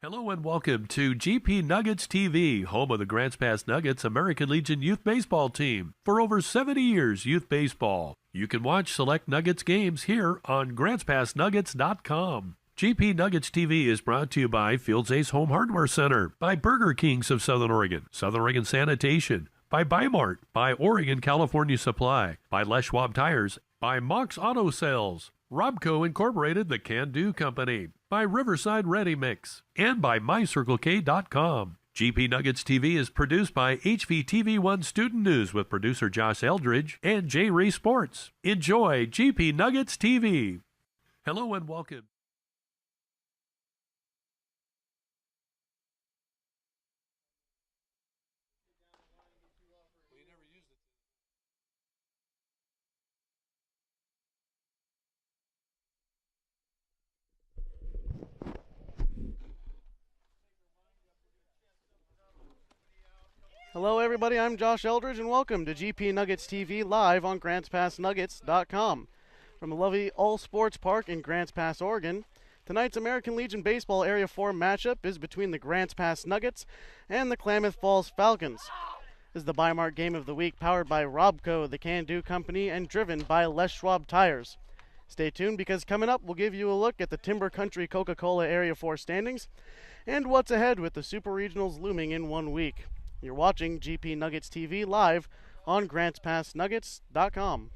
Hello and welcome to GP Nuggets TV, home of the Grants Pass Nuggets American Legion Youth Baseball Team. For over 70 years, youth baseball. You can watch select Nuggets games here on GrantsPassNuggets.com. GP Nuggets TV is brought to you by Fields Ace Home Hardware Center, by Burger Kings of Southern Oregon Sanitation, by Bimart, by Oregon California Supply, by Les Schwab Tires, by Mox Auto Sales, Robco Incorporated, the Can-Do Company, by Riverside Ready Mix, and by MyCircleK.com. GP Nuggets TV is produced by HVTV1 Student News with producer Josh Eldridge and J. Ray Sports. Enjoy GP Nuggets TV. Hello and welcome. Hello everybody, I'm Josh Eldridge and welcome to GP Nuggets TV live on GrantsPassNuggets.com. From the lovely All Sports Park in Grants Pass, Oregon, tonight's American Legion Baseball Area 4 matchup is between the Grants Pass Nuggets and the Klamath Falls Falcons. This is the Bimart Game of the Week, powered by Robco, the Can-Do Company, and driven by Les Schwab Tires. Stay tuned because coming up we'll give you a look at the Timber Country Coca-Cola Area 4 standings and what's ahead with the Super Regionals looming in 1 week. You're watching GP Nuggets TV live on GrantsPassNuggets.com.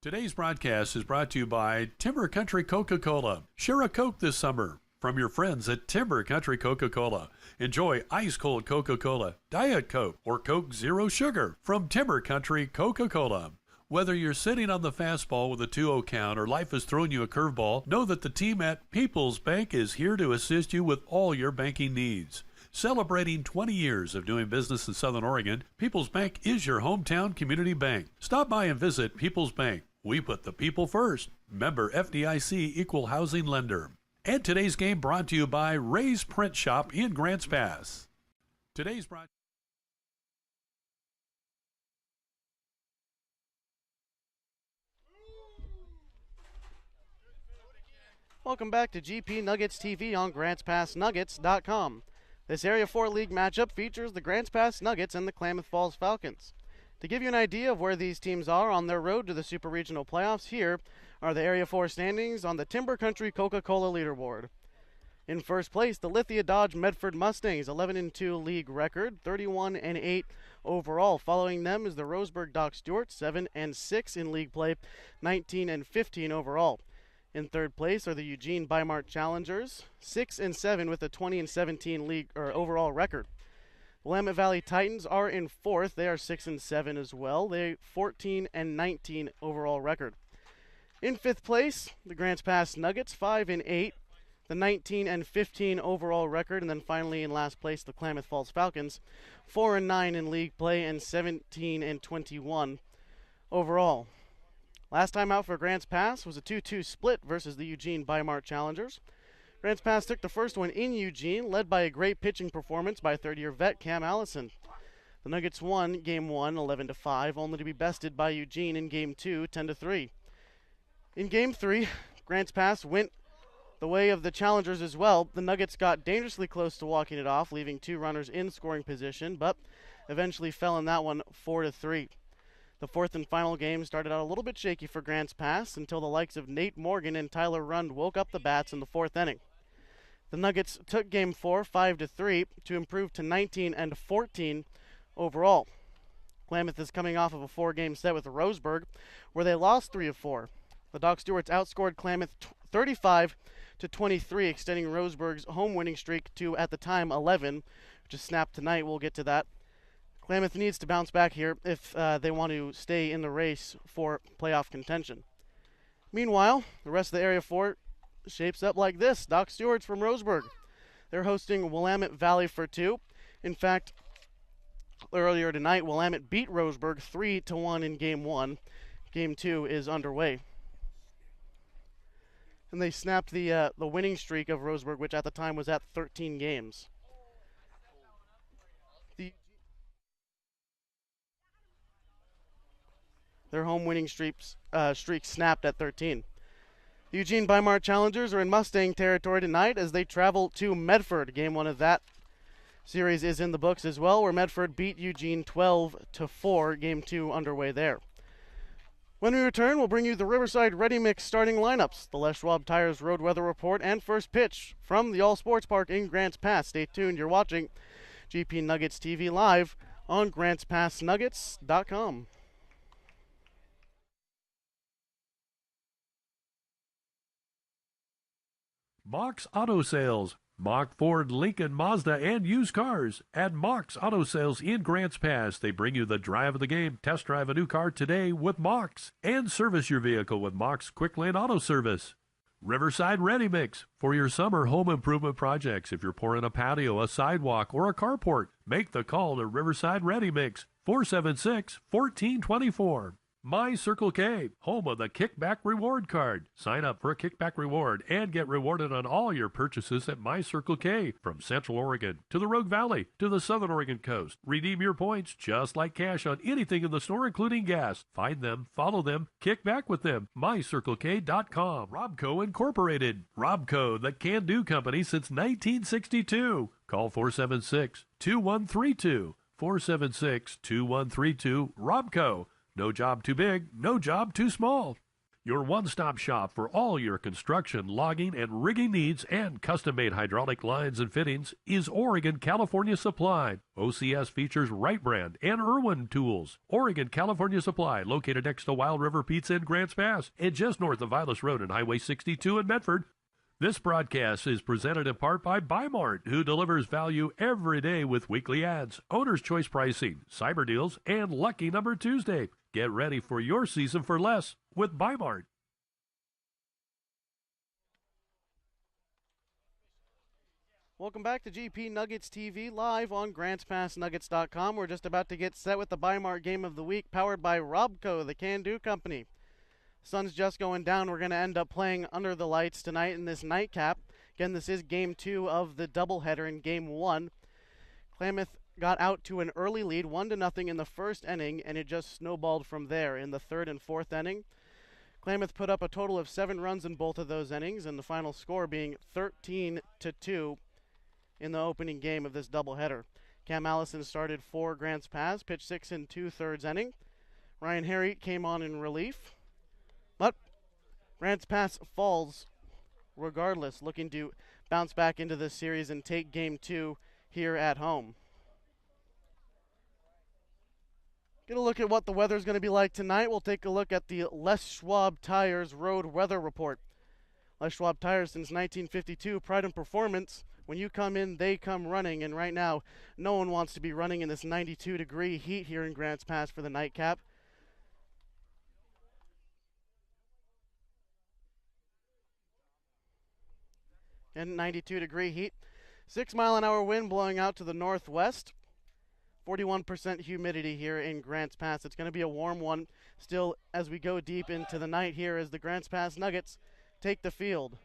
Today's broadcast is brought to you by Timber Country Coca-Cola. Share a Coke this summer from your friends at Timber Country Coca-Cola. Enjoy ice-cold Coca-Cola, Diet Coke, or Coke Zero Sugar from Timber Country Coca-Cola. Whether you're sitting on the fastball with a 2-0 count or life has thrown you a curveball, know that the team at People's Bank is here to assist you with all your banking needs. Celebrating 20 years of doing business in Southern Oregon, People's Bank is your hometown community bank. Stop by and visit People's Bank. We put the people first. Member FDIC Equal Housing Lender. And today's game brought to you by Ray's Print Shop in Grants Pass. Today's broadcast. Welcome back to GP Nuggets TV on GrantsPassNuggets.com. This Area 4 League matchup features the Grants Pass Nuggets and the Klamath Falls Falcons. To give you an idea of where these teams are on their road to the Super Regional Playoffs, here are the Area 4 standings on the Timber Country Coca-Cola leaderboard. In first place, the Lithia Dodge Medford Mustangs, 11-2 league record, 31-8 overall. Following them is the Roseburg Doc Stewart, 7-6 in league play, 19-15 overall. In third place are the Eugene Bimart Challengers, 6-7 with a 20-17 league or overall record. Willamette Valley Titans are in fourth. They are 6-7 as well. They 14-19 overall record. In fifth place, the Grants Pass Nuggets, 5-8, the 19-15 overall record, and then finally in last place, the Klamath Falls Falcons, 4-9 in league play and 17-21 overall. Last time out for Grants Pass was a 2-2 split versus the Eugene Bimart Challengers. Grants Pass took the first one in Eugene, led by a great pitching performance by third-year vet Cam Allison. The Nuggets won Game 1 11-5, only to be bested by Eugene in Game 2 10-3. In Game 3, Grants Pass went the way of the Challengers as well. The Nuggets got dangerously close to walking it off, leaving two runners in scoring position, but eventually fell in that one 4-3. The fourth and final game started out a little bit shaky for Grants Pass until the likes of Nate Morgan and Tyler Rund woke up the bats in the fourth inning. The Nuggets took Game 4 5-3 to improve to 19-14 overall. Klamath is coming off of a 4-game set with Roseburg, where they lost 3 of 4. The Doc Stewarts outscored Klamath 35-23, extending Roseburg's home winning streak to, at the time, 11, which is snapped tonight. We'll get to that. Klamath needs to bounce back here if they want to stay in the race for playoff contention. Meanwhile, the rest of the Area 4 shapes up like this. Doc Stewart's from Roseburg. They're hosting Willamette Valley for 2. In fact, earlier tonight, Willamette beat Roseburg 3-1 in Game 1. Game 2 is underway. And they snapped the winning streak of Roseburg, which at the time was at 13 games. Their home winning streak snapped at 13. The Eugene Weimar Challengers are in Mustang territory tonight as they travel to Medford. Game 1 of that series is in the books as well, where Medford beat Eugene 12-4. Game 2 underway there. When we return, we'll bring you the Riverside Ready Mix starting lineups, the Les Schwab Tires Road Weather Report, and first pitch from the All Sports Park in Grants Pass. Stay tuned. You're watching GP Nuggets TV live on GrantsPassNuggets.com. Mox Auto Sales. Mock, Ford, Lincoln, Mazda, and used cars. At Mox Auto Sales in Grants Pass, they bring you the drive of the game. Test drive a new car today with Mox. And service your vehicle with Mox Quick Lane Auto Service. Riverside Ready Mix. For your summer home improvement projects, if you're pouring a patio, a sidewalk, or a carport, make the call to Riverside Ready Mix. 476-1424. My Circle K, home of the Kickback Reward Card. Sign up for a kickback reward and get rewarded on all your purchases at My Circle K. From Central Oregon to the Rogue Valley to the Southern Oregon coast. Redeem your points just like cash on anything in the store, including gas. Find them, follow them, kick back with them. MyCircleK.com. Robco Incorporated. Robco, the can-do company since 1962. Call 476-2132. 476-2132. Robco. No job too big, no job too small. Your one-stop shop for all your construction, logging, and rigging needs and custom-made hydraulic lines and fittings is Oregon California Supply. OCS features Wright Brand and Irwin tools. Oregon California Supply, located next to Wild River Pizza in Grants Pass and just north of Vilas Road and Highway 62 in Medford. This broadcast is presented in part by Bimart, who delivers value every day with weekly ads, owner's choice pricing, cyber deals, and Lucky Number Tuesday. Get ready for your season for less with Bimart. Welcome back to GP Nuggets TV live on GrantsPassNuggets.com. We're just about to get set with the Bimart Game of the Week, powered by Robco, the can-do company. Sun's just going down. We're going to end up playing under the lights tonight in this nightcap. Again, this is Game 2 of the doubleheader in Game 1. Klamath got out to an early lead, 1-0 in the first inning, and it just snowballed from there in the third and fourth inning. Klamath put up a total of 7 runs in both of those innings, and the final score being 13-2 in the opening game of this doubleheader. Cam Allison started for Grants Pass, pitched 6 2/3 inning. Ryan Harriet came on in relief. But Grants Pass falls regardless, looking to bounce back into this series and take Game 2 here at home. Going to look at what the weather's going to be like tonight. We'll take a look at the Les Schwab Tires Road Weather Report. Les Schwab Tires since 1952, pride and performance. When you come in, they come running, and right now, no one wants to be running in this 92-degree heat here in Grants Pass for the nightcap. And 92-degree heat. 6-mile-an-hour wind blowing out to the northwest. 41% humidity here in Grants Pass. It's going to be a warm one still as we go deep into the night here as the Grants Pass Nuggets take the field.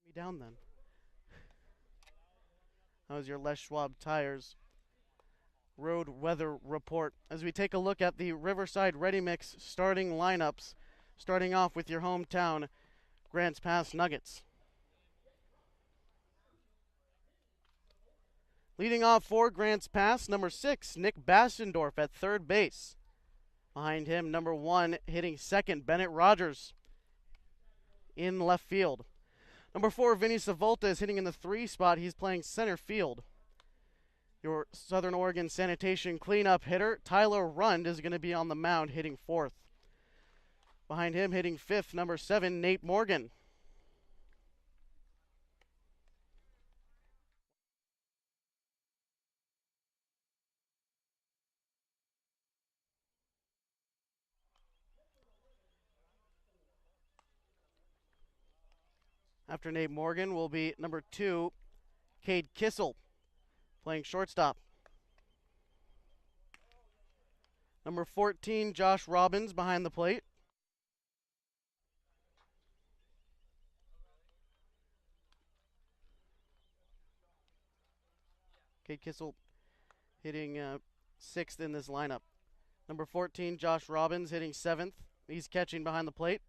Me down then. That was your Les Schwab Tires Road Weather Report as we take a look at the Riverside Ready Mix starting lineups, starting off with your hometown Grants Pass Nuggets. Leading off for Grants Pass, number 6, Nick Bastendorf at third base. Behind him, number 1, hitting second, Bennett Rogers in left field. Number 4, Vinny Savolta is hitting in the 3 spot. He's playing center field. Your Southern Oregon Sanitation cleanup hitter, Tyler Rund, is going to be on the mound hitting 4th. Behind him, hitting 5th, number 7, Nate Morgan. After Nate Morgan will be number 2, Cade Kissel, playing shortstop. Number 14, Josh Robbins behind the plate. Cade Kissel hitting 6th in this lineup. Number 14, Josh Robbins hitting 7th. He's catching behind the plate.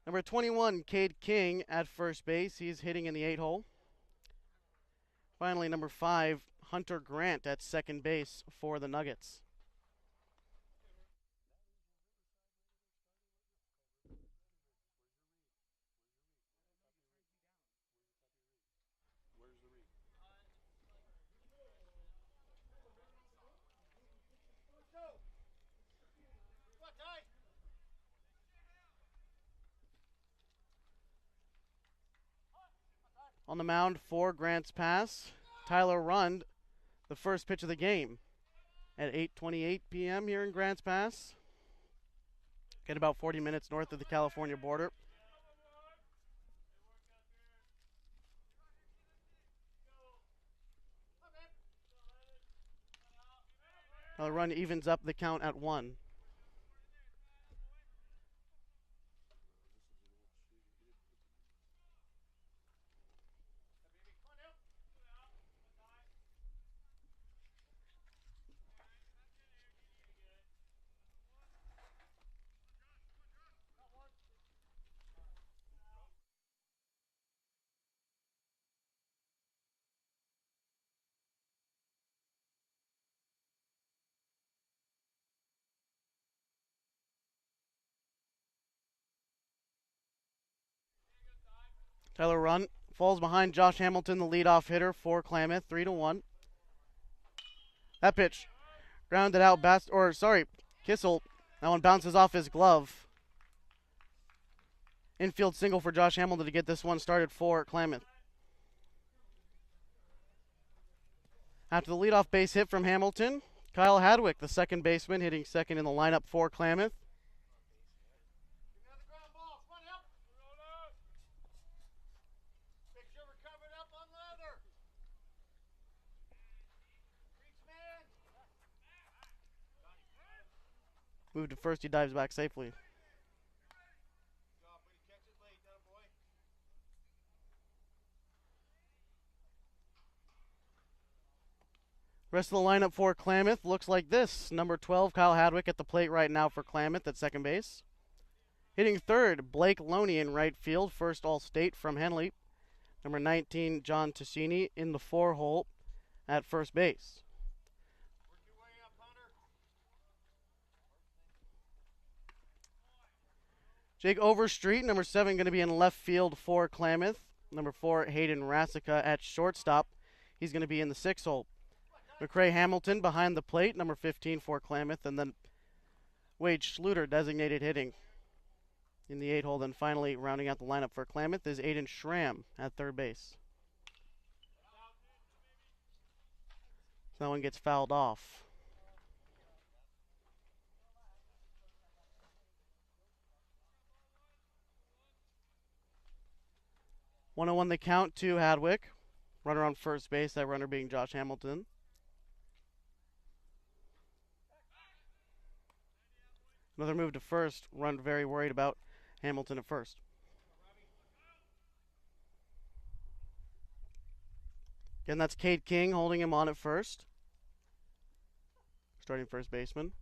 Number 21, Cade King at first base. He's hitting in the 8-hole. Finally, number 5, Hunter Grant at second base for the Nuggets. On the mound for Grants Pass, Tyler Rund, the first pitch of the game at 8:28 p.m. here in Grants Pass. Get about 40 minutes north of the California border. Tyler Rund evens up the count at 1. Tyler Rund falls behind Josh Hamilton, the leadoff hitter for Klamath, 3-1. That pitch grounded out. Kissel. That one bounces off his glove. Infield single for Josh Hamilton to get this one started for Klamath. After the leadoff base hit from Hamilton, Kyle Hadwick, the second baseman, hitting second in the lineup for Klamath. Moved to first, he dives back safely. Rest of the lineup for Klamath looks like this. Number 12, Kyle Hadwick at the plate right now for Klamath at second base. Hitting third, Blake Loney in right field, first All-State from Henley. Number 19, John Tassini in the 4-hole at first base. Jake Overstreet, number 7, going to be in left field for Klamath. Number 4, Hayden Rasica at shortstop. He's going to be in the 6-hole. McCray Hamilton behind the plate, number 15 for Klamath. And then Wade Schluter, designated hitting in the 8-hole. Then finally, rounding out the lineup for Klamath is Aiden Schramm at third base. So that one gets fouled off. (101) the count to Hadwick. Runner on first base, that runner being Josh Hamilton. Another move to first. Run very worried about Hamilton at first. Again, that's Cade King holding him on at first. Starting first baseman.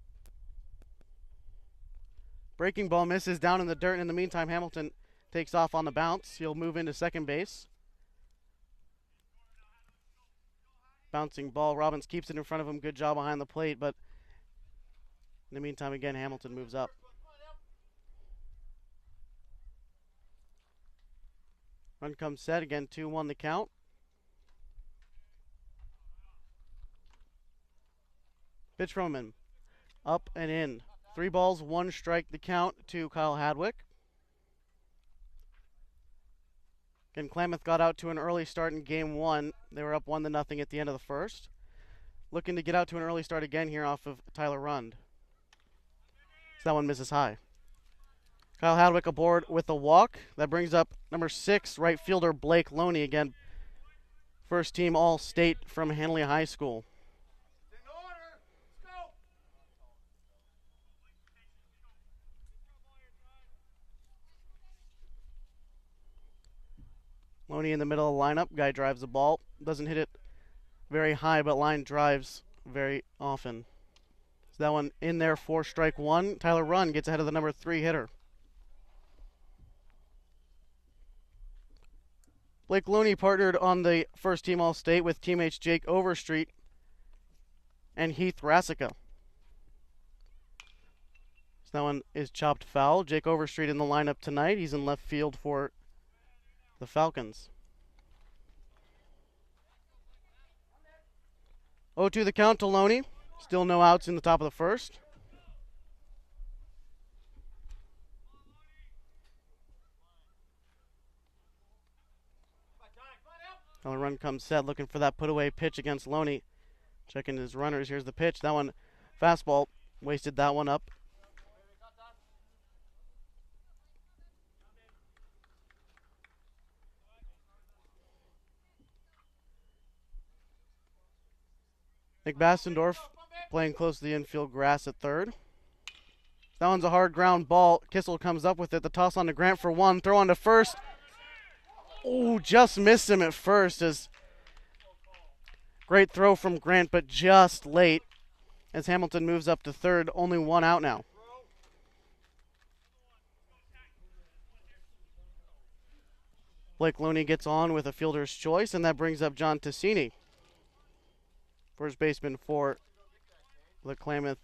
Breaking ball misses down in the dirt. In the meantime, Hamilton takes off on the bounce. He'll move into second base. Bouncing ball. Robbins keeps it in front of him. Good job behind the plate, but in the meantime, again, Hamilton moves up. Run comes set. Again, 2-1 the count. Pitch from him. Up and in. 3 balls, 1 strike the count to Kyle Hadwick. Again, Klamath got out to an early start in game 1. They were up 1-0 at the end of the first. Looking to get out to an early start again here off of Tyler Rund. So that one misses high. Kyle Hadwick aboard with a walk. That brings up number 6, right fielder Blake Loney, again, first team All-State from Hanley High School. Loney in the middle of the lineup. Guy drives the ball. Doesn't hit it very high, but line drives very often. So that one in there for strike one. Tyler Runn gets ahead of the number 3 hitter. Blake Loney partnered on the first team All-State with teammates Jake Overstreet and Heath Rassica. So that one is chopped foul. Jake Overstreet in the lineup tonight. He's in left field for the Falcons. 0-2 the count to Loney. Still no outs in the top of the first. Tyler Runn comes set, looking for that put-away pitch against Loney. Checking his runners. Here's the pitch. That one, fastball. Wasted that one up. Nick Bastendorf playing close to the infield grass at third. That one's a hard ground ball. Kissel comes up with it. The toss on to Grant for one. Throw on to first. Oh, just missed him at first. Great throw from Grant, but just late as Hamilton moves up to third. Only one out now. Blake Loney gets on with a fielder's choice, and that brings up John Tassini, first baseman for the Klamath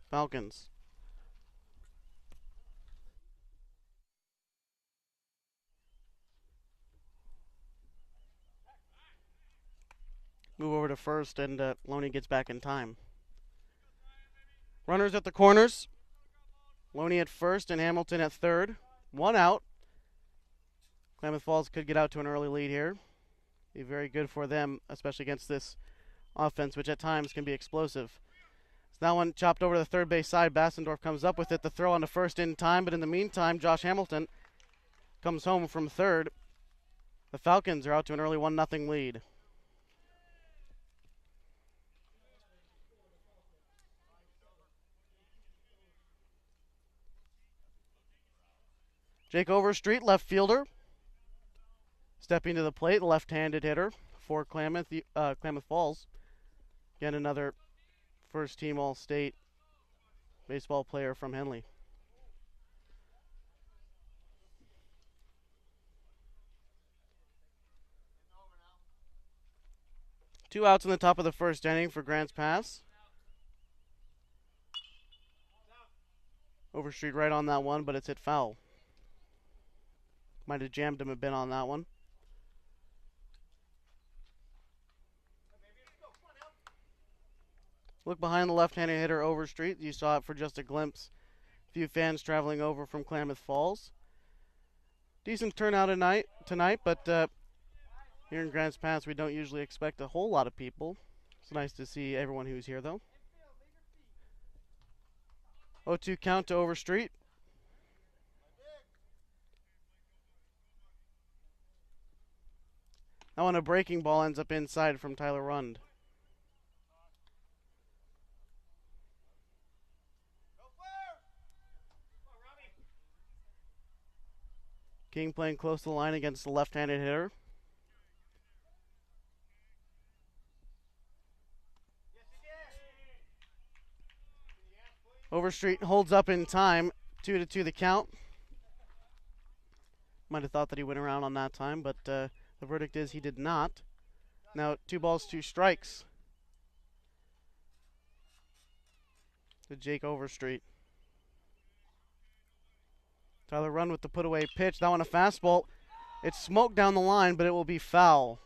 Falcons. Move over to first, and Loney gets back in time. Runners at the corners. Loney at first and Hamilton at third. One out. Klamath Falls could get out to an early lead here. Be very good for them, especially against this offense, which at times can be explosive. So that one chopped over to the third base side. Bastendorf comes up with it. The throw on to first in time, but in the meantime, Josh Hamilton comes home from third. The Falcons are out to an early 1-0 lead. Jake Overstreet, left fielder, stepping to the plate, left-handed hitter for Klamath Falls. Again, another first-team All-State baseball player from Henley. Two outs in the top of the first inning for Grants Pass. Overstreet right on that one, but it's hit foul. Might have jammed him a bit on that one. Look behind the left-handed hitter Overstreet. You saw it for just a glimpse. A few fans traveling over from Klamath Falls. Decent turnout tonight, but here in Grants Pass we don't usually expect a whole lot of people. It's nice to see everyone who's here, though. 0-2 count to Overstreet. That one, a breaking ball, ends up inside from Tyler Rund. King playing close to the line against the left-handed hitter. Overstreet holds up in time. 2-2 the count. Might have thought that he went around on that time, but the verdict is he did not. Now 2 balls, 2 strikes to Jake Overstreet. Tyler Rund with the put-away pitch. That one a fastball. It's smoked down the line, but it will be foul.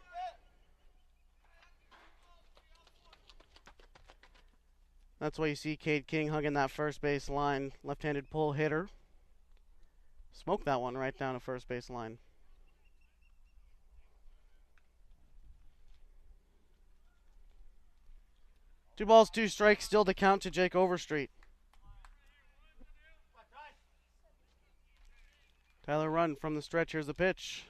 That's why you see Cade King hugging that first base line. Left-handed pull hitter. Smoked that one right down to first base line. Two balls, 2 strikes, still to count to Jake Overstreet. Tyler Run from the stretch. Here's the pitch.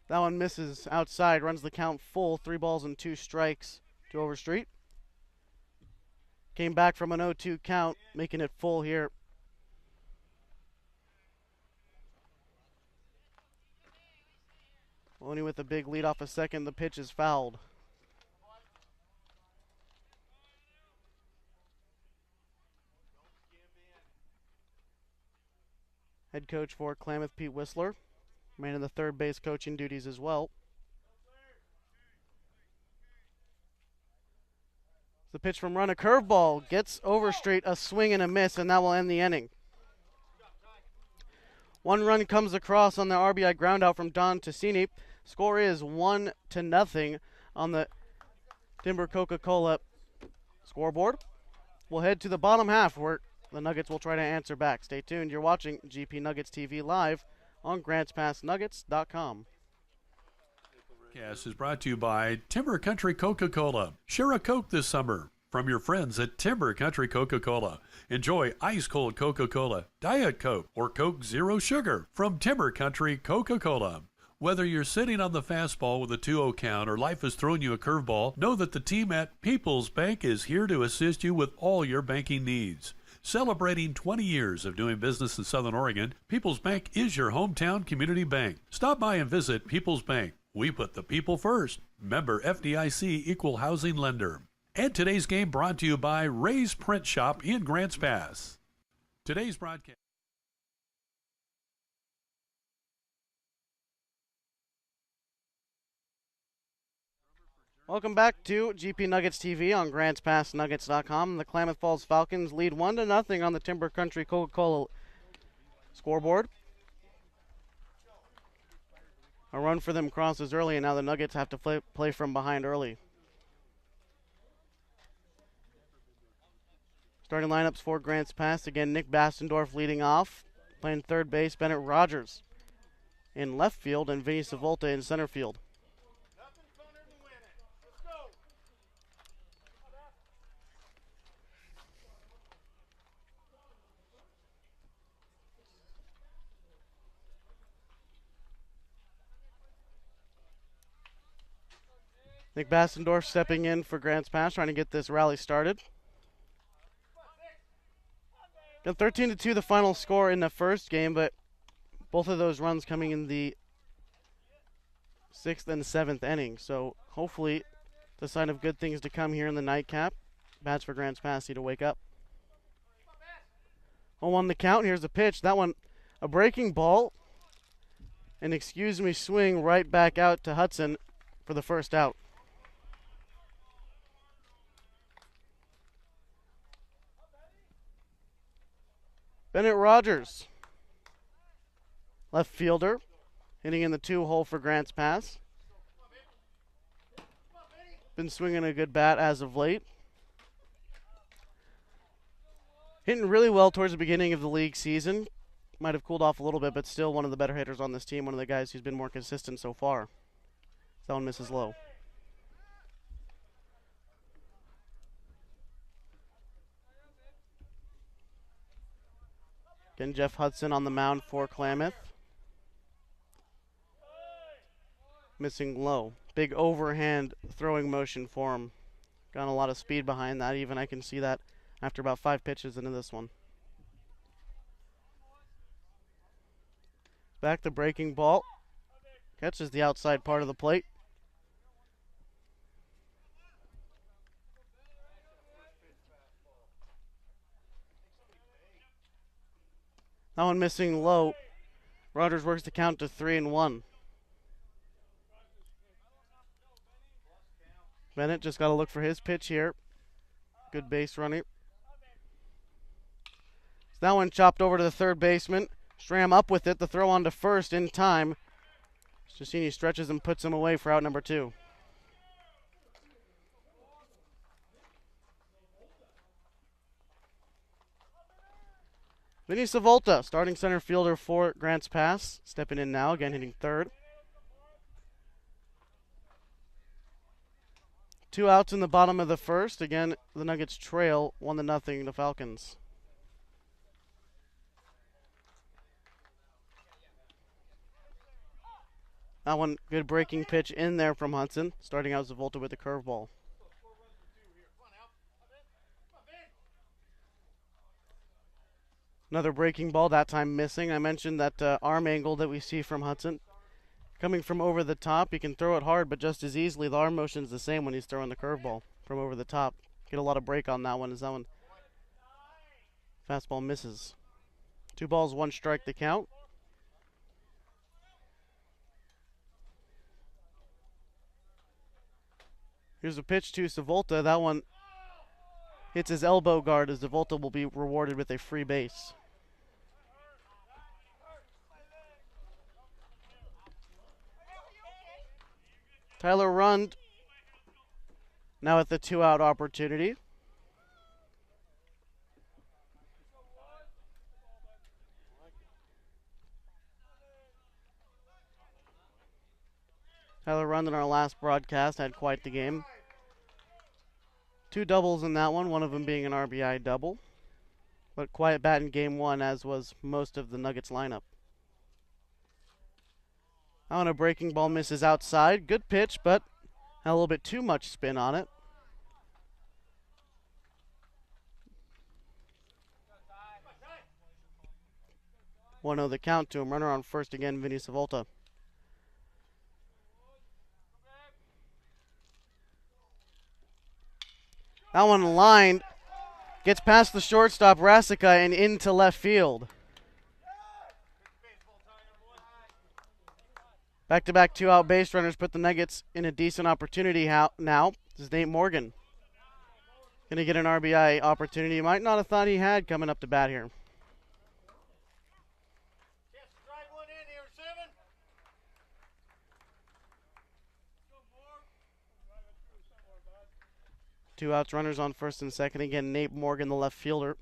That one misses outside. Runs the count full. 3 balls and 2 strikes to Overstreet. Came back from an 0-2 count, making it full here. Only with a big lead off a second, the pitch is fouled. Head coach for Klamath, Pete Whistler, remaining the third base coaching duties as well. The pitch from Run, a curveball, gets Overstreet, a swing and a miss, and that will end the inning. 1 run comes across on the RBI groundout from Don Tassini. Score is 1-0 on the Timber Coca-Cola scoreboard. We'll head to the bottom half where the Nuggets will try to answer back. Stay tuned. You're watching GP Nuggets TV live on GrantsPassNuggets.com. Podcast is brought to you by Timber Country Coca-Cola. Share a Coke this summer from your friends at Timber Country Coca-Cola. Enjoy ice-cold Coca-Cola, Diet Coke, or Coke Zero Sugar from Timber Country Coca-Cola. Whether you're sitting on the fastball with a 2-0 count or life has thrown you a curveball, know that the team at People's Bank is here to assist you with all your banking needs. Celebrating 20 years of doing business in Southern Oregon, People's Bank is your hometown community bank. Stop by and visit People's Bank. We put the people first. Member FDIC Equal Housing Lender. And today's game brought to you by Ray's Print Shop in Grants Pass. Today's broadcast. Welcome back to GP Nuggets TV on GrantsPassNuggets.com. The Klamath Falls Falcons lead 1-0 on the Timber Country Coca-Cola scoreboard. A run for them crosses early, and now the Nuggets have to play from behind early. Starting lineups for Grants Pass. Again, Nick Bastendorf leading off. Playing third base, Bennett Rogers in left field, and Vinny Savolta in center field. Nick Bastendorf stepping in for Grants Pass, trying to get this rally started. Got 13-2 the final score in the first game, but both of those runs coming in the 6th and 7th inning. So hopefully the sign of good things to come here in the nightcap. Bats for Grants Pass need to wake up. 0-1 the count. Here's the pitch. That one, a breaking ball. An excuse me swing right back out to Hudson for the first out. Bennett Rogers, left fielder, hitting in the 2-hole for Grants Pass. Been swinging a good bat as of late. Hitting really well towards the beginning of the league season. Might have cooled off a little bit, but still one of the better hitters on this team. One of the guys who's been more consistent so far. That one misses low. Again, Jeff Hudson on the mound for Klamath. Missing low. Big overhand throwing motion for him. Got a lot of speed behind that. Even I can see that after about 5 pitches into this one. Back the breaking ball. Catches the outside part of the plate. That one missing low. Rogers works the count to 3-1. Bennett just got to look for his pitch here. Good base running. So that one chopped over to the third baseman. Stram up with it. The throw on to first in time. Stassini stretches and puts him away for out number 2. Vinny Savolta, starting center fielder for Grants Pass, stepping in now, again hitting third. 2 outs in the bottom of the first. Again, the Nuggets trail 1-0 the Falcons. That one, good breaking pitch in there from Hudson. Starting out Zavolta with a curveball. Another breaking ball, that time missing. I mentioned that arm angle that we see from Hudson. Coming from over the top, he can throw it hard, but just as easily, the arm motion is the same when he's throwing the curveball from over the top. Get a lot of break on that one as that one. Fastball misses. 2 balls, 1 strike the count. Here's a pitch to Zavolta. That one hits his elbow guard as Zavolta will be rewarded with a free base. Tyler Rund now at the 2-out opportunity. Tyler Rund in our last broadcast had quite the game. 2 doubles in that one of them being an RBI double. But quiet bat in game 1, as was most of the Nuggets lineup. That one, a breaking ball misses outside. Good pitch, but had a little bit too much spin on it. One oh the count to him. Runner on first again, Vinny Zavolta. That one lined, gets past the shortstop, Rasica, and into left field. Back-to-back 2-out base runners put the Nuggets in a decent opportunity now. This is Nate Morgan. Going to get an RBI opportunity. You might not have thought he had coming up to bat here. Two outs, runners on first and second. Again, Nate Morgan, the left fielder.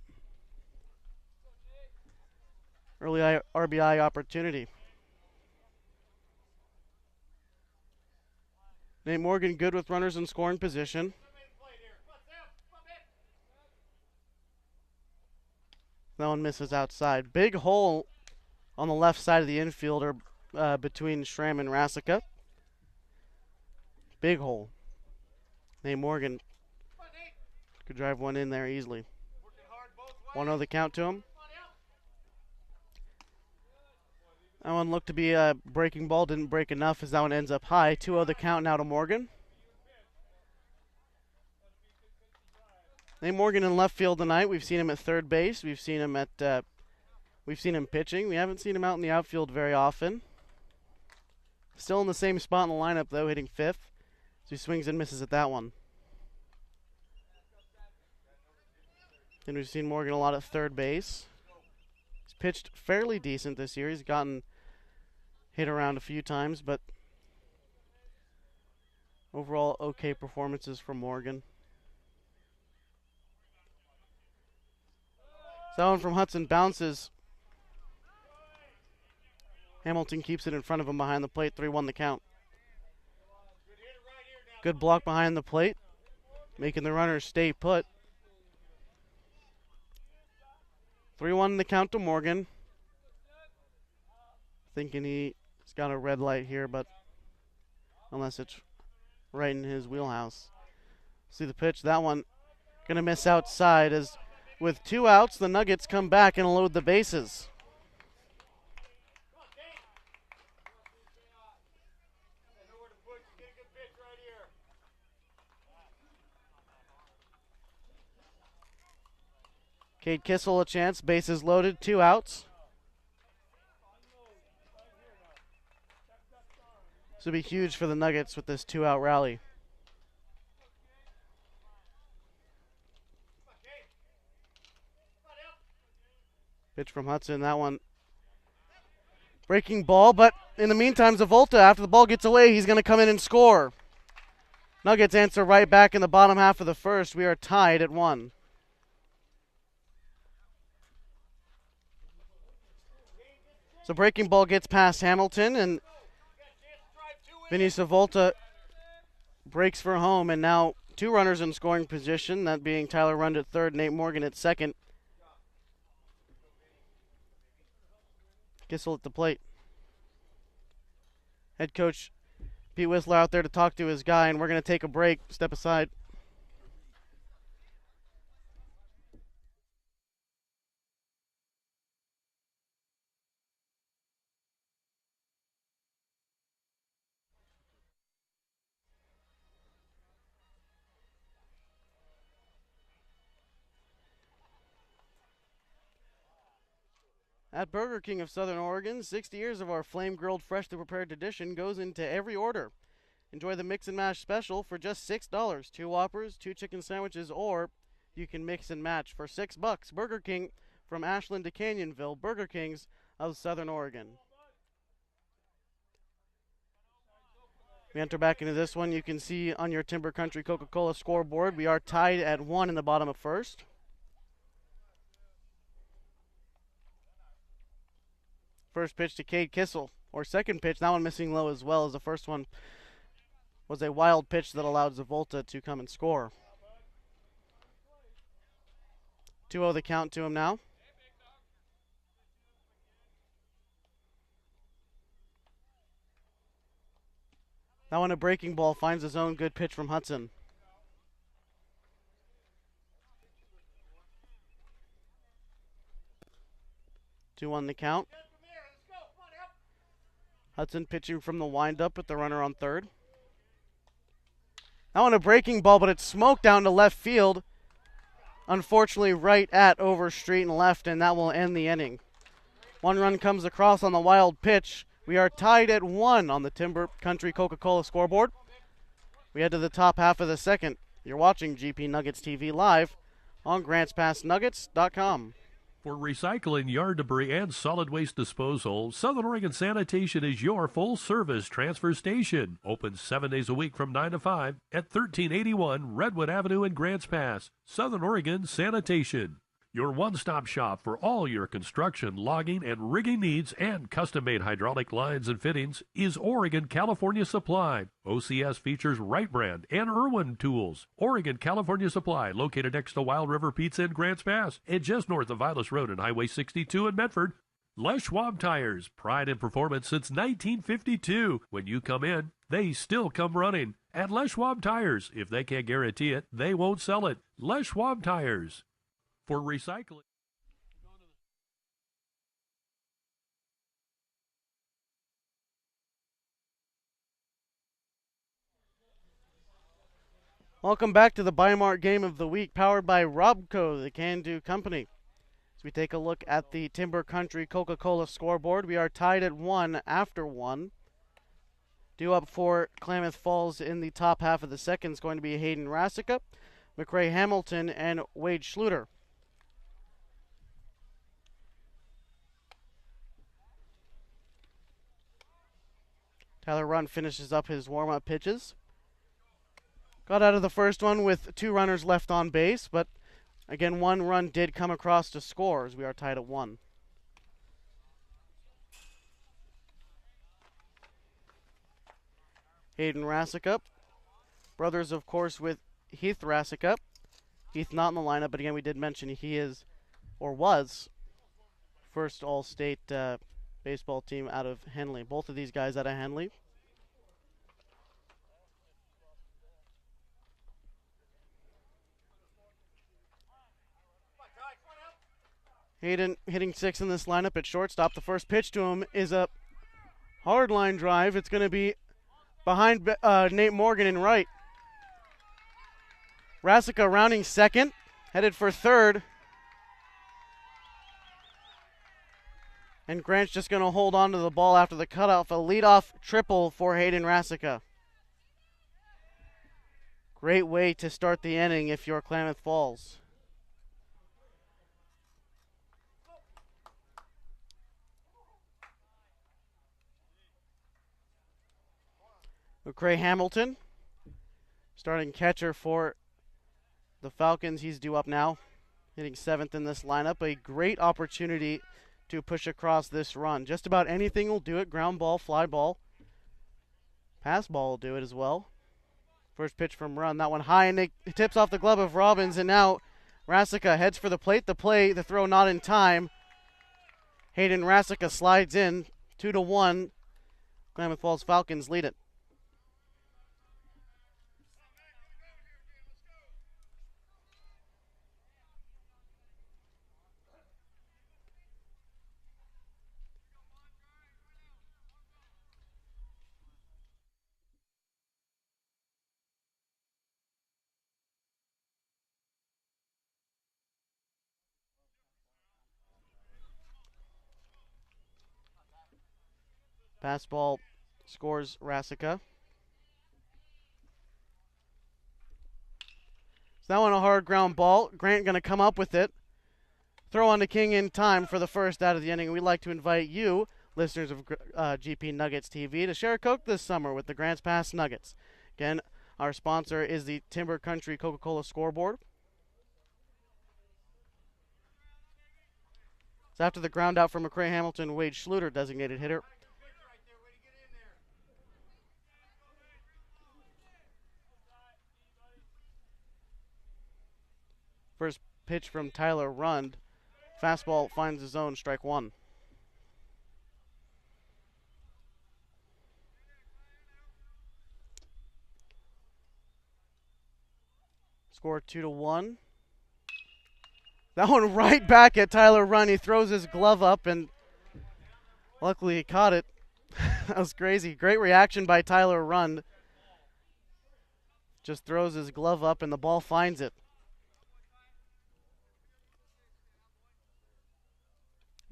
Early RBI opportunity. Nate Morgan good with runners in scoring position. That one misses outside. Big hole on the left side of the infielder between Schramm and Rasica. Big hole. Nate Morgan could drive one in there easily. 1-0 the count to him. That one looked to be a breaking ball. Didn't break enough as that one ends up high. 2-0 the count now to Morgan. Nate Morgan in left field tonight. We've seen him at third base. We've seen him pitching. We haven't seen him out in the outfield very often. Still in the same spot in the lineup though, hitting fifth. So he swings and misses at that one. And we've seen Morgan a lot at third base. He's pitched fairly decent this year. He's gotten hit around a few times, but overall okay performances from Morgan. So that one from Hudson bounces. Hamilton keeps it in front of him behind the plate. 3-1 the count. Good block behind the plate, making the runners stay put. 3-1 the count to Morgan. Thinking he's got a red light here, but unless it's right in his wheelhouse. See the pitch. That one going to miss outside as with 2 outs, the Nuggets come back and load the bases. Cade Kissel a chance, bases loaded, 2 outs. This will be huge for the Nuggets with this 2-out rally. Pitch from Hudson, that one. Breaking ball, but in the meantime, Zavolta, after the ball gets away, he's going to come in and score. Nuggets answer right back in the bottom half of the first. We are tied at 1. So breaking ball gets past Hamilton, and Vinny Zavolta breaks for home, and now 2 runners in scoring position, that being Tyler Rund at third, Nate Morgan at second. Kissel at the plate. Head coach Pete Whistler out there to talk to his guy, and we're going to take a break. Step aside. At Burger King of Southern Oregon, 60 years of our flame-grilled, freshly prepared tradition goes into every order. Enjoy the Mix and Mash special for just $6. 2 Whoppers, 2 chicken sandwiches, or you can mix and match for $6. Burger King from Ashland to Canyonville, Burger Kings of Southern Oregon. We enter back into this one. You can see on your Timber Country Coca-Cola scoreboard, we are tied at 1 in the bottom of first. First pitch to Cade Kissel, or second pitch, that one missing low as well as the first one was a wild pitch that allowed Zavolta to come and score. 2-0 the count to him now. That one a breaking ball, finds his own, good pitch from Hudson. Two on the count. Hudson pitching from the windup with the runner on third. That one a breaking ball, but it's smoked down to left field. Unfortunately, right at Overstreet and left, and that will end the inning. 1 run comes across on the wild pitch. We are tied at 1 on the Timber Country Coca-Cola scoreboard. We head to the top half of the second. You're watching GP Nuggets TV live on GrantsPassNuggets.com. For recycling, yard debris, and solid waste disposal, Southern Oregon Sanitation is your full-service transfer station. Open 7 days a week from 9 to 5 at 1381 Redwood Avenue in Grants Pass. Southern Oregon Sanitation, your one-stop shop for all your construction, logging, and rigging needs, and custom-made hydraulic lines and fittings is Oregon California Supply. OCS features Wright Brand and Irwin tools. Oregon California Supply, located next to Wild River Pizza in Grants Pass and just north of Vilas Road and Highway 62 in Medford. Les Schwab Tires, pride in performance since 1952. When you come in, they still come running. At Les Schwab Tires, if they can't guarantee it, they won't sell it. Les Schwab Tires. For recycling. Welcome back to the Bi-Mart Game of the Week, powered by Robco, the Can-Do Company. As we take a look at the Timber Country Coca-Cola scoreboard, we are tied at 1 after 1. Due up for Klamath Falls in the top half of the second is going to be Hayden Rasica, McRae Hamilton, and Wade Schluter. Tyler Runn finishes up his warm-up pitches. Got out of the first one with 2 runners left on base, but again, 1 run did come across to score as we are tied at 1. Hayden Rasica, brothers, of course, with Heath Rasica. Heath not in the lineup, but again, we did mention he is, or was, first All-State baseball team out of Henley. Both of these guys out of Henley. Hayden hitting 6 in this lineup at shortstop. The first pitch to him is a hard line drive. It's going to be behind Nate Morgan in right. Rasica rounding second, headed for third. And Grant's just going to hold on to the ball after the cutoff. A leadoff triple for Hayden Rasica. Great way to start the inning if you're Klamath Falls. McRae Hamilton, starting catcher for the Falcons. He's due up now, hitting 7th in this lineup. A great opportunity to push across this run. Just about anything will do it. Ground ball, fly ball, pass ball will do it as well. First pitch from Run. That one high, and it tips off the glove of Robbins, and now Rasica heads for the plate. The throw not in time. Hayden Rasica slides in, 2-1. Klamath Falls Falcons lead it. Pass ball scores Rasica. So that one a hard ground ball. Grant going to come up with it. Throw on to King in time for the first out of the inning. We'd like to invite you, listeners of GP Nuggets TV, to share a Coke this summer with the Grants Pass Nuggets. Again, our sponsor is the Timber Country Coca-Cola scoreboard. It's after the ground out from McCray Hamilton, Wade Schluter, designated hitter. First pitch from Tyler Rund. Fastball finds the zone, strike one. Score 2-1. That one right back at Tyler Rund. He throws his glove up, and luckily he caught it. That was crazy. Great reaction by Tyler Rund. Just throws his glove up, and the ball finds it.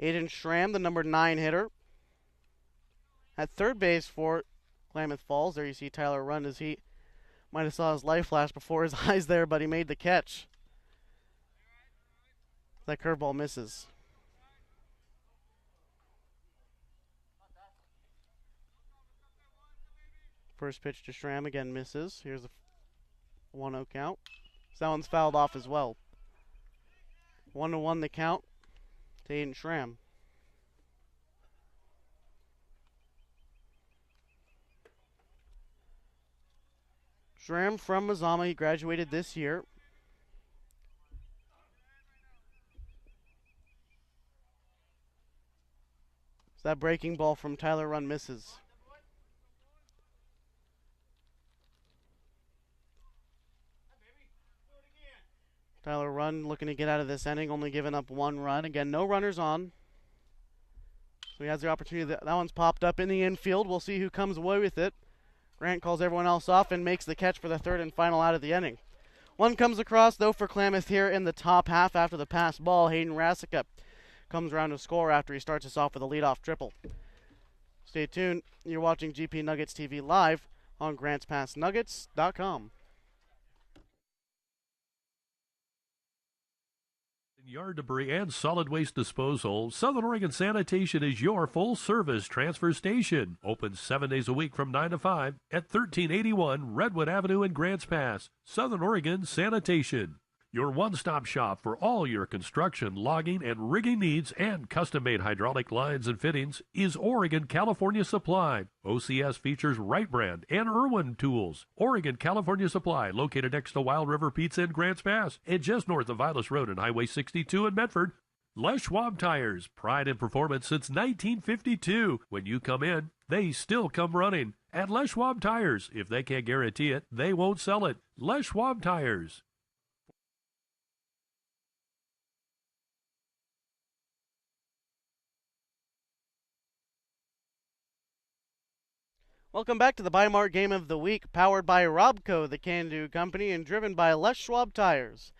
Aiden Schramm, the number 9 hitter. At third base for Klamath Falls. There you see Tyler Rund as he might have saw his life flash before his eyes there, but he made the catch. That curveball misses. First pitch to Schramm again misses. Here's a 1-0 count. So that one's fouled off as well. 1-1 the count to Aiden Schramm. Schramm from Mazama. He graduated this year. So that breaking ball from Tyler Rund misses. Tyler Rund looking to get out of this inning, only giving up 1 run. Again, no runners on. So he has the opportunity. That one's popped up in the infield. We'll see who comes away with it. Grant calls everyone else off and makes the catch for the third and final out of the inning. One comes across, though, for Klamath here in the top half after the pass ball. Hayden Rasica comes around to score after he starts us off with a leadoff triple. Stay tuned. You're watching GP Nuggets TV live on GrantsPassNuggets.com. Yard debris and solid waste disposal, Southern Oregon Sanitation is your full-service transfer station. Open 7 days a week from 9 to 5 at 1381 Redwood Avenue in Grants Pass. Southern Oregon Sanitation, your one-stop shop for all your construction, logging, and rigging needs, and custom-made hydraulic lines and fittings is Oregon California Supply. OCS features Wright Brand and Irwin tools. Oregon California Supply, located next to Wild River Pizza in Grants Pass and just north of Vilas Road and Highway 62 in Medford. Les Schwab Tires, pride in performance since 1952. When you come in, they still come running. At Les Schwab Tires, if they can't guarantee it, they won't sell it. Les Schwab Tires. Welcome back to the Bi-Mart Game of the Week, powered by Robco, the Can-Do Company, and driven by Les Schwab Tires.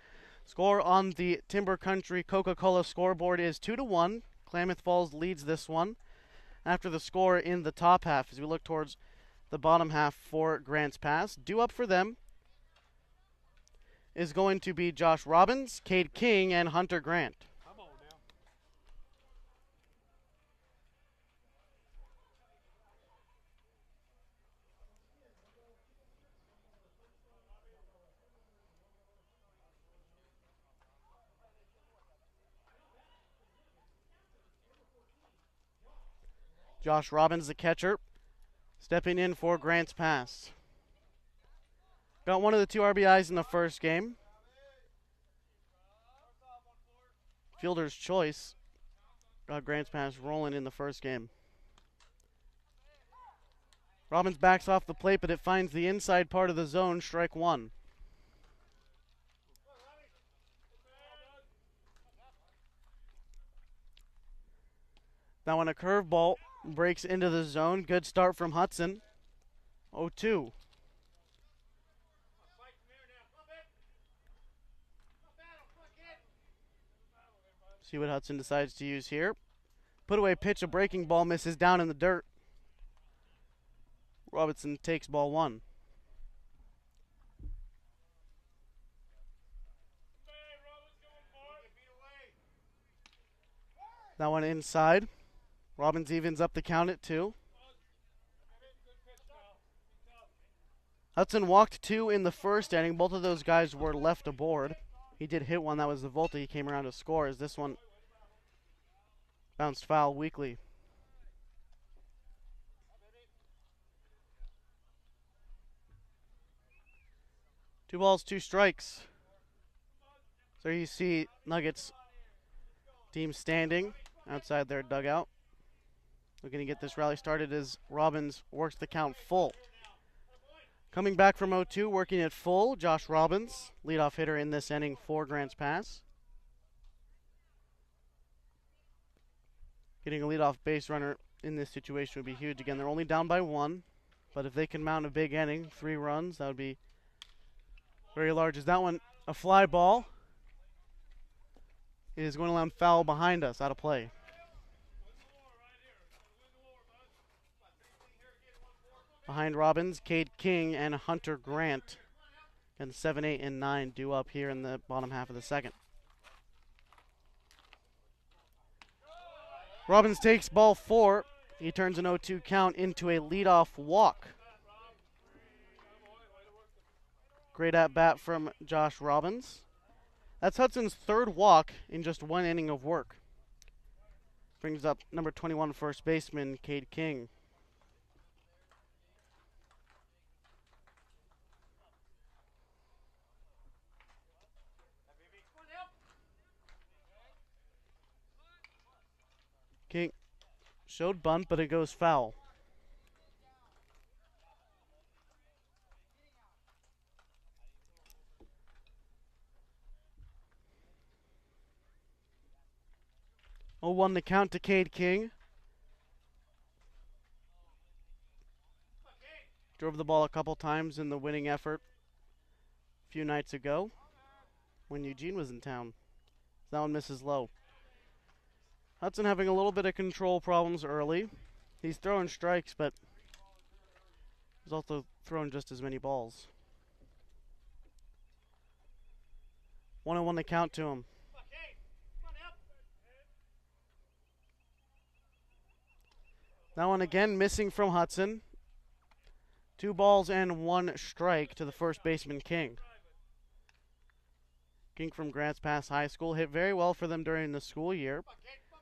Score on the Timber Country Coca-Cola scoreboard is 2-1. Klamath Falls leads this one. After the score in the top half, as we look towards the bottom half for Grants Pass, due up for them is going to be Josh Robbins, Cade King, and Hunter Grant. Josh Robbins, the catcher, stepping in for Grants Pass. Got one of the 2 RBIs in the first game. Fielder's choice got Grants Pass rolling in the first game. Robbins backs off the plate, but it finds the inside part of the zone, strike one. Now when a curveball breaks into the zone, good start from Hudson. 0-2. See what Hudson decides to use here. Put away pitch, a breaking ball misses down in the dirt. Robinson takes ball one. That one inside. Robbins evens up the count at 2. Hudson walked 2 in the first inning. Both of those guys were left aboard. He did hit one. That was the Volta. He came around to score as this one bounced foul weakly. Two balls, 2 strikes. So you see Nuggets team standing outside their dugout, looking to get this rally started as Robbins works the count full. Coming back from 0-2, working it full, Josh Robbins, leadoff hitter in this inning for Grants Pass. Getting a leadoff base runner in this situation would be huge. Again, they're only down by 1, but if they can mount a big inning, 3 runs, that would be very large. Is that one a fly ball? It is going to land foul behind us, out of play. Behind Robbins, Cade King and Hunter Grant. And 7, 8, and 9 due up here in the bottom half of the second. Robbins takes ball 4. He turns an 0-2 count into a leadoff walk. Great at bat from Josh Robbins. That's Hudson's 3rd walk in just 1 inning of work. Brings up number 21 first baseman, Cade King. King showed bunt, but it goes foul. Won the count to Cade King. Drove the ball a couple times in the winning effort a few nights ago when Eugene was in town. That one misses low. Hudson having a little bit of control problems early. He's throwing strikes, but he's also throwing just as many balls. 1-1 the count to him. That one again missing from Hudson. 2 balls and 1 strike to the first baseman, King. King from Grants Pass High School hit very well for them during the school year.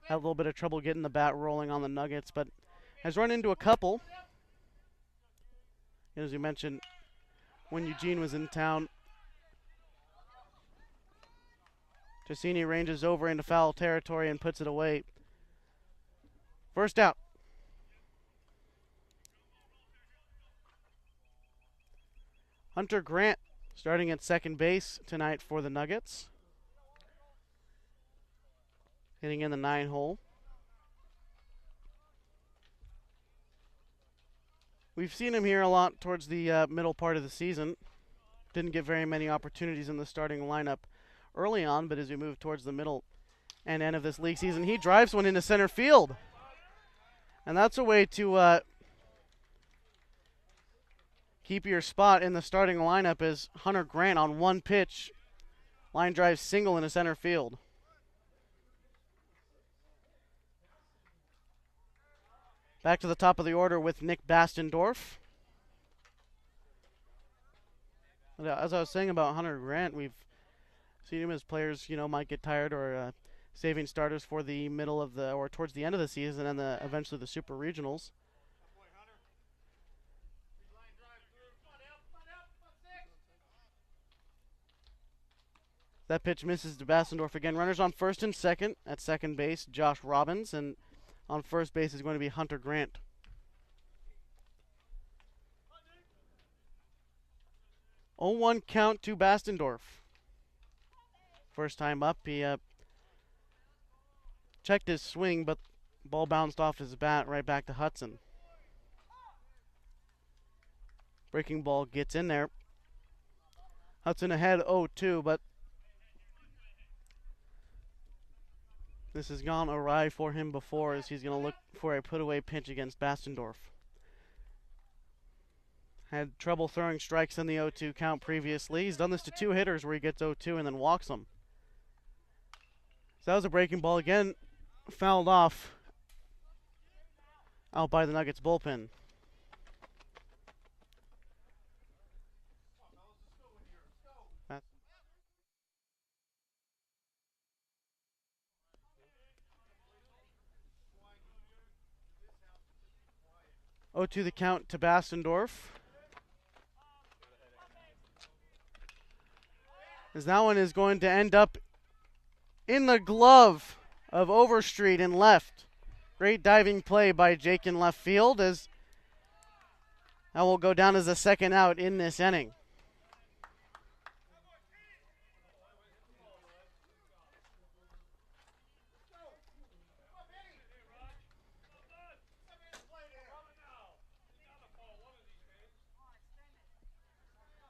Had a little bit of trouble getting the bat rolling on the Nuggets, but has run into a couple. And as you mentioned, when Eugene was in town, Cassini ranges over into foul territory and puts it away. First out. Hunter Grant starting at second base tonight for the Nuggets. Hitting in the 9-hole. We've seen him here a lot towards the middle part of the season. Didn't get very many opportunities in the starting lineup early on, but as we move towards the middle and end of this league season, he drives one into center field. And that's a way to keep your spot in the starting lineup as Hunter Grant on 1 pitch. Line drive single into center field. Back to the top of the order with Nick Bastendorf. As I was saying about Hunter Grant, we've seen him as players, might get tired or saving starters for the middle of the, or towards the end of the season and eventually the Super Regionals. That pitch misses to Bastendorf again. Runners on first and second. At second base, Josh Robbins. And on first base is going to be Hunter Grant. 0-1 count to Bastendorf. First time up, he checked his swing, but ball bounced off his bat right back to Hudson. Breaking ball gets in there. Hudson ahead 0-2, but this has gone awry for him before, as he's going to look for a put-away pitch against Bastendorf. Had trouble throwing strikes in the 0-2 count previously. He's done this to two hitters where he gets 0-2 and then walks them. So that was a breaking ball again, fouled off out by the Nuggets bullpen. To the count to Bastendorf. As that one is going to end up in the glove of Overstreet in left. Great diving play by Jake in left field, as that will go down as a second out in this inning.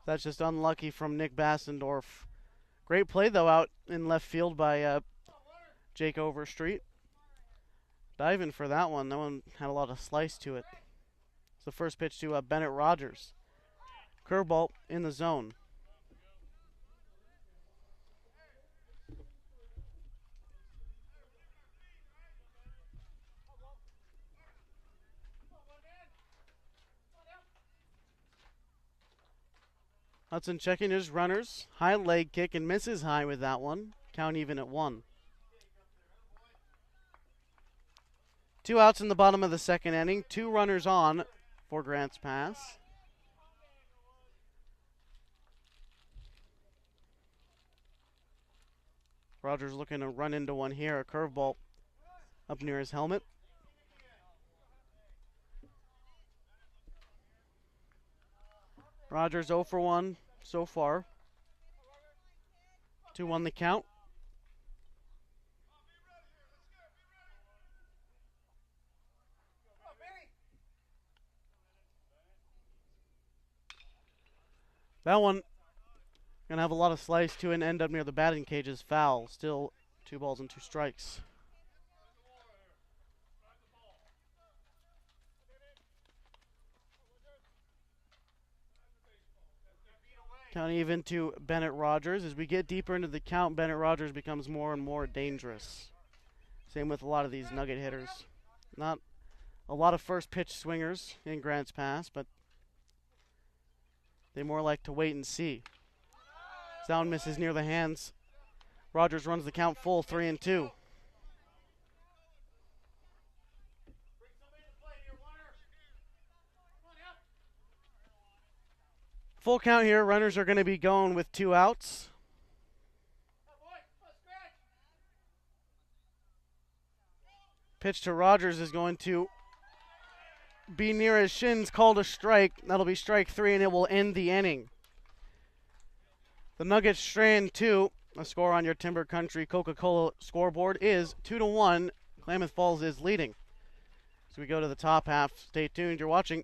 That's just unlucky from Nick Bastendorf. Great play, though, out in left field by Jake Overstreet. Diving for that one. That one had a lot of slice to it. It's the first pitch to Bennett Rogers. Curveball in the zone. Hudson checking his runners. High leg kick and misses high with that one. Count even at 1. 2 outs in the bottom of the second inning. 2 runners on for Grants Pass. Rogers looking to run into one here. A curveball up near his helmet. Rogers 0 for 1 so far. 2-1 the count. That one gonna have a lot of slice to it and end up near the batting cages. Foul. Still 2 balls and 2 strikes. Count even to Bennett Rogers. As we get deeper into the count, Bennett Rogers becomes more and more dangerous. Same with a lot of these Nugget hitters. Not a lot of first pitch swingers in Grants Pass, but they more like to wait and see. Sound misses near the hands. Rogers runs the count full, 3-2. Full count here. Runners are going to be going with 2 outs. Pitch to Rogers is going to be near his shins, called a strike. That'll be strike 3, and it will end the inning. The Nuggets strand 2. A score on your Timber Country Coca-Cola scoreboard is 2-1. Klamath Falls is leading. So we go to the top half. Stay tuned. You're watching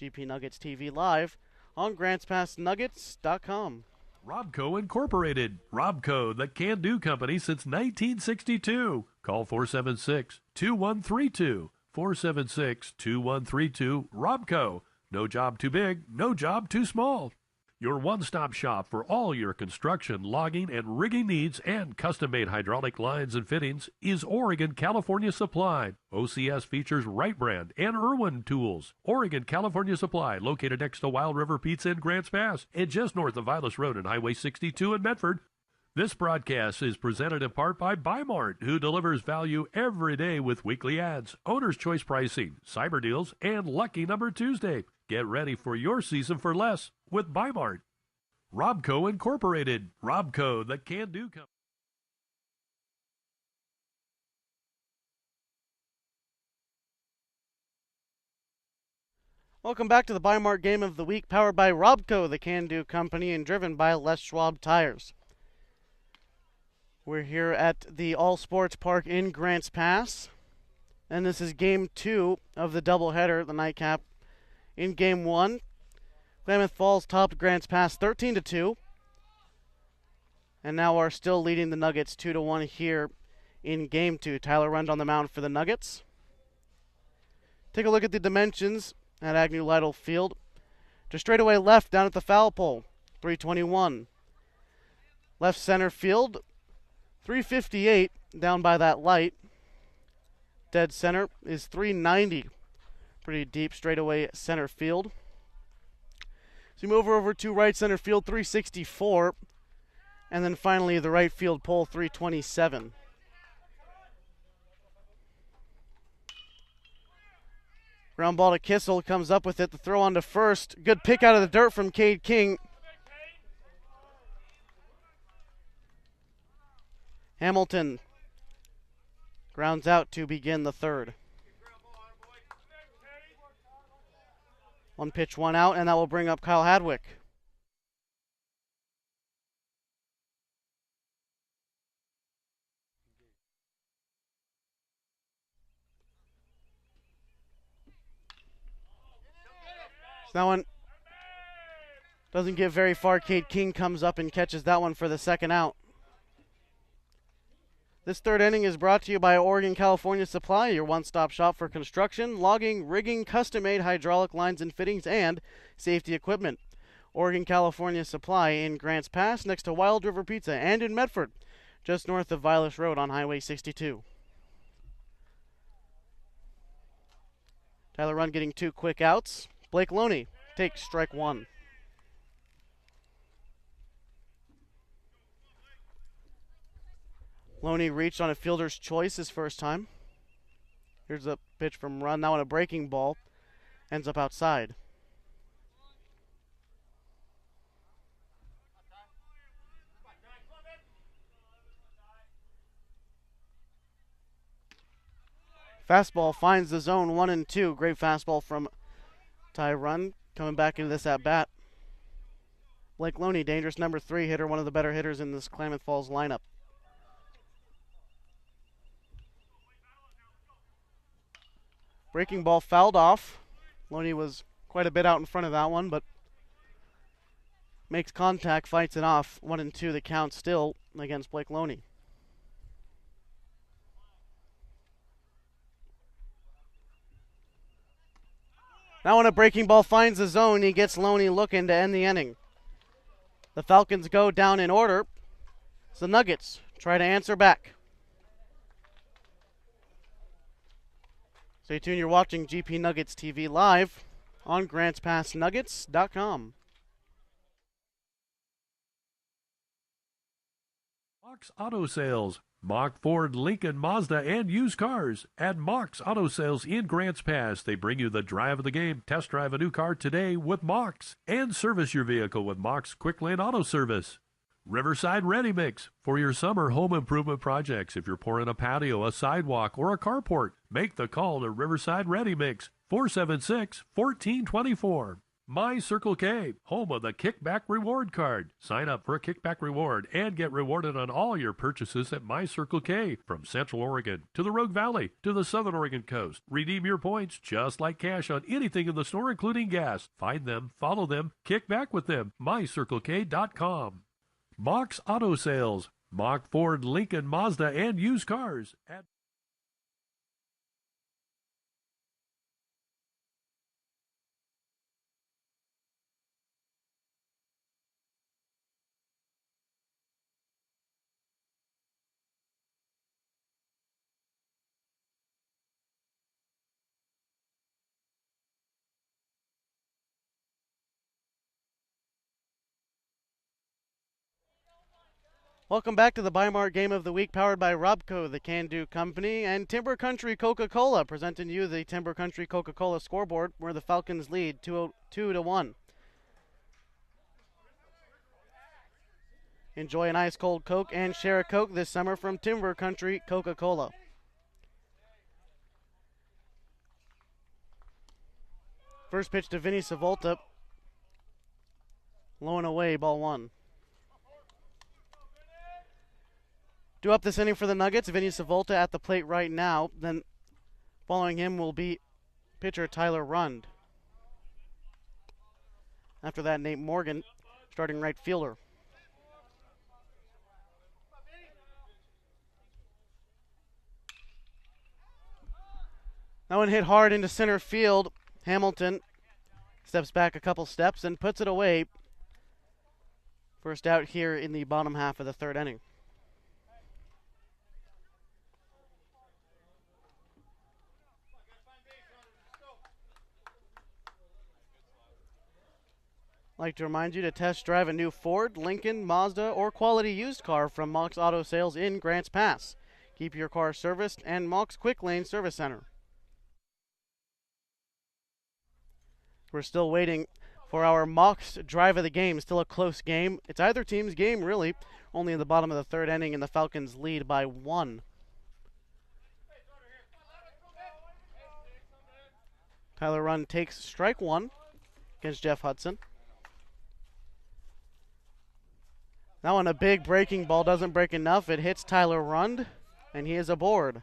GP Nuggets TV live on GrantsPassNuggets.com. Robco Incorporated. Robco, the can-do company since 1962. Call 476-2132. 476-2132. Robco. No job too big, no job too small. Your one-stop shop for all your construction, logging, and rigging needs and custom-made hydraulic lines and fittings is Oregon California Supply. OCS features Wright Brand and Irwin tools. Oregon California Supply, located next to Wild River Pizza in Grants Pass and just north of Vilas Road and Highway 62 in Medford. This broadcast is presented in part by Bimart, who delivers value every day with weekly ads, owner's choice pricing, cyber deals, and Lucky Number Tuesday. Get ready for your season for less with Bimart. Robco Incorporated. Robco, the can-do company. Welcome back to the Buymark Game of the Week, powered by Robco, the can-do company, and driven by Les Schwab Tires. We're here at the All Sports Park in Grants Pass, and this is Game 2 of the doubleheader, the nightcap. In Game 1, Klamath Falls topped Grants Pass 13-2, and now are still leading the Nuggets 2-1 here in Game 2. Tyler Rund on the mound for the Nuggets. Take a look at the dimensions at Agnew Lytle Field. To straightaway left down at the foul pole, 321. Left center field, 358 down by that light. Dead center is 390. Pretty deep straightaway center field. So you move over to right center field, 364. And then finally the right field pole, 327. Ground ball to Kissel, comes up with it. The throw on to first. Good pick out of the dirt from Cade King. Hamilton grounds out to begin the third. 1 pitch, 1 out, and that will bring up Kyle Hadwick. That one doesn't get very far. Cade King comes up and catches that one for the second out. This third inning is brought to you by Oregon California Supply, your one-stop shop for construction, logging, rigging, custom-made hydraulic lines and fittings, and safety equipment. Oregon California Supply in Grants Pass, next to Wild River Pizza, and in Medford, just north of Vilas Road on Highway 62. Tyler Rund getting 2 quick outs. Blake Loney takes strike 1. Loney reached on a fielder's choice his first time. Here's a pitch from Rund. Now on a breaking ball. Ends up outside. Fastball finds the zone, 1-2. Great fastball from Ty Rund coming back into this at-bat. Blake Loney, dangerous number 3 hitter, one of the better hitters in this Klamath Falls lineup. Breaking ball fouled off. Loney was quite a bit out in front of that one, but makes contact, fights it off. 1-2 the count still against Blake Loney. Now when a breaking ball finds the zone, he gets Loney looking to end the inning. The Falcons go down in order. So the Nuggets try to answer back. Stay tuned, you're watching GP Nuggets TV live on GrantsPassNuggets.com. Mox Auto Sales. Mock, Ford, Lincoln, Mazda, and used cars. At Mox Auto Sales in Grants Pass, they bring you the drive of the game. Test drive a new car today with Mox. And service your vehicle with Mox Quick Lane Auto Service. Riverside Ready Mix. For your summer home improvement projects, if you're pouring a patio, a sidewalk, or a carport, make the call to Riverside Ready Mix, 476-1424. My Circle K, home of the Kickback Reward Card. Sign up for a kickback reward and get rewarded on all your purchases at My Circle K. From Central Oregon to the Rogue Valley to the Southern Oregon coast. Redeem your points just like cash on anything in the store, including gas. Find them, follow them, kick back with them. MyCircleK.com. Mox Auto Sales. Mock, Ford, Lincoln, Mazda, and used cars at Welcome back to the Buymark Game of the Week, powered by Robco, the can-do company, and Timber Country Coca-Cola, presenting you the Timber Country Coca-Cola scoreboard, where the Falcons lead 2-1. Enjoy an ice-cold Coke and share a Coke this summer from Timber Country Coca-Cola. First pitch to Vinny Savolta. Low and away, ball one. Due up this inning for the Nuggets, Vinny Savolta at the plate right now. Then following him will be pitcher Tyler Rund. After that, Nate Morgan, starting right fielder. That one hit hard into center field. Hamilton steps back a couple steps and puts it away. First out here in the bottom half of the third inning. I'd like to remind you to test drive a new Ford, Lincoln, Mazda, or quality used car from Mox Auto Sales in Grants Pass. Keep your car serviced and Mox Quick Lane Service Center. We're still waiting for our Mox drive of the game. Still a close game. It's either team's game, really. Only in the bottom of the third inning, and the Falcons lead by 1. Tyler Rund takes strike 1 against Jeff Hudson. That one, a big breaking ball, doesn't break enough. It hits Tyler Rund, and he is aboard.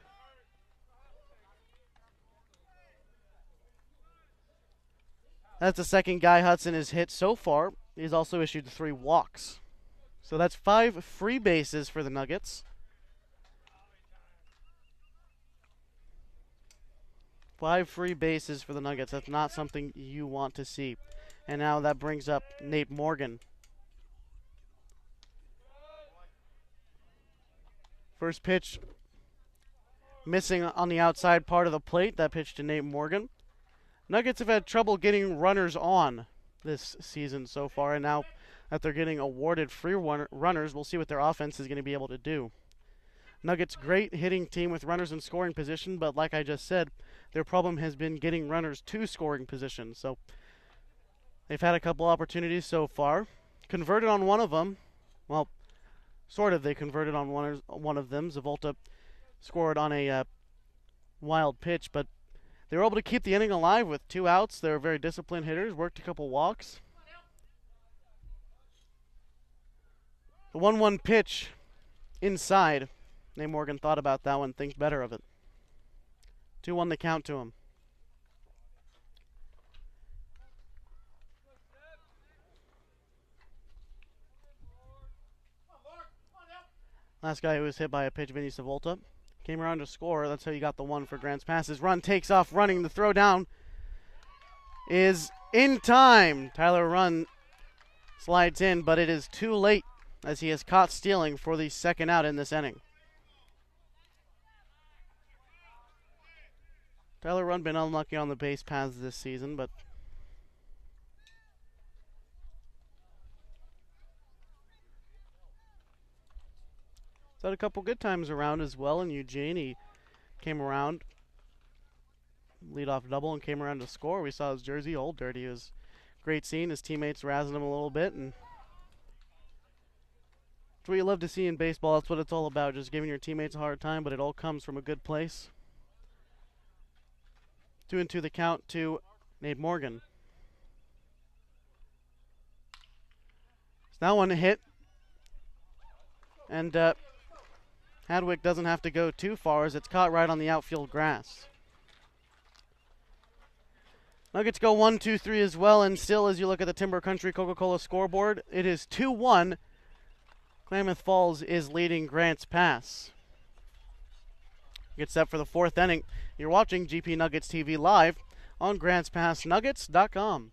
That's the second guy Hudson has hit so far. He's also issued 3 walks. So that's 5 free bases for the Nuggets. 5 free bases for the Nuggets. That's not something you want to see. And now that brings up Nate Morgan. First pitch missing on the outside part of the plate. That pitch to Nate Morgan. Nuggets have had trouble getting runners on this season so far, and now that they're getting awarded free runners, we'll see what their offense is going to be able to do. Nuggets, great hitting team with runners in scoring position, but like I just said, their problem has been getting runners to scoring position. So they've had a couple opportunities so far. Converted on one of them. Well, sort of, they converted on one of them. Savolta scored on a wild pitch, but they were able to keep the inning alive with 2 outs. They were very disciplined hitters, worked a couple walks. The 1-1 pitch inside. Nate Morgan thought about that one, thinks better of it. 2-1 the count to him. Last guy who was hit by a pitch, Vinny Savolta. Came around to score. That's how you got the 1 for Grants Pass. His run takes off running. The throw down is in time. Tyler Rund slides in, but it is too late as he is caught stealing for the second out in this inning. Tyler Rund been unlucky on the base paths this season, but he's had a couple good times around as well in Eugene. He came around, leadoff double, and came around to score. We saw his jersey, Old Dirty. It was great seeing his teammates razzing him a little bit, and it's what you love to see in baseball. That's what it's all about, just giving your teammates a hard time, but it all comes from a good place. 2-2 the count to Nate Morgan. So that one hit, and Hadwick doesn't have to go too far as it's caught right on the outfield grass. Nuggets go 1-2-3 as well, and still as you look at the Timber Country Coca-Cola scoreboard, it is 2-1. Klamath Falls is leading Grants Pass. Get set for the 4th inning. You're watching GP Nuggets TV live on GrantsPassNuggets.com.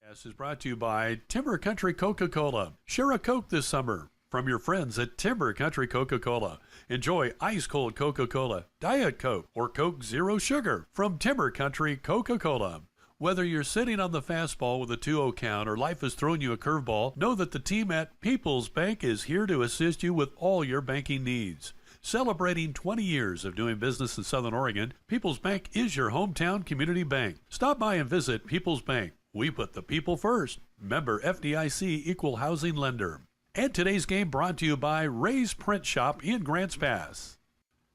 This is brought to you by Timber Country Coca-Cola. Share a Coke this summer from your friends at Timber Country Coca-Cola. Enjoy ice-cold Coca-Cola, Diet Coke, or Coke Zero Sugar from Timber Country Coca-Cola. Whether you're sitting on the fastball with a 2-0 count or life has thrown you a curveball, know that the team at People's Bank is here to assist you with all your banking needs. Celebrating 20 years of doing business in Southern Oregon, People's Bank is your hometown community bank. Stop by and visit People's Bank. We put the people first. Member FDIC Equal Housing Lender. And today's game brought to you by Ray's Print Shop in Grants Pass.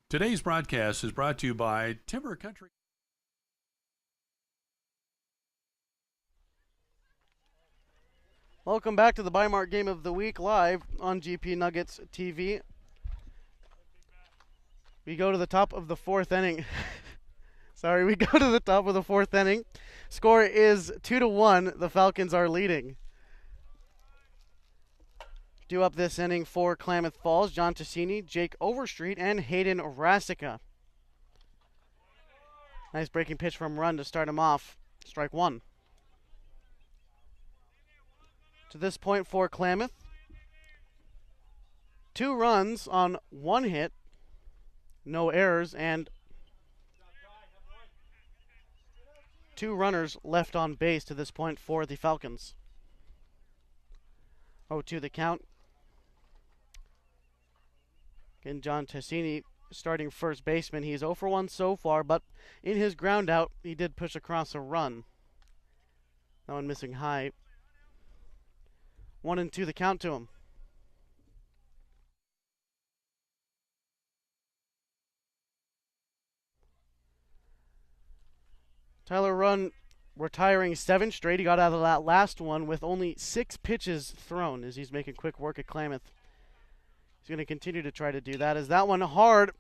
Today's broadcast is brought to you by Timber Country. Welcome back to the Bi-Mart Game of the Week live on GP Nuggets TV. We go to the top of the fourth inning. We go to the top of the fourth inning. Score is 2-1. The Falcons are leading. Due up this inning for Klamath Falls, John Tassini, Jake Overstreet, and Hayden Rasica. Nice breaking pitch from Run to start him off. Strike one. To this point for Klamath, 2 runs on 1 hit, no errors, and 2 runners left on base to this point for the Falcons. 0-2 the count. Again, John Tassini starting first baseman. He's 0 for 1 so far, but in his ground out, he did push across a run. That one missing high. 1-2 the count to him. Tyler Run retiring 7 straight. He got out of that last one with only 6 pitches thrown as he's making quick work at Klamath. He's going to continue to try to do that. As that one hard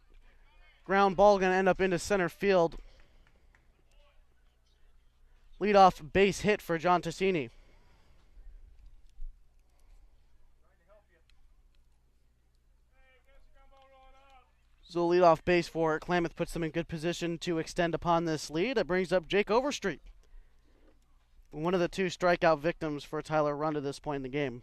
ground ball going to end up into center field. Leadoff base hit for John Tassini. So leadoff base for Klamath puts them in good position to extend upon this lead. It brings up Jake Overstreet, one of the 2 strikeout victims for Tyler Run to this point in the game.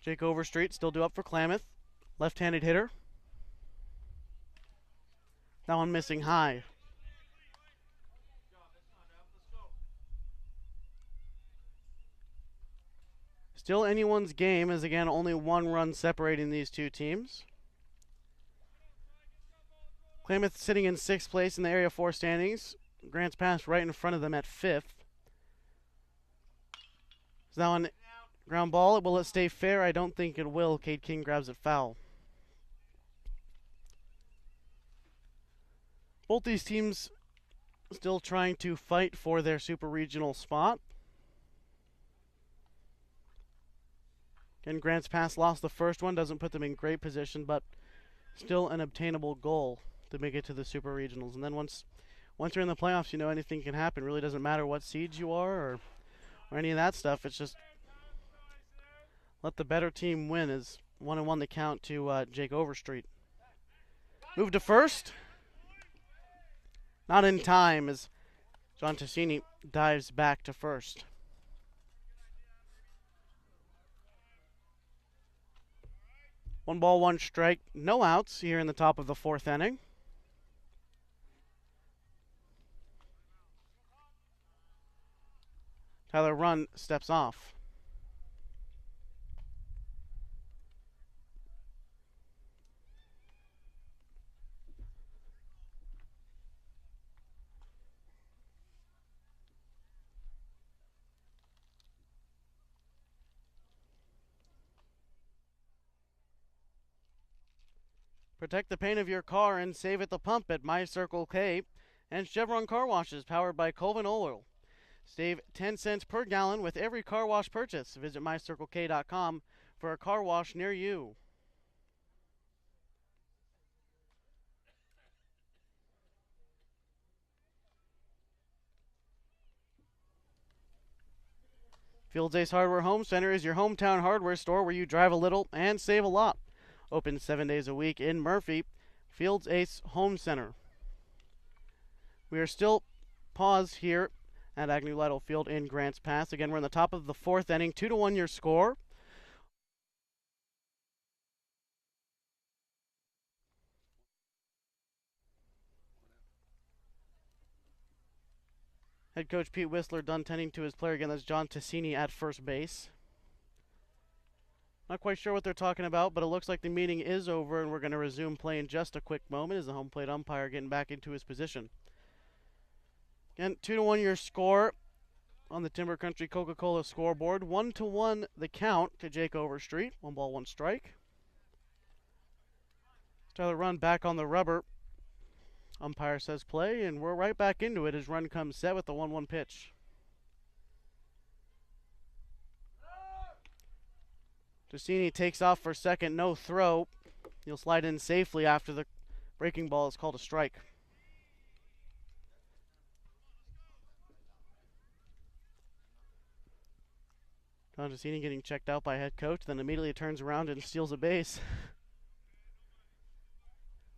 Jake Overstreet still due up for Klamath. Left-handed hitter. That one missing high. Still anyone's game, as again only 1 run separating these 2 teams. Klamath sitting in 6th place in the Area 4 standings. Grants Pass right in front of them at 5th. So that one ground ball. Will it stay fair? I don't think it will. Cade King grabs it foul. Both these teams still trying to fight for their super regional spot. Again, Grants Pass lost the first one. Doesn't put them in great position, but still an obtainable goal to make it to the super regionals. And then once you're in the playoffs, you know anything can happen. It really doesn't matter what seeds you are or any of that stuff. It's just let the better team win. Is 1-1 the count to Jake Overstreet. Move to first. Not in time as John Tassini dives back to first. One ball, 1 strike, no outs here in the top of the 4th inning. Tyler Run steps off. Protect the paint of your car and save at the pump at My Circle K and Chevron Car Washes powered by Colvin Oil. Save 10 cents per gallon with every car wash purchase. Visit mycirclek.com for a car wash near you. Fields Ace Hardware Home Center is your hometown hardware store where you drive a little and save a lot. Open 7 days a week in Murphy. Fields Ace Home Center. We are still paused here at Agnew Lytle Field in Grants Pass. Again, we're in the top of the 4th inning. 2-1 your score. Head coach Pete Whistler done tending to his player again. That's John Ticini at first base. Not quite sure what they're talking about, but it looks like the meeting is over, and we're going to resume play in just a quick moment as the home plate umpire getting back into his position. Again, 2-1 your score on the Timber Country Coca-Cola scoreboard. 1-1 the count to Jake Overstreet. 1 ball, 1 strike. Tyler Run back on the rubber. Umpire says play, and we're right back into it as Run comes set with the 1-1 pitch. Ticini takes off for second, no throw. He'll slide in safely after the breaking ball is called a strike. John Ticini getting checked out by head coach, then immediately turns around and steals a base.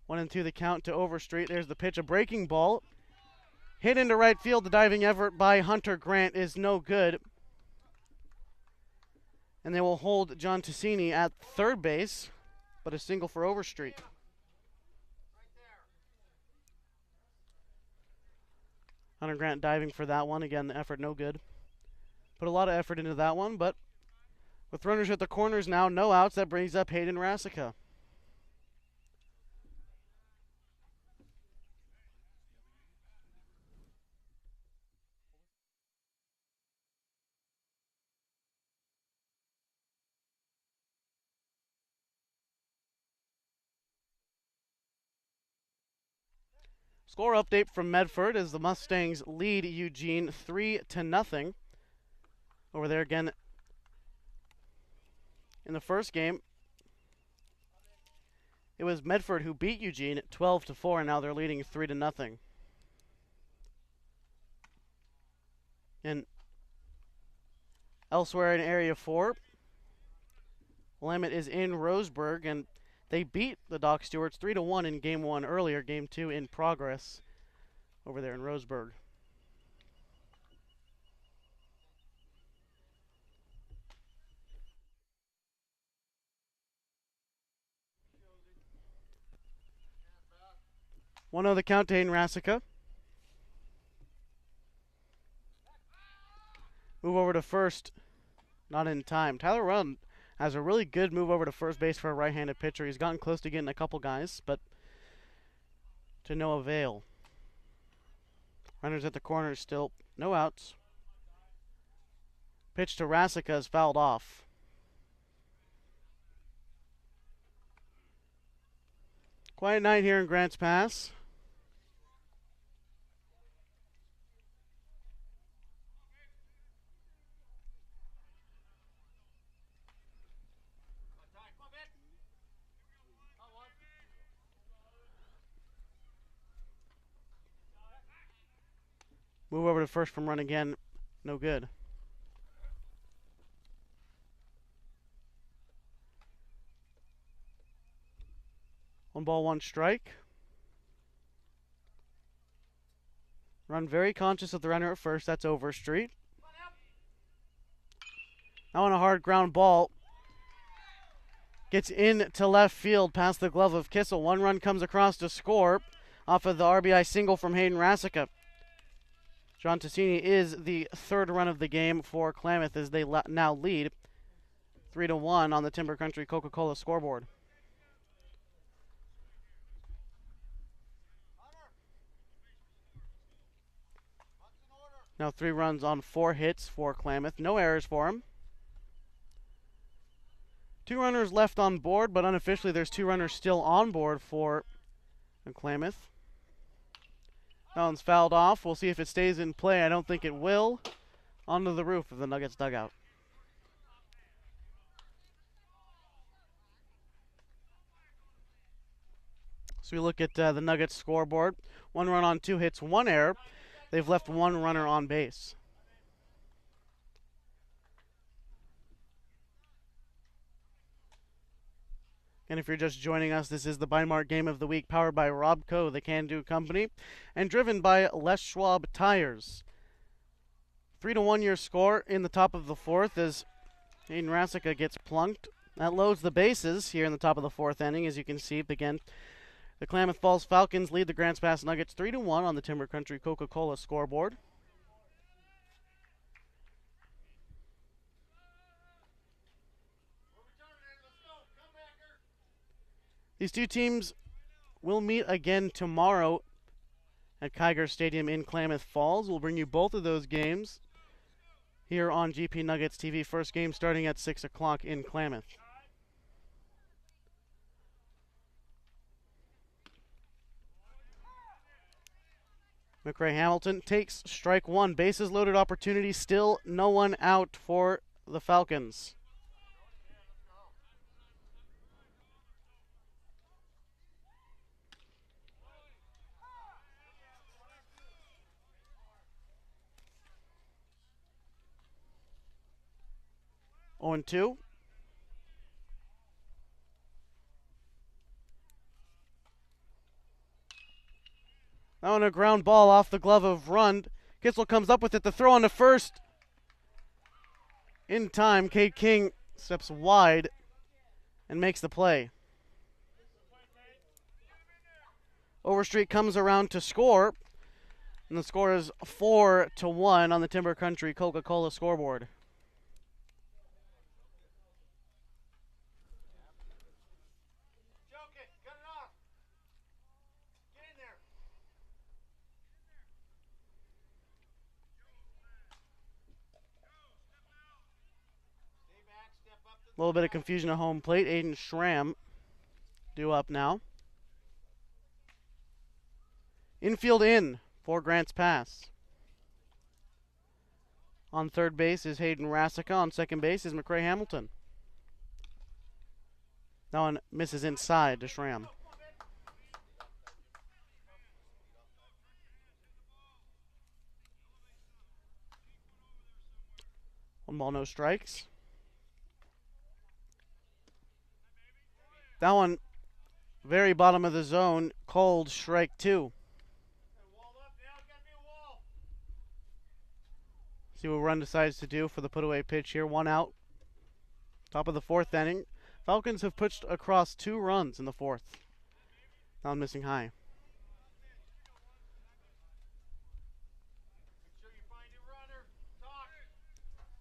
1-2 the count to Overstreet. There's the pitch, a breaking ball. Hit into right field. The diving effort by Hunter Grant is no good. And they will hold John Ticini at third base, but a single for Overstreet. Hunter Grant diving for that one. Again, the effort no good. Put a lot of effort into that one, but with runners at the corners now, no outs, that brings up Hayden Rasica. Score update from Medford as the Mustangs lead Eugene 3-0. Over there again in the first game, it was Medford who beat Eugene at 12-4, and now they're leading 3-0. And elsewhere in Area 4, Willamette is in Roseburg, and they beat the Doc Stewarts 3-1 in Game 1 earlier. Game 2 in progress over there in Roseburg. One of the count to Hayden Rasica. Move over to first. Not in time. Tyler Run has a really good move over to first base for a right-handed pitcher. He's gotten close to getting a couple guys, but to no avail. Runners at the corners still. No outs. Pitch to Rasica is fouled off. Quiet night here in Grants Pass. Move over to first from Run again. No good. One ball, one strike. Run very conscious of the runner at first. That's Overstreet. Now on a hard ground ball. Gets into left field past the glove of Kissel. One run comes across to score off of the RBI single from Hayden Rasica. John Ticini is the third run of the game for Klamath as they now lead 3-1 on the Timber Country Coca-Cola scoreboard. Now 3 runs on 4 hits for Klamath. No errors for him. 2 runners left on board, but unofficially there's 2 runners still on board for Klamath. That one's fouled off. We'll see if it stays in play. I don't think it will. Onto the roof of the Nuggets dugout. So we look at the Nuggets scoreboard. 1 run on 2 hits, 1 error. They've left 1 runner on base. And if you're just joining us, this is the Beinmark Game of the Week, powered by Robco, the Can-Do Company, and driven by Les Schwab Tires. 3-1 your score in the top of the fourth as Hayden Rasica gets plunked. That loads the bases here in the top of the fourth inning. As you can see, again, the Klamath Falls Falcons lead the Grants Pass Nuggets 3-1 on the Timber Country Coca-Cola scoreboard. These two teams will meet again tomorrow at Kiger Stadium in Klamath Falls. We'll bring you both of those games here on GP Nuggets TV. First game starting at 6 o'clock in Klamath. McRae Hamilton takes strike one. Bases loaded opportunity. Still no one out for the Falcons. On 2. On a ground ball off the glove of Rund. Kissel comes up with it. The throw on to first. In time, Cade King steps wide and makes the play. Overstreet comes around to score. And the score is 4-1 on the Timber Country Coca-Cola scoreboard. A little bit of confusion at home plate. Aiden Schramm due up now. Infield in for Grants Pass. On third base is Hayden Rasica. On second base is McRae Hamilton. That one misses inside to Schramm. One ball, no strikes. That one, very bottom of the zone, cold, strike 2. See what Rund decides to do for the put-away pitch here. 1 out. Top of the fourth inning. Falcons have pushed across 2 runs in the fourth. Now missing high.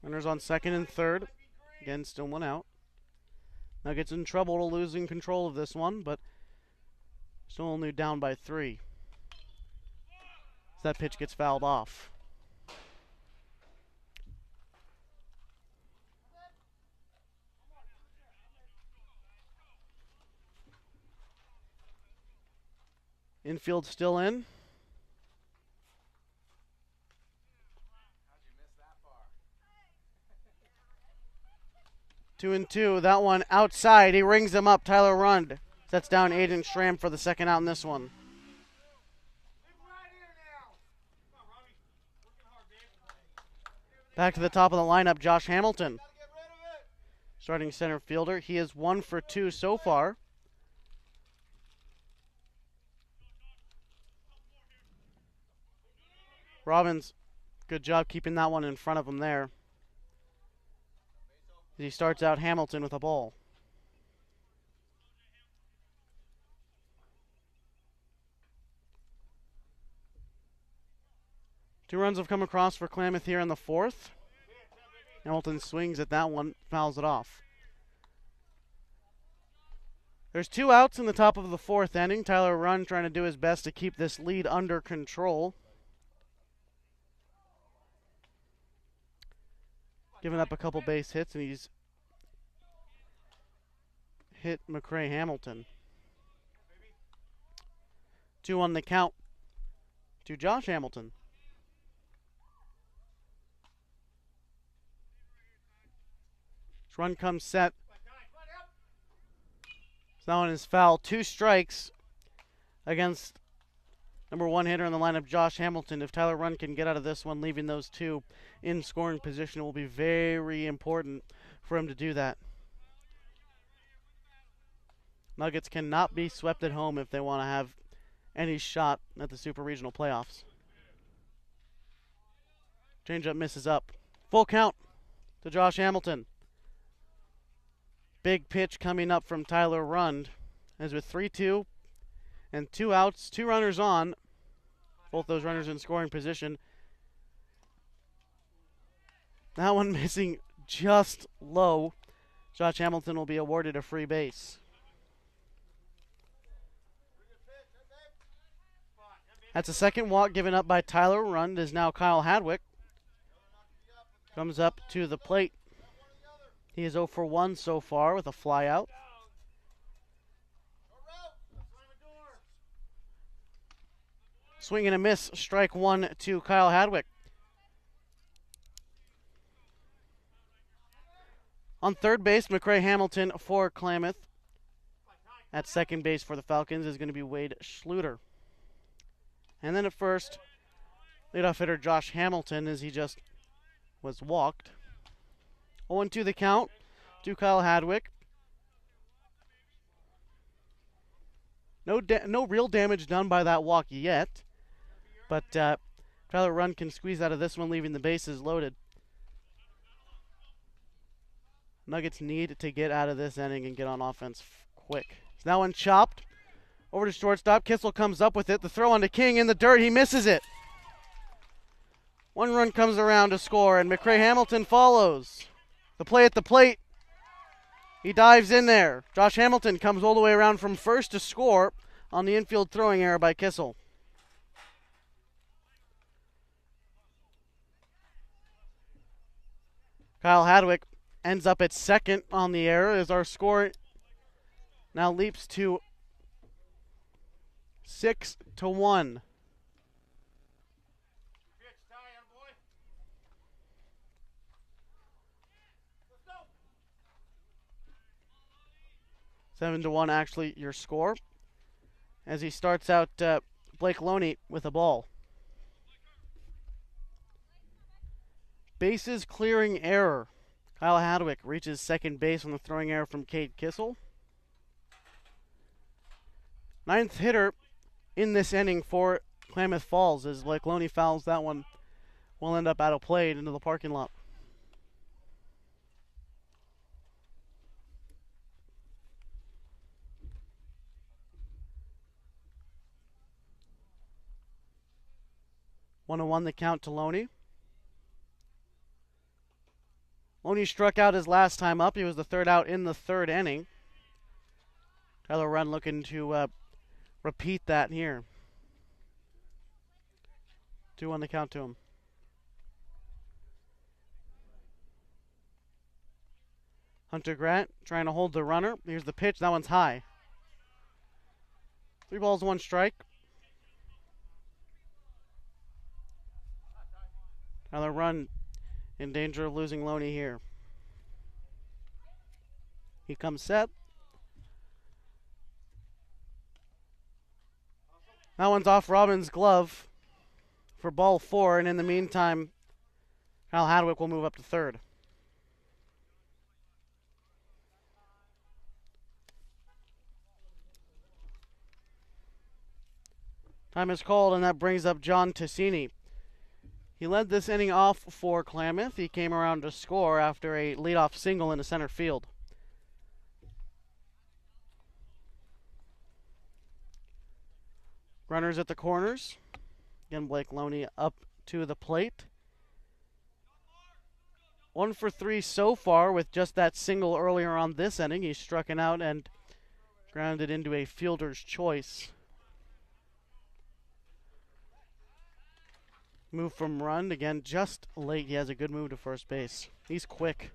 Runners on second and third. Again, still 1 out. Nuggets in trouble to losing control of this one, but still only down by 3. That pitch gets fouled off. Infield still in. Two and two. That one outside. He rings him up. Tyler Rund sets down Aiden Schramm for the second out in this one. Back to the top of the lineup, Josh Hamilton. Starting center fielder. He is 1 for 2 so far. Robbins, good job keeping that one in front of him there. He starts out Hamilton with a ball. Two runs have come across for Klamath here in the fourth. Hamilton swings at that one, fouls it off. There's 2 outs in the top of the fourth inning. Tyler Rund trying to do his best to keep this lead under control. Giving up a couple base hits, and he's hit McRae Hamilton. 2 on the count to Josh Hamilton. This run comes set. So that one is foul. 2 strikes against number 1 hitter in the lineup, Josh Hamilton. If Tyler Rund can get out of this one, leaving those 2 in scoring position, it will be very important for him to do that. Nuggets cannot be swept at home if they want to have any shot at the Super Regional playoffs. Changeup misses up. Full count to Josh Hamilton. Big pitch coming up from Tyler Rund. As with 3-2 and 2 outs, 2 runners on. Both those runners in scoring position. That one missing just low. Josh Hamilton will be awarded a free base. That's a second walk given up by Tyler Rund, as now Kyle Hadwick comes up to the plate. He is 0 for 1 so far with a fly out. Swing and a miss, strike 1 to Kyle Hadwick. On third base, McCray Hamilton for Klamath. At second base for the Falcons is going to be Wade Schluter. And then at first, leadoff hitter Josh Hamilton, as he just was walked. 0-2 the count to Kyle Hadwick. No real damage done by that walk yet, but Tyler Rund can squeeze out of this one, leaving the bases loaded. Nuggets need to get out of this inning and get on offense quick. It's now unchopped. Over to shortstop. Kissel comes up with it. The throw on to King in the dirt. He misses it. 1 run comes around to score, and McCray Hamilton follows. The play at the plate. He dives in there. Josh Hamilton comes all the way around from first to score on the infield throwing error by Kissel. Kyle Hadwick ends up at second on the error, as our score now leaps to 6-1. Seven to 1, actually, your score. As he starts out, Blake Loney with a ball. Bases clearing error. Kyle Hadwick reaches second base on the throwing error from Cade Kissel. 9th hitter in this inning for Klamath Falls, as Blake Loney fouls that one. Will end up out of play into the parking lot. One 1 the count to Loney. Loney struck out his last time up. He was the third out in the third inning. Tyler Rund looking to repeat that here. 2-1 the count to him. Hunter Grant trying to hold the runner. Here's the pitch. That one's high. 3 balls, 1 strike. Tyler Rund in danger of losing Loney here. He comes set. That one's off Robbins' glove for ball 4, and in the meantime, Kyle Hadwick will move up to third. Time is called, and that brings up John Tassini. He led this inning off for Klamath. He came around to score after a leadoff single into center field. Runners at the corners. Again, Blake Loney up to the plate. 1 for 3 so far with just that single earlier on this inning. He struck it out and grounded into a fielder's choice. Move from Rund, again, just late. He has a good move to first base. He's quick.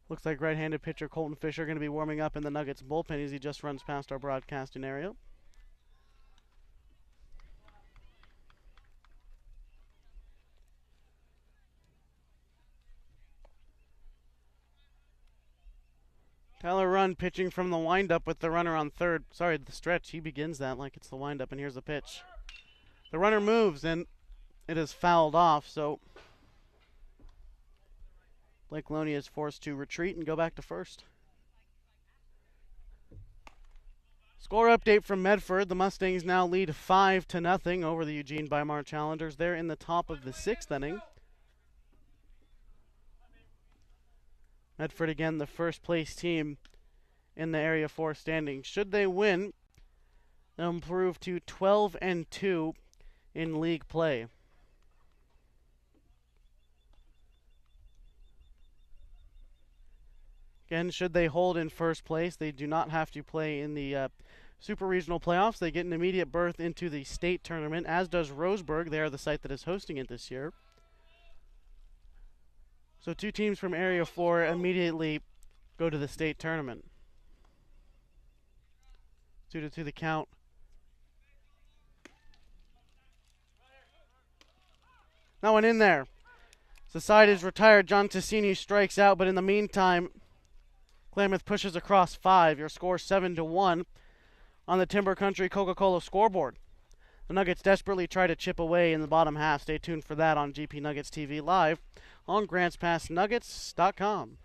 Looks like right-handed pitcher Colton Fisher going to be warming up in the Nuggets bullpen as he just runs past our broadcasting area. Tyler Rund pitching from the windup with the runner on third. Sorry, the stretch. He begins that like it's the windup, and here's the pitch. The runner moves, and it is fouled off, so Blake Loney is forced to retreat and go back to first. Score update from Medford. The Mustangs now lead 5-0 over the Eugene Weimar Challengers. They're in the top of the 6th inning. Medford again the first place team in the Area 4 standings. Should they win, they'll improve to 12-2 in league play. Again, should they hold in first place, they do not have to play in the Super Regional Playoffs. They get an immediate berth into the state tournament, as does Roseburg. They are the site that is hosting it this year. So 2 teams from Area 4 immediately go to the state tournament. 2-2 the count. No one in there. The side is retired. John Ticini strikes out, but in the meantime, Klamath pushes across 5. Your score 7-1 on the Timber Country Coca-Cola scoreboard. The Nuggets desperately try to chip away in the bottom half. Stay tuned for that on GP Nuggets TV live on GrantsPassNuggets.com.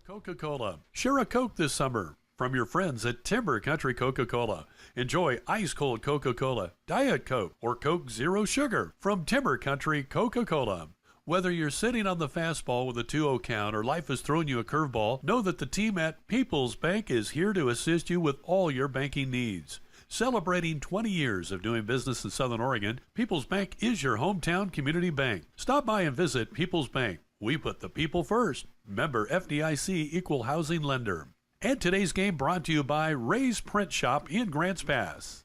Coca-Cola. Share a Coke this summer from your friends at Timber Country Coca-Cola. Enjoy ice-cold Coca-Cola, Diet Coke, or Coke Zero Sugar from Timber Country Coca-Cola. Whether you're sitting on the fastball with a 2-0 count or life has thrown you a curveball, know that the team at People's Bank is here to assist you with all your banking needs. Celebrating 20 years of doing business in Southern Oregon, People's Bank is your hometown community bank. Stop by and visit People's Bank. We put the people first. Member FDIC Equal Housing Lender. And today's game brought to you by Ray's Print Shop in Grants Pass.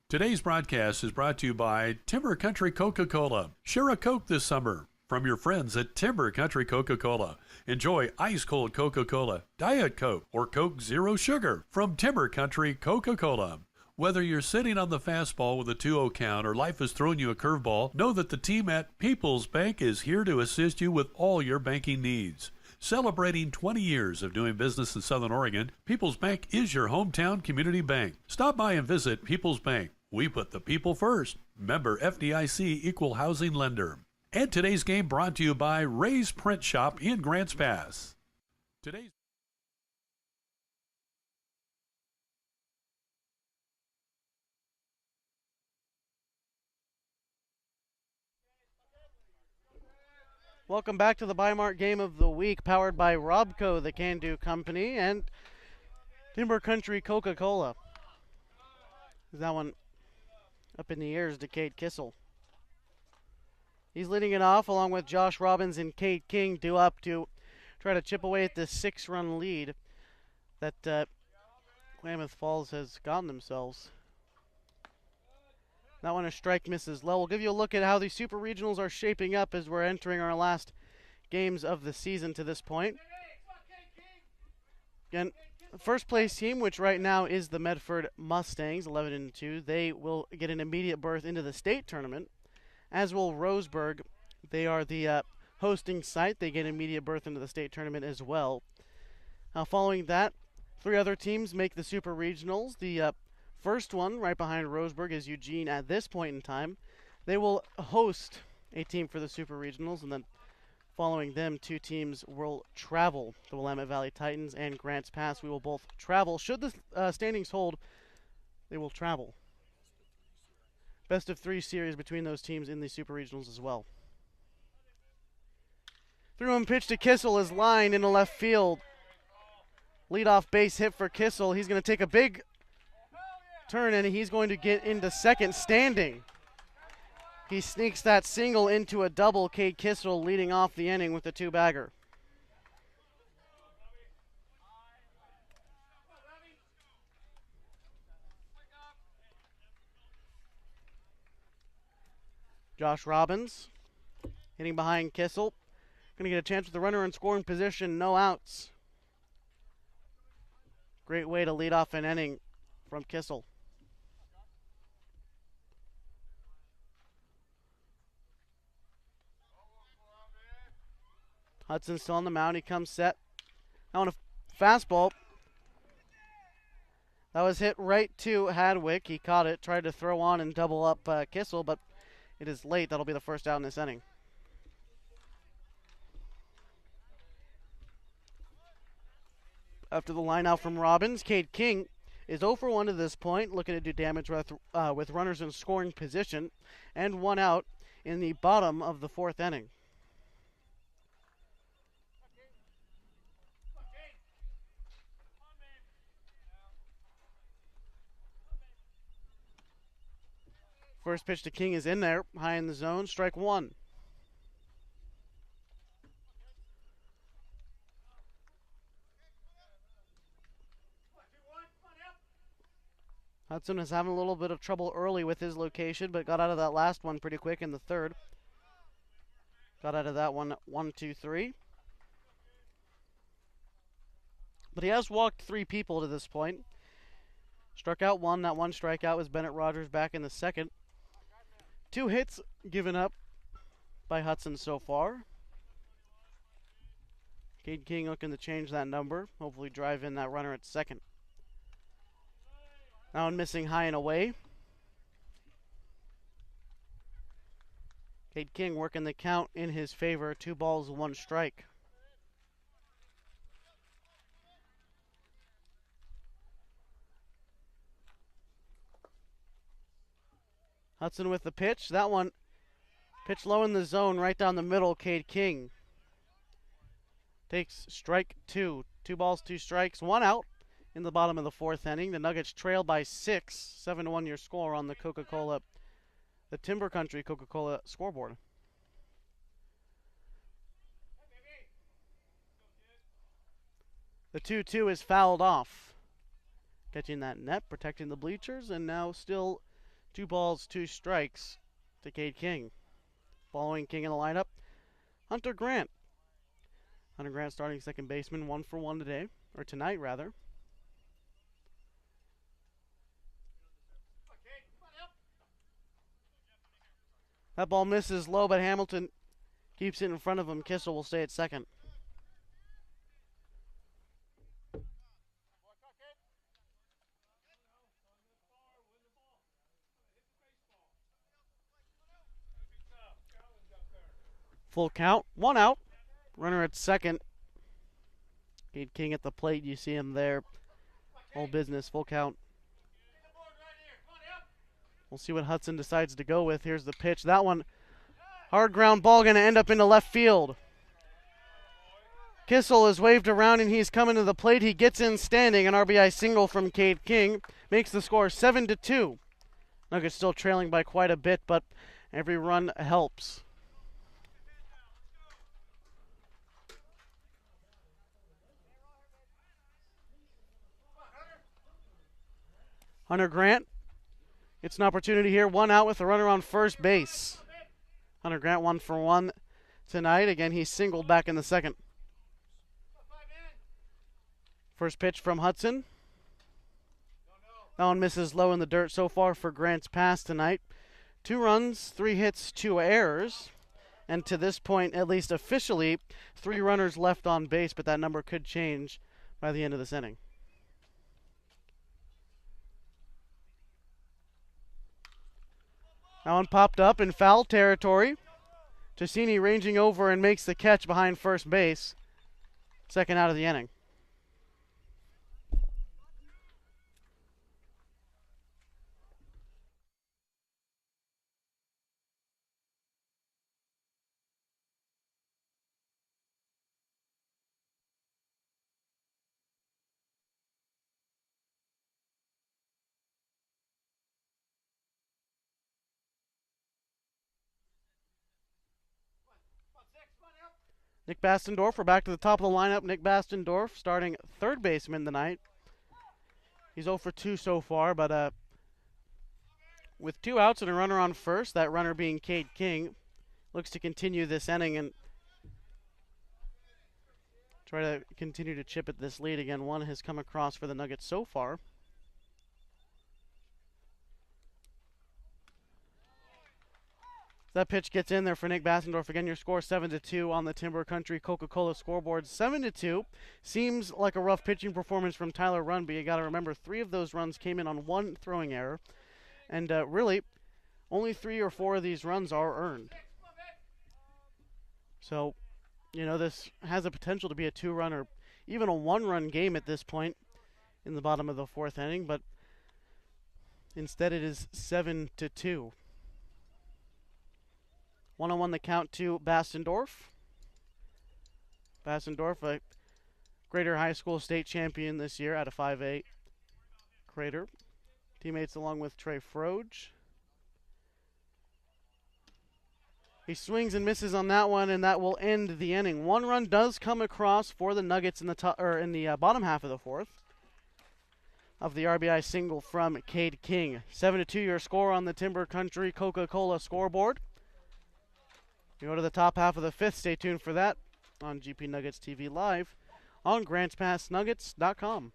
Today's broadcast is brought to you by Timber Country Coca-Cola. Share a Coke this summer from your friends at Timber Country Coca-Cola. Enjoy ice-cold Coca-Cola, Diet Coke, or Coke Zero Sugar from Timber Country Coca-Cola. Whether you're sitting on the fastball with a 2-0 count or life has thrown you a curveball, know that the team at People's Bank is here to assist you with all your banking needs. Celebrating 20 years of doing business in Southern Oregon, People's Bank is your hometown community bank. Stop by and visit People's Bank. We put the people first. Member FDIC Equal Housing Lender. And today's game brought to you by Ray's Print Shop in Grants Pass. Today's Welcome back to the Bi-Mart Game of the Week, powered by Robco, the Can-Do Company, and Timber Country Coca-Cola. That one up in the air is to Cade Kissel. He's leading it off along with Josh Robbins and Cade King, due up to try to chip away at the 6-run lead that Klamath Falls has gotten themselves. That one a strike misses low. We'll give you a look at how the Super Regionals are shaping up as we're entering our last games of the season to this point. Again, first place team, which right now is the Medford Mustangs, 11-2. They will get an immediate berth into the state tournament, as will Roseburg. They are the hosting site. They get an immediate berth into the state tournament as well. Following that, 3 other teams make the Super Regionals. The first one, right behind Roseburg, is Eugene at this point in time. They will host a team for the Super Regionals, and then following them, 2 teams will travel. The Willamette Valley Titans and Grants Pass. We will both travel. Should the standings hold, they will travel. Best of 3 series between those teams in the Super Regionals as well. 3-1 pitch to Kissel is lined into left field. Leadoff base hit for Kissel. He's going to take a big turn, and he's going to get into second standing. He sneaks that single into a double. Cade Kissel leading off the inning with the 2-bagger. Josh Robbins hitting behind Kissel. Going to get a chance with the runner in scoring position, no outs. Great way to lead off an inning from Kissel. Hudson still on the mound. He comes set. Now on a fastball. That was hit right to Hadwick. He caught it, tried to throw on and double up Kissel, but it is late. That'll be the first out in this inning. After the line out from Robbins, Cade King is 0 for 1 to this point, looking to do damage with runners in scoring position, and 1 out in the bottom of the 4th inning. First pitch to King is in there, high in the zone, strike 1. Hudson is having a little bit of trouble early with his location, but got out of that last one pretty quick in the 3rd. Got out of that one 1-2-3. But he has walked 3 people to this point. Struck out 1. That 1 strikeout was Bennett Rogers back in the 2nd. 2 hits given up by Hudson so far. Cade King looking to change that number. Hopefully drive in that runner at 2nd. That one missing high and away. Cade King working the count in his favor. 2 balls, 1 strike. Hudson with the pitch. That one pitched low in the zone, right down the middle. Cade King takes strike 2. 2 balls, 2 strikes, 1 out in the bottom of the 4th inning. The Nuggets trail by 6. 7-1 your score on the the Timber Country Coca-Cola scoreboard. The 2-2 is fouled off. Catching that net, protecting the bleachers, and now still 2 balls, 2 strikes to Cade King. Following King in the lineup, Hunter Grant. Hunter Grant starting second baseman, 1 for 1 today, or tonight rather. That ball misses low, but Hamilton keeps it in front of him. Kissel will stay at 2nd. Full count, 1 out. Runner at 2nd. Cade King at the plate. You see him there. All business, full count. We'll see what Hudson decides to go with. Here's the pitch. That one, hard ground ball, going to end up into left field. Kissel is waved around and he's coming to the plate. He gets in standing. An RBI single from Cade King makes the score 7-2. Nuggets still trailing by quite a bit, but every run helps. Hunter Grant gets an opportunity here. 1 out with a runner on first base. Hunter Grant 1 for 1 tonight. Again, he's singled back in the 2nd. First pitch from Hudson. That one misses low in the dirt so far for Grant's pass tonight. 2 runs, 3 hits, 2 errors. And to this point, at least officially, 3 runners left on base, but that number could change by the end of this inning. That one popped up in foul territory. Tassini ranging over and makes the catch behind first base. 2nd out of the inning. Nick Bastendorf, we're back to the top of the lineup. Nick Bastendorf starting 3rd baseman tonight. He's 0 for 2 so far, but with 2 outs and a runner on first, that runner being Cade King, looks to continue this inning and try to continue to chip at this lead. Again, 1 has come across for the Nuggets so far. That pitch gets in there for Nick Bastendorf. Again, your score 7-2 on the Timber Country Coca-Cola scoreboard. 7-2 seems like a rough pitching performance from Tyler Runby. You got to remember 3 of those runs came in on 1 throwing error, and really only 3 or 4 of these runs are earned. So, you know, this has a potential to be a 2-run or even a one-run game at this point in the bottom of the fourth inning, but instead it is 7-2. 1-1 the count to Bastendorf. Bastendorf, a Greater High School state champion this year out of 5A Crater. Teammates along with Trey Froge. He swings and misses on that one, and that will end the inning. One run does come across for the Nuggets in the bottom half of the fourth of the RBI single from Cade King. 7-2 your score on the Timber Country Coca-Cola scoreboard. You go to the top half of the fifth. Stay tuned for that on GP Nuggets TV Live on GrantsPassNuggets.com.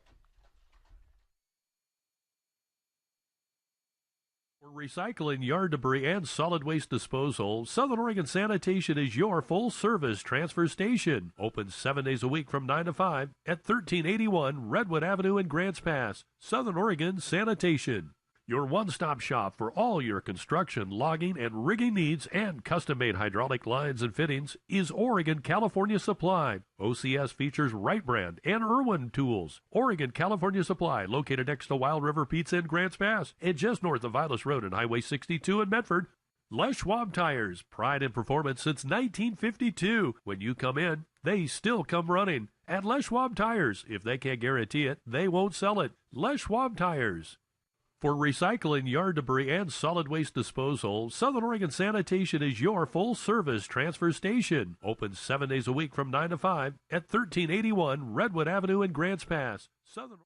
For recycling, yard debris, and solid waste disposal, Southern Oregon Sanitation is your full-service transfer station. Open 7 days a week from 9 to 5 at 1381 Redwood Avenue in Grants Pass. Southern Oregon Sanitation, your one-stop shop for all your construction, logging, and rigging needs, and custom-made hydraulic lines and fittings is Oregon California Supply. OCS features Wright Brand and Irwin tools. Oregon California Supply, located next to Wild River Pizza in Grants Pass and just north of Vilas Road and Highway 62 in Medford. Les Schwab Tires, pride in performance since 1952. When you come in, they still come running. At Les Schwab Tires, if they can't guarantee it, they won't sell it. Les Schwab Tires. For recycling, yard debris, and solid waste disposal, Southern Oregon Sanitation is your full-service transfer station. Open 7 days a week from 9 to 5 at 1381 Redwood Avenue in Grants Pass. Southern.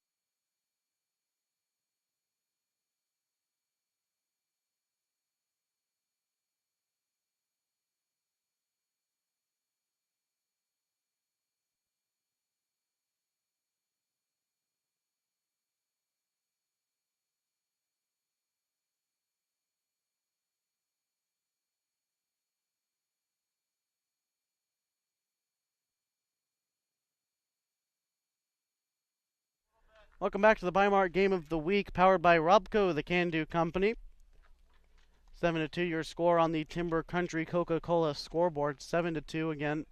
Welcome back to the Bimart Game of the Week, powered by Robco, the Can-Do Company. 7-2 your score on the Timber Country Coca-Cola scoreboard. 7-2 again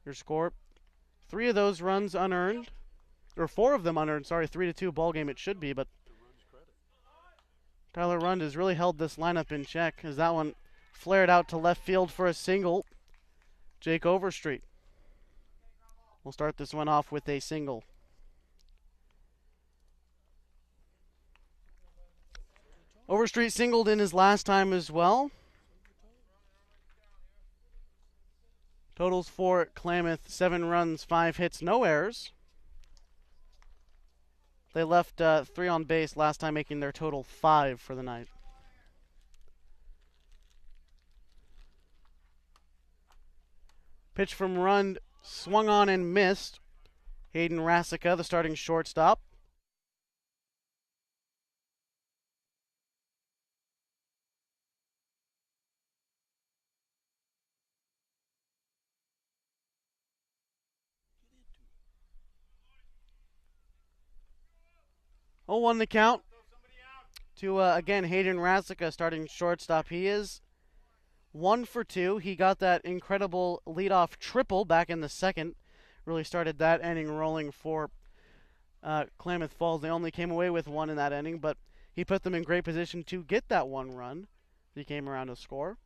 your score. 3 of those runs unearned, or 4 of them unearned. Sorry, 3-2 ball game it should be, but Tyler Rund has really held this lineup in check as that one flared out to left field for a single. Jake Overstreet will start this one off with a single. Overstreet singled in his last time as well. Totals for Klamath: 7 runs, 5 hits, no errors. They left 3 on base last time, making their total 5 for the night. Pitch from Rund, swung on and missed. Hayden Rasica, the starting shortstop. Oh, 1 the count to, again, Hayden Rasica, starting shortstop. He is 1 for 2. He got that incredible leadoff triple back in the second. Really started that inning rolling for Klamath Falls. They only came away with 1 in that inning, but he put them in great position to get that 1 run. He came around to score.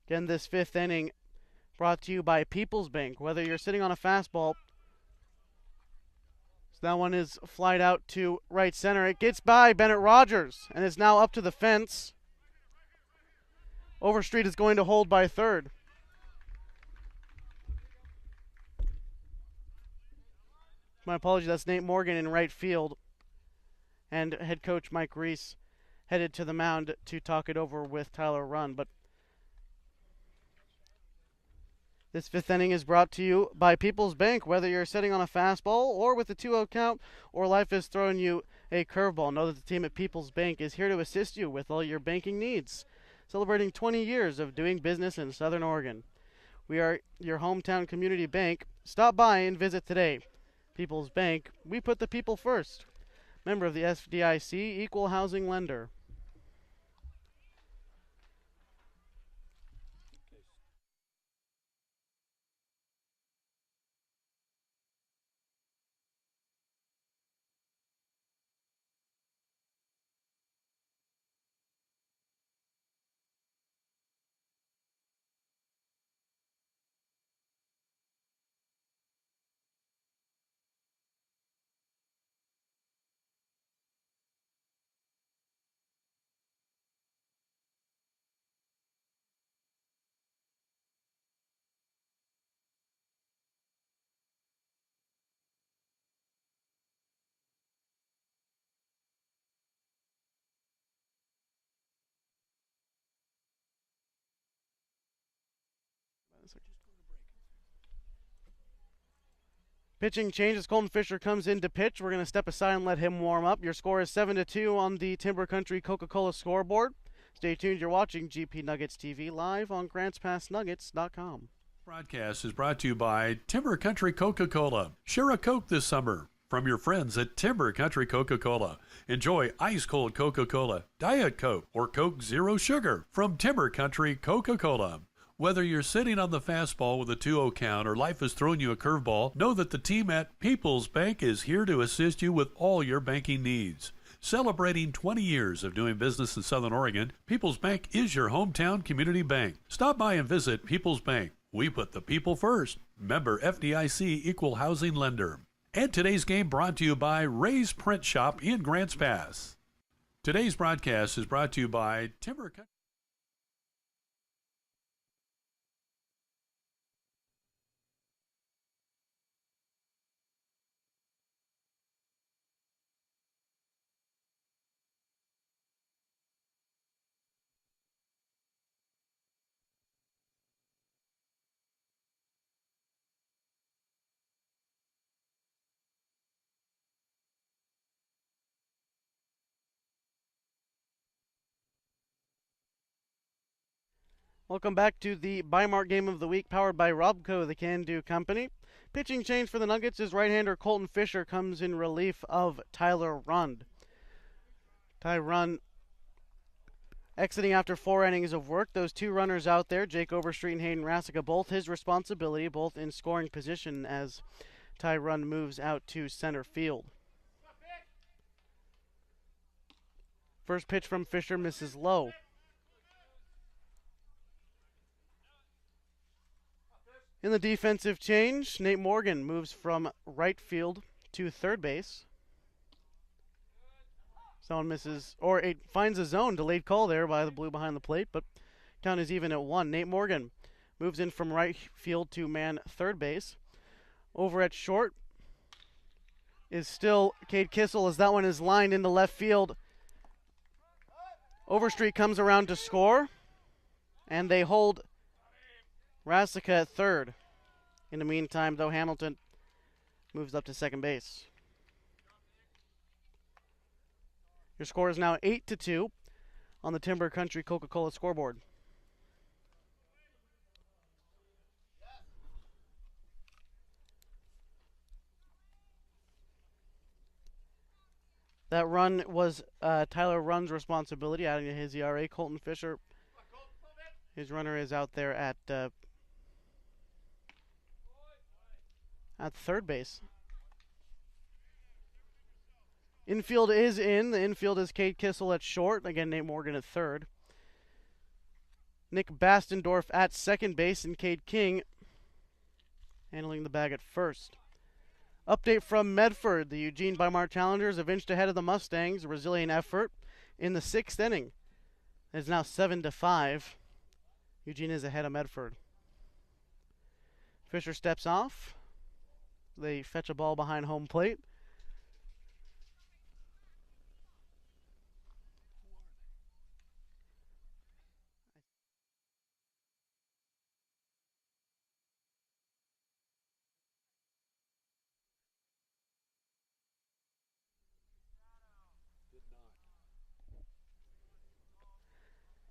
Again, this 5th inning brought to you by People's Bank. Whether you're sitting on a fastball, so that one is flied out to right center. It gets by Bennett Rogers and is now up to the fence. Overstreet is going to hold by third. My apologies, that's Nate Morgan in right field. And head coach Mike Reese headed to the mound to talk it over with Tyler Rund. But this 5th inning is brought to you by People's Bank. Whether you're sitting on a fastball or with a 2-0 count, or life is throwing you a curveball, know that the team at People's Bank is here to assist you with all your banking needs. Celebrating 20 years of doing business in Southern Oregon. We are your hometown community bank. Stop by and visit today. People's Bank, we put the people first. Member of the FDIC, equal housing lender. Pitching changes. Colton Fisher comes in to pitch. We're going to step aside and let him warm up. Your score is 7-2 on the Timber Country Coca-Cola scoreboard. Stay tuned. You're watching GP Nuggets TV live on GrantsPassNuggets.com. Broadcast is brought to you by Timber Country Coca-Cola. Share a Coke this summer from your friends at Timber Country Coca-Cola. Enjoy ice-cold Coca-Cola, Diet Coke, or Coke Zero Sugar from Timber Country Coca-Cola. Whether you're sitting on the fastball with a 2-0 count or life has thrown you a curveball, know that the team at People's Bank is here to assist you with all your banking needs. Celebrating 20 years of doing business in Southern Oregon, People's Bank is your hometown community bank. Stop by and visit People's Bank. We put the people first. Member FDIC Equal Housing Lender. And today's game brought to you by Ray's Print Shop in Grants Pass. Today's broadcast is brought to you by Timber Country. Welcome back to the Bimart Game of the Week, powered by Robco, the Can-Do Company. Pitching change for the Nuggets is right-hander Colton Fisher comes in relief of Tyler Rund. Ty Rund exiting after 4 innings of work. Those 2 runners out there, Jake Overstreet and Hayden Rasica, both his responsibility, both in scoring position as Ty Rund moves out to center field. First pitch from Fisher misses low. In the defensive change, Nate Morgan moves from right field to third base. Someone misses, or it finds a zone. Delayed call there by the blue behind the plate, but count is even at 1. Nate Morgan moves in from right field to man third base. Over at short is still Cade Kissel as that one is lined into left field. Overstreet comes around to score, and they hold Rasica at third. In the meantime, though, Hamilton moves up to second base. Your score is now 8-2 on the Timber Country Coca-Cola scoreboard. That run was Tyler Rund's responsibility, adding to his ERA. Colton Fisher, his runner is out there at third base. Infield is in. The infield is Cade Kissel at short. Again, Nate Morgan at third. Nick Bastendorf at second base, and Cade King handling the bag at first. Update from Medford. The Eugene Bimart Challengers have inched ahead of the Mustangs. A resilient effort in the 6th inning. It's now 7-5. Eugene is ahead of Medford. Fisher steps off. They fetch a ball behind home plate.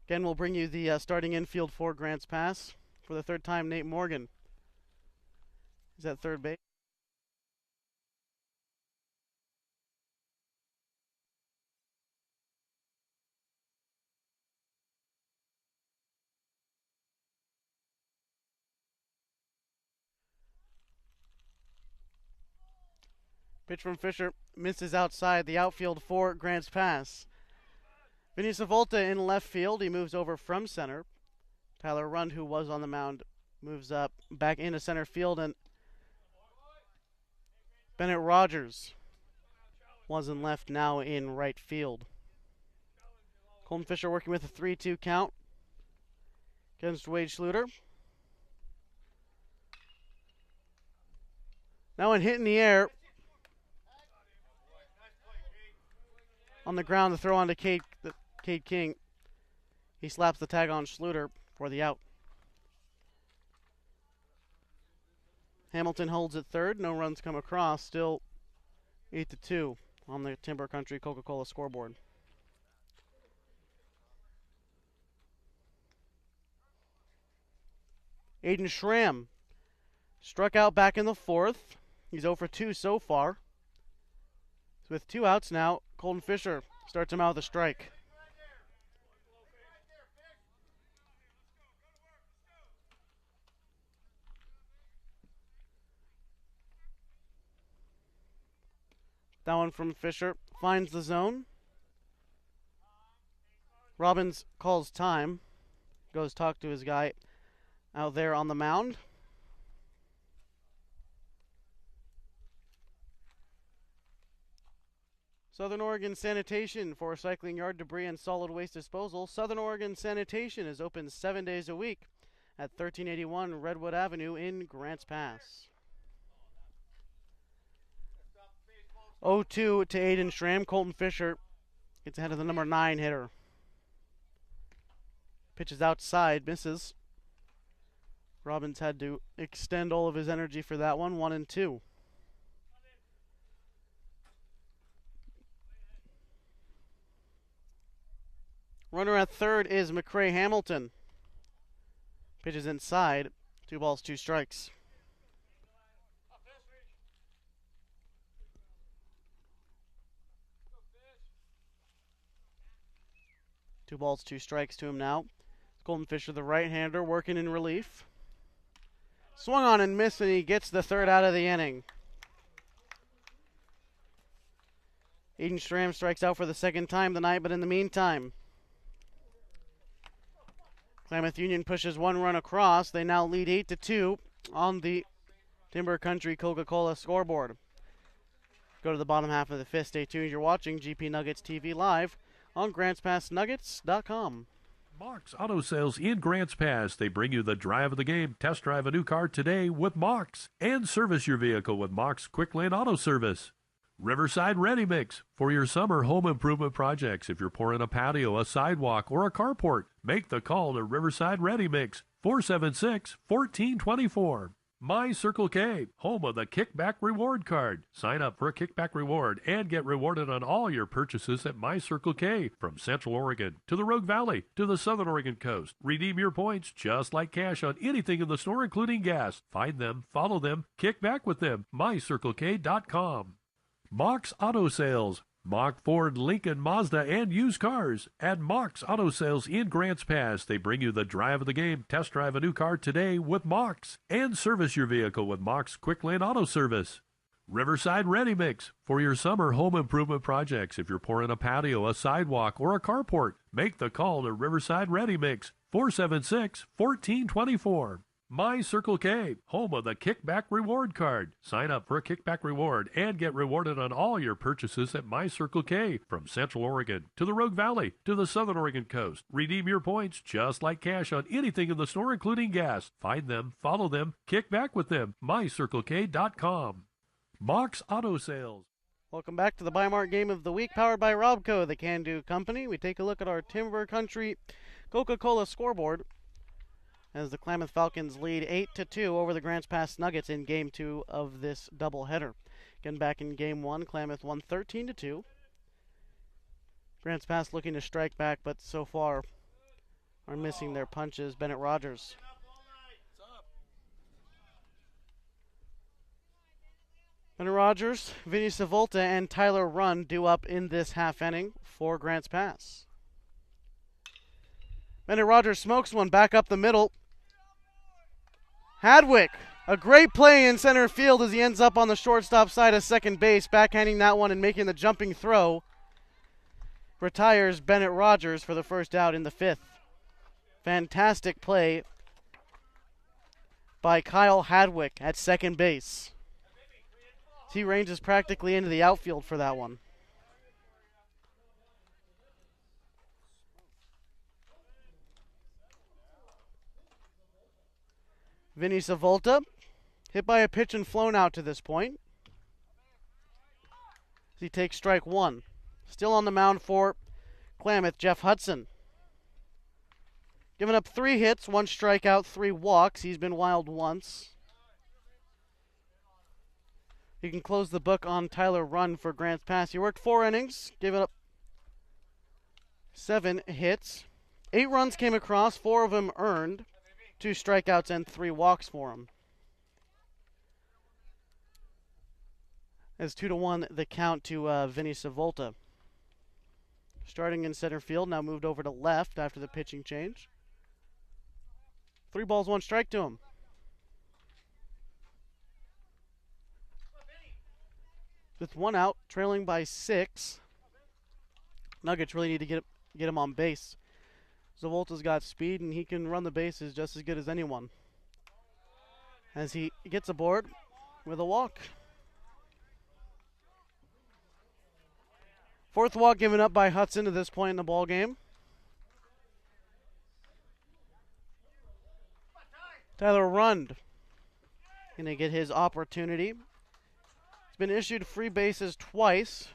Again, we'll bring you the starting infield for Grants Pass. For the 3rd time, Nate Morgan is at third base. Pitch from Fisher misses outside the outfield for Grants Pass. Vinny Savolta in left field. He moves over from center. Tyler Rund, who was on the mound, moves up back into center field, and Bennett Rogers wasn't left, now in right field. Colton Fisher working with a 3-2 count against Wade Schluter. Now a hit in the air. On the ground, the throw on to Cade King. He slaps the tag on Schluter for the out. Hamilton holds at third. No runs come across. Still 8-2 on the Timber Country Coca-Cola scoreboard. Aiden Schramm struck out back in the fourth. He's 0 for 2 so far. With 2 outs now, Colton Fisher starts him out with a strike. That one from Fisher finds the zone. Robbins calls time. Goes talk to his guy out there on the mound. Southern Oregon Sanitation for recycling yard debris and solid waste disposal. Southern Oregon Sanitation is open 7 days a week at 1381 Redwood Avenue in Grants Pass. 0-2 to Aiden Schramm. Colton Fisher gets ahead of the number 9 hitter. Pitches outside, misses. Robbins had to extend all of his energy for that one. 1-2. Runner at third is McCray Hamilton. Pitches inside. 2 balls, 2 strikes. Two balls, 2 strikes to him now. Colton Fisher, the right-hander, working in relief. Swung on and missed, and he gets the third out of the inning. Aiden Schramm strikes out for the second time tonight, but in the meantime, Klamath Union pushes 1 run across. They now lead 8-2 on the Timber Country Coca-Cola scoreboard. Go to the bottom half of the fifth. Stay tuned. You're watching GP Nuggets TV live on GrantsPassNuggets.com. Mox Auto Sales in Grants Pass. They bring you the drive of the game. Test drive a new car today with Mox and service your vehicle with Mox Quick Lane Auto Service. Riverside Ready Mix for your summer home improvement projects. If you're pouring a patio, a sidewalk, or a carport, make the call to Riverside Ready Mix, 476-1424. My Circle K, home of the Kickback Reward Card. Sign up for a kickback reward and get rewarded on all your purchases at My Circle K. From Central Oregon to the Rogue Valley to the Southern Oregon coast. Redeem your points just like cash on anything in the store, including gas. Find them, follow them, kick back with them. MyCircleK.com. Mox Auto Sales. Mock, Ford, Lincoln, Mazda, and used cars. At Mox Auto Sales in Grants Pass, they bring you the drive of the game. Test drive a new car today with Mox and service your vehicle with Mox Quick Lane Auto Service. Riverside Ready Mix for your summer home improvement projects. If you're pouring a patio, a sidewalk, or a carport, make the call to Riverside Ready Mix, 476-1424. My Circle K, home of the Kickback Reward Card. Sign up for a kickback reward and get rewarded on all your purchases at My Circle K. From Central Oregon to the Rogue Valley to the Southern Oregon coast. Redeem your points just like cash on anything in the store, including gas. Find them, follow them, kick back with them. MyCircleK.com. Mox Auto Sales. Welcome back to the Bi-Mart Game of the Week, powered by Robco, the Can-Do Company. We take a look at our Timber Country Coca-Cola scoreboard as the Klamath Falcons lead 8-2 over the Grants Pass Nuggets in Game 2 of this doubleheader. Again, back in Game 1, Klamath won 13-2. Grants Pass looking to strike back, but so far are missing their punches. Bennett Rogers. Bennett Rogers, Vinny Savolta, and Tyler Runn due up in this half inning for Grants Pass. Bennett Rogers smokes one back up the middle. Hadwick, a great play in center field as he ends up on the shortstop side of second base, backhanding that one and making the jumping throw. Retires Bennett Rogers for the first out in the fifth. Fantastic play by Kyle Hadwick at second base. He ranges practically into the outfield for that one. Vinny Savolta, hit by a pitch and flown out to this point. He takes strike one. Still on the mound for Klamath, Jeff Hudson. Given up 3 hits, 1 strikeout, 3 walks. He's been wild once. You can close the book on Tyler Run for Grants Pass. He worked 4 innings, giving up 7 hits. 8 runs came across, 4 of them earned, 2 strikeouts and 3 walks for him. As 2-1 the count to Vinny Savolta. Starting in center field, now moved over to left after the pitching change. 3 balls, 1 strike to him. With 1 out, trailing by 6. Nuggets really need to get him on base. Zavolta's got speed, and he can run the bases just as good as anyone. As he gets aboard with a walk. 4th walk given up by Hudson to this point in the ball game. Tyler Rund gonna get his opportunity. He's been issued free bases twice.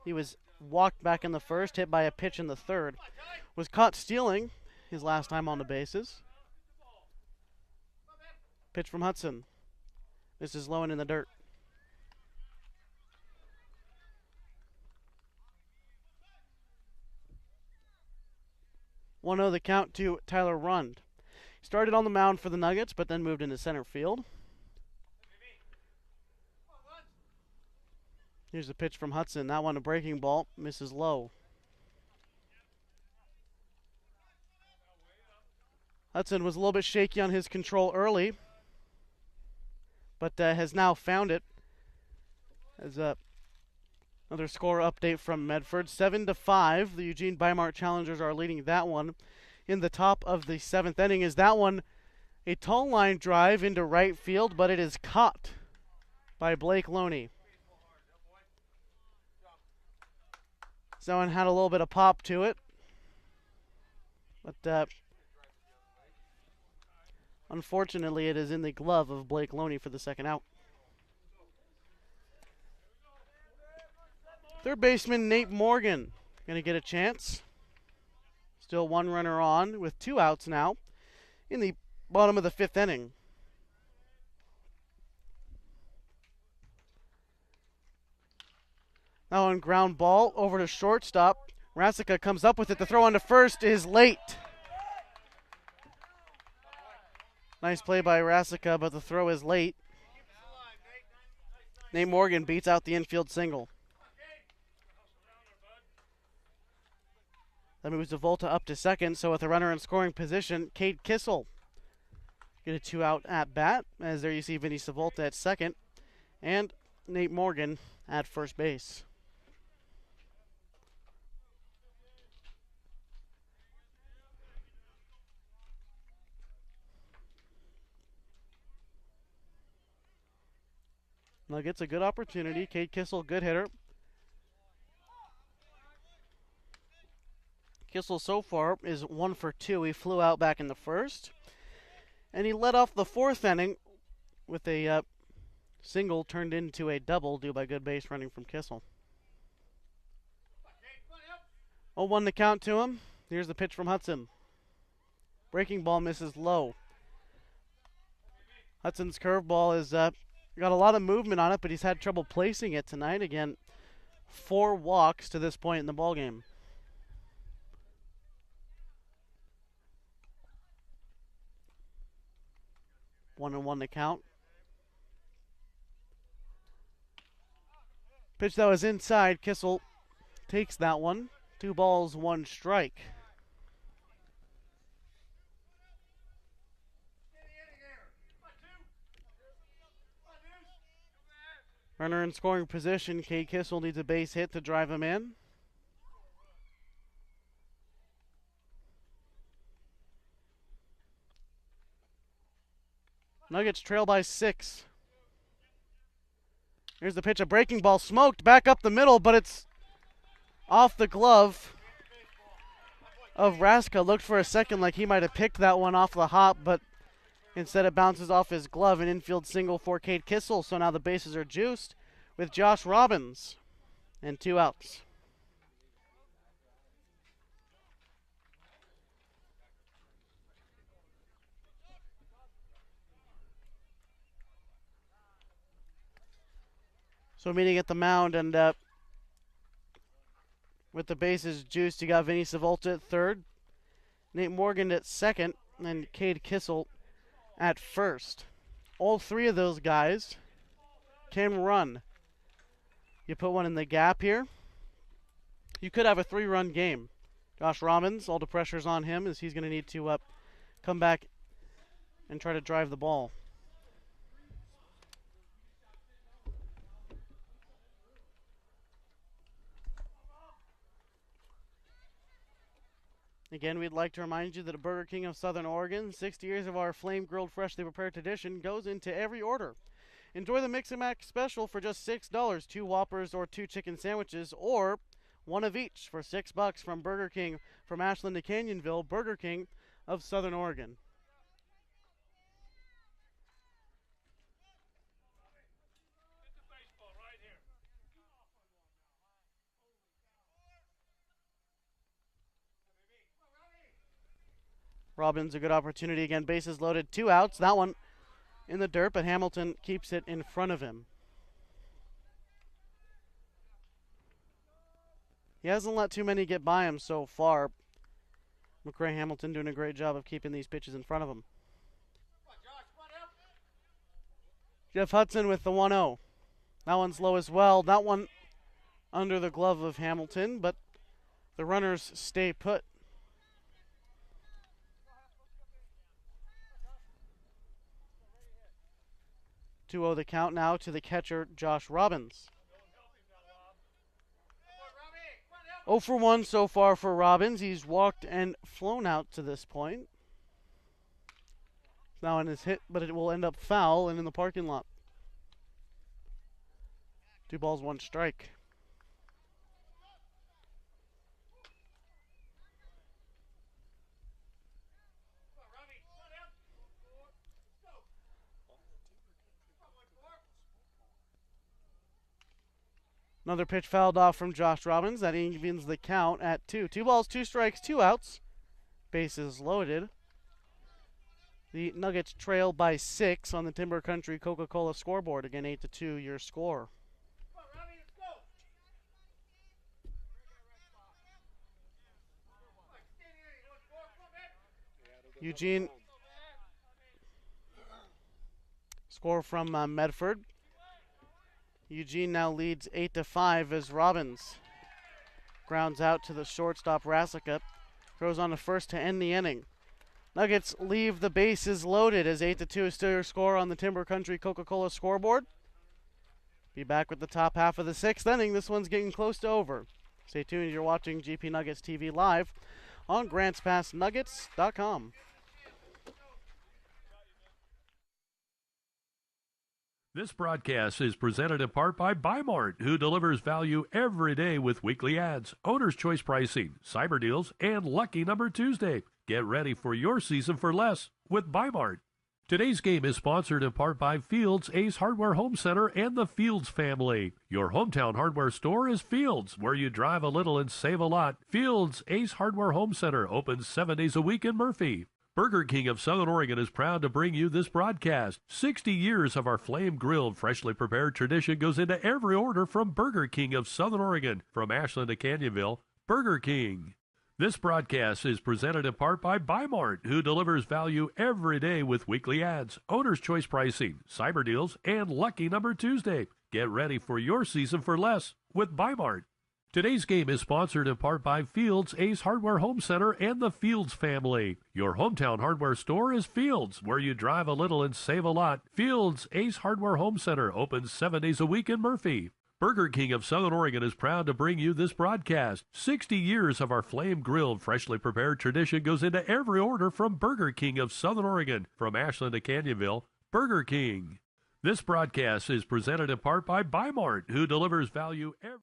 He was walked back in the first, hit by a pitch in the third. Was caught stealing his last time on the bases. Pitch from Hudson. This is low and in the dirt. 1-0 the count to Tyler Rund. Started on the mound for the Nuggets, but then moved into center field. Here's the pitch from Hudson. That one a breaking ball, misses low. Hudson was a little bit shaky on his control early, but has now found it. As another score update from Medford, 7-5. The Eugene Bimart Challengers are leading that one. In the top of the 7th inning is that one a tall line drive into right field, but it is caught by Blake Loney. So that one had a little bit of pop to it, but unfortunately it is in the glove of Blake Loney for the 2nd out. Third baseman Nate Morgan going to get a chance. Still 1 runner on with 2 outs now in the bottom of the 5th inning. Now on ground ball over to shortstop. Rasica comes up with it. The throw on to first is late. Nice play by Rasica, but the throw is late. Nate Morgan beats out the infield single. That moves Zavolta up to second, so with a runner in scoring position, Cade Kissel get a 2-out at bat, as there you see Vinny Savolta at second, and Nate Morgan at first base. Nuggets a good opportunity. Cade Kissel, good hitter. Kissel so far is 1 for 2. He flew out back in the first. And he led off the 4th inning with a single turned into a double due by good base running from Kissel. 0-1 the count to him. Here's the pitch from Hudson. Breaking ball misses low. Hudson's curveball has got a lot of movement on it, but he's had trouble placing it tonight. Again, 4 walks to this point in the ballgame. 1-1 the count. Pitch that was inside. Kissel takes that one. 2 balls, 1 strike. Runner in scoring position. Cade Kissel needs a base hit to drive him in. Nuggets trail by 6. Here's the pitch, a breaking ball, smoked back up the middle, but it's off the glove of Raska. Looked for a second like he might have picked that one off the hop, but instead it bounces off his glove. An infield single for Cade Kissel, so now the bases are juiced with Josh Robbins and 2 outs. So meeting at the mound, and with the bases juiced, you got Vinny Savolta at third, Nate Morgan at second, and Cade Kissel at first. All three of those guys can run. You put one in the gap here, you could have a 3-run game. Josh Robbins, all the pressure's on him as he's going to need to come back and try to drive the ball. Again, we'd like to remind you that at Burger King of Southern Oregon, 60 years of our flame-grilled, freshly prepared tradition goes into every order. Enjoy the Mix and Mac special for just $6, 2 Whoppers or 2 chicken sandwiches, or one of each for $6 from Burger King from Ashland to Canyonville, Burger King of Southern Oregon. Robbins, a good opportunity again. Bases loaded, 2 outs. That one in the dirt, but Hamilton keeps it in front of him. He hasn't let too many get by him so far. McRae Hamilton doing a great job of keeping these pitches in front of him. Jeff Hudson with the 1-0. That one's low as well. That one under the glove of Hamilton, but the runners stay put. 2-0 the count now to the catcher, Josh Robbins. 0 for 1 so far for Robbins. He's walked and flown out to this point. Now in his hit, but it will end up foul and in the parking lot. 2 balls, 1 strike. Another pitch fouled off from Josh Robbins. That evens the count at 2. 2 balls, 2 strikes, 2 outs. Bases loaded. The Nuggets trail by 6 on the Timber Country Coca-Cola scoreboard. Again, 8-2 your score. Eugene, score from Medford. Eugene now leads 8-5 as Robbins grounds out to the shortstop Rasica. Throws on to first to end the inning. Nuggets leave the bases loaded as 8-2 is still your score on the Timber Country Coca-Cola scoreboard. Be back with the top half of the 6th inning. This one's getting close to over. Stay tuned. You're watching GP Nuggets TV live on GrantsPassNuggets.com. This broadcast is presented in part by Bimart, who delivers value every day with weekly ads, owner's choice pricing, cyber deals, and Lucky Number Tuesday. Get ready for your season for less with Bimart. Today's game is sponsored in part by Fields, Ace Hardware Home Center, and the Fields family. Your hometown hardware store is Fields, where you drive a little and save a lot. Fields, Ace Hardware Home Center, opens 7 days a week in Murphy. Burger King of Southern Oregon is proud to bring you this broadcast. 60 years of our flame-grilled, freshly prepared tradition goes into every order from Burger King of Southern Oregon. From Ashland to Canyonville, Burger King. This broadcast is presented in part by Bimart, who delivers value every day with weekly ads, owner's choice pricing, cyber deals, and Lucky Number Tuesday. Get ready for your season for less with Bimart. Today's game is sponsored in part by Fields, Ace Hardware Home Center, and the Fields family. Your hometown hardware store is Fields, where you drive a little and save a lot. Fields, Ace Hardware Home Center, opens 7 days a week in Murphy. Burger King of Southern Oregon is proud to bring you this broadcast. 60 years of our flame-grilled, freshly prepared tradition goes into every order from Burger King of Southern Oregon. From Ashland to Canyonville, Burger King. This broadcast is presented in part by Bimart, who delivers value every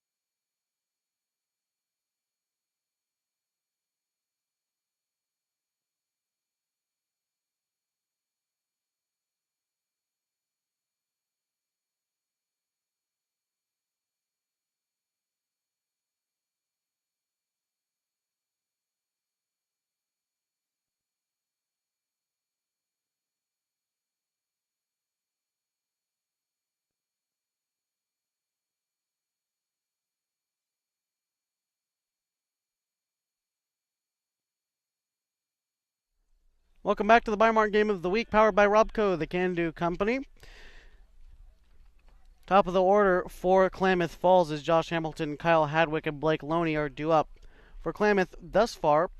Welcome back to the Bimart Game of the Week, powered by Robco, the Can-Do Company. Top of the order for Klamath Falls is Josh Hamilton, Kyle Hadwick, and Blake Loney are due up. For Klamath thus far,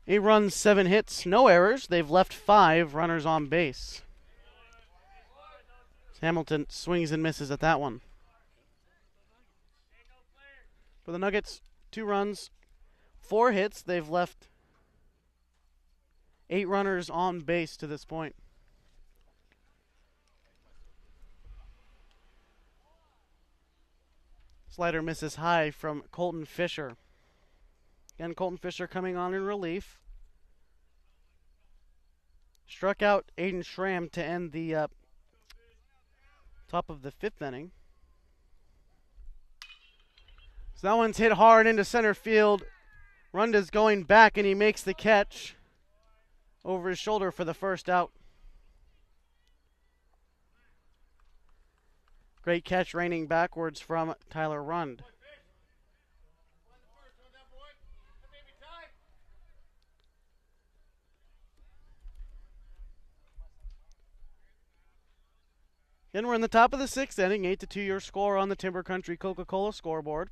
8 runs, 7 hits, no errors. They've left 5 runners on base. Hamilton swings and misses at that one. For the Nuggets, 2 runs, 4 hits. They've left 8 runners on base to this point. Slider misses high from Colton Fisher. Again, Colton Fisher coming on in relief. Struck out Aiden Schramm to end the top of the 5th inning. So that one's hit hard into center field. Runda's going back, and he makes the catch over his shoulder for the first out. Great catch raining backwards from Tyler Rund. Then we're in the top of the 6th inning, 8-2 your score on the Timber Country Coca-Cola scoreboard.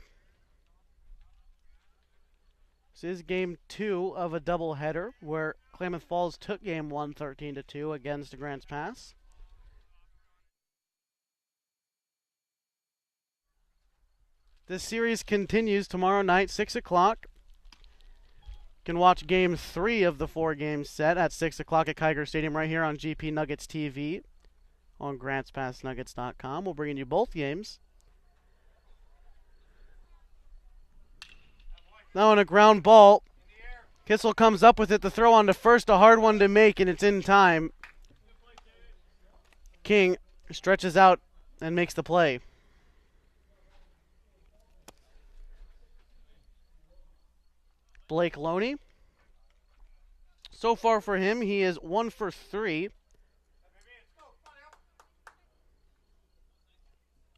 This is game 2 of a doubleheader where Klamath Falls took game 1 13-2 against Grants Pass. This series continues tomorrow night, 6 o'clock. You can watch game 3 of the 4-game set at 6 o'clock at Kiger Stadium right here on GP Nuggets TV on GrantsPassNuggets.com. We'll bring you both games. Now on a ground ball, Kissel comes up with it. The throw on to first, a hard one to make, and it's in time. King stretches out and makes the play. Blake Loney. So far for him, he is 1 for 3.